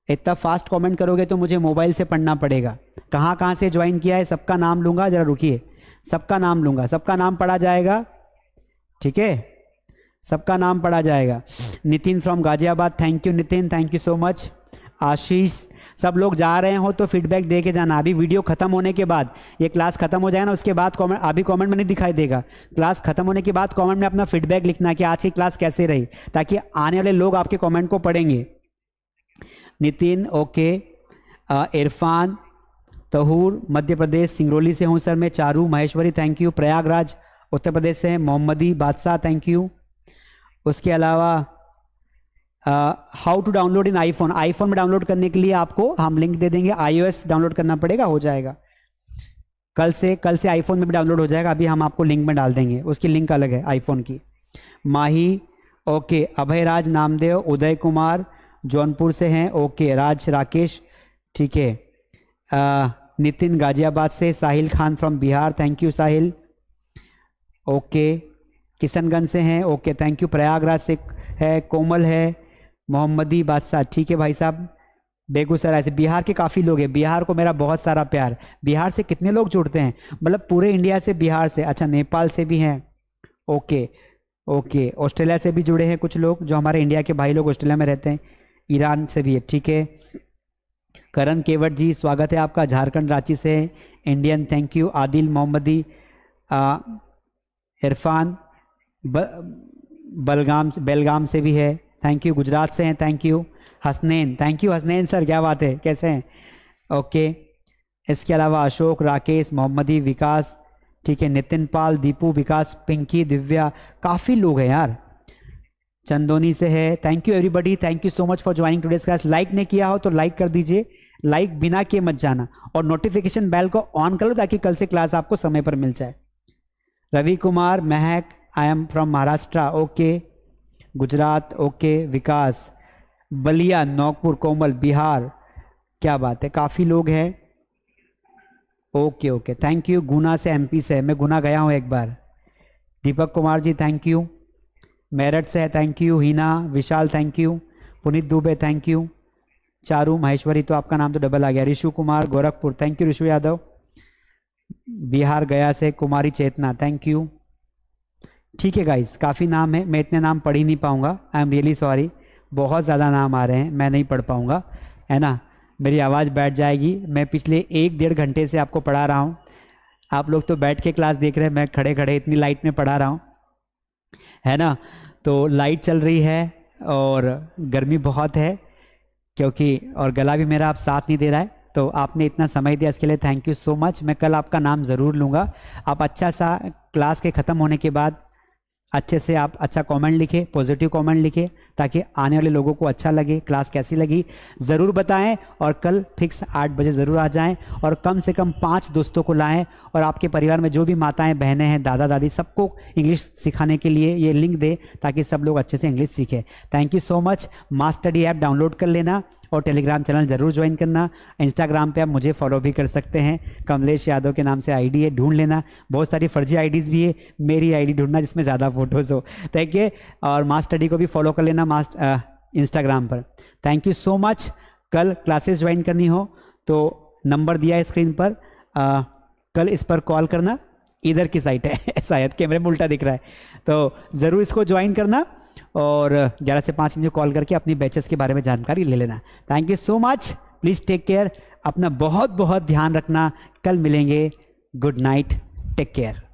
इतना फास्ट कमेंट करोगे तो मुझे मोबाइल से पढ़ना पड़ेगा। कहाँ से ज्वाइन किया है सबका नाम लूँगा, ज़रा रुकिए, सबका नाम लूँगा, सबका नाम पढ़ा जाएगा, ठीक है, सबका नाम पढ़ा जाएगा। Nitin from Ghaziabad, thank you Nitin, thank you so much. Ashish, सब लोग जा रहे हो तो फीडबैक दे के जाना। अभी वीडियो खत्म होने के बाद, ये क्लास खत्म हो जाएगा ना, उसके बाद कमेंट, अभी कमेंट में नहीं दिखाई देगा, क्लास खत्म होने के बाद कमेंट में अपना फीडबैक लिखना कि आज की क्लास कैसे रही, ताकि आने वाले लोग आपके कमेंट को पढ़ेंगे। नितिन, ओके, इरफान, तहूर, मध्य प्रदेश, सिंगरौली से हूँ सर मैं। Charu Maheshwari, thank you. प्रयागराज, उत्तर प्रदेश से हैं। Mohammadi Badshah, thank you. उसके अलावा how to download in iPhone, iPhone में डाउनलोड करने के लिए आपको हम लिंक दे देंगे, iOS डाउनलोड करना पड़ेगा, हो जाएगा। कल से आईफोन में भी डाउनलोड हो जाएगा, अभी हम आपको लिंक में डाल देंगे, उसकी लिंक अलग है आईफोन की। माही, ओके, अभय राज, नामदेव, उदय कुमार जौनपुर से हैं, ओके, राज राकेश, ठीक है। नितिन गाजियाबाद से, Sahil Khan from Bihar, thank you Sahil, okay, Kishanganj से हैं, ओके, थैंक यू। प्रयागराज से है, कोमल है, मोहम्मदी बादशाह, ठीक है भाई साहब। बेगूसराय से, बिहार के काफ़ी लोग हैं, बिहार को मेरा बहुत सारा प्यार। बिहार से कितने लोग जुड़ते हैं, मतलब पूरे इंडिया से, बिहार से, अच्छा, नेपाल से भी हैं, ओके, ऑस्ट्रेलिया से भी जुड़े हैं कुछ लोग, जो हमारे इंडिया के भाई लोग ऑस्ट्रेलिया में रहते हैं, ईरान से भी है, ठीक है। करण केवट जी, स्वागत है आपका, झारखंड रांची से, इंडियन, थैंक यू। आदिल मोहम्मदी, इरफान बेलगाम से भी है, थैंक यू। गुजरात से हैं, thank you. Hasnain, thank you Hasnain sir, क्या बात है, कैसे हैं, ओके। इसके अलावा अशोक, राकेश, मोहम्मदी, विकास, ठीक है, नितिन पाल, दीपू, विकास, पिंकी, दिव्या, काफ़ी लोग हैं यार। चंदोनी से है, thank you everybody, thank you so much for joining today's class. Like नहीं किया हो तो लाइक कर दीजिए, लाइक बिना किए मत जाना, और नोटिफिकेशन बेल को ऑन कर लो ताकि कल से क्लास आपको समय पर मिल जाए। Ravi Kumar, Mahak, I am from Maharashtra, okay, Gujarat, okay, Vikas, Ballia, Nagpur, Komal, Bihar, क्या बात है, काफ़ी लोग हैं, ओके, थैंक यू। गुना से, MP से, मैं गुना गया हूँ एक बार। Deepak Kumar ji, thank you. मेरठ से है, thank you. Hina, Vishal, thank you. Puneet Dubey, thank you. Charu Maheshwari, तो आपका नाम तो डबल आ गया। Rishu Kumar, Gorakhpur, thank you. ऋषु यादव, बिहार गया से। Kumari Chetna, thank you. ठीक है गाइस, काफ़ी नाम है, मैं इतने नाम पढ़ ही नहीं पाऊँगा, आई एम रियली सॉरी, बहुत ज़्यादा नाम आ रहे हैं, मैं नहीं पढ़ पाऊँगा, है ना, मेरी आवाज़ बैठ जाएगी। मैं पिछले 1-1.5 घंटे से आपको पढ़ा रहा हूँ, आप लोग तो बैठ के क्लास देख रहे हैं, मैं खड़े खड़े इतनी लाइट में पढ़ा रहा हूँ, है ना। तो लाइट चल रही है और गर्मी बहुत है, क्योंकि और गला भी मेरा आप साथ नहीं दे रहा है, तो आपने इतना समय दिया इसके लिए थैंक यू सो मच। मैं कल आपका नाम ज़रूर लूँगा। आप अच्छा सा क्लास के ख़त्म होने के बाद अच्छे से आप अच्छा कमेंट लिखे, पॉजिटिव कमेंट लिखे, ताकि आने वाले लोगों को अच्छा लगे, क्लास कैसी लगी ज़रूर बताएं और कल फिक्स 8 बजे ज़रूर आ जाएं और कम से कम 5 दोस्तों को लाएं और आपके परिवार में जो भी माताएं बहनें हैं, दादा दादी, सबको इंग्लिश सिखाने के लिए ये लिंक दे ताकि सब लोग अच्छे से इंग्लिश सीखें। Thank you so much. Mass study app download कर लेना और टेलीग्राम चैनल ज़रूर ज्वाइन करना। इंस्टाग्राम पे आप मुझे फॉलो भी कर सकते हैं, कमलेश यादव के नाम से आईडी है, ढूंढ लेना। बहुत सारी फर्जी आईडीज़ भी है, मेरी आईडी ढूंढना जिसमें ज़्यादा फोटोज़ हो। Thank you. और मास स्टडी को भी फॉलो कर लेना इंस्टाग्राम पर। Thank you so much. कल क्लासेस ज्वाइन करनी हो तो नंबर दिया है स्क्रीन पर, कल इस पर कॉल करना। इधर की साइट है शायद कैमरे में उल्टा दिख रहा है, तो ज़रूर इसको ज्वाइन करना और 11 से 5 मुझे कॉल करके अपनी बैचेस के बारे में जानकारी ले लेना। Thank you so much. Please take care, अपना बहुत बहुत ध्यान रखना। कल मिलेंगे। Good night, take care.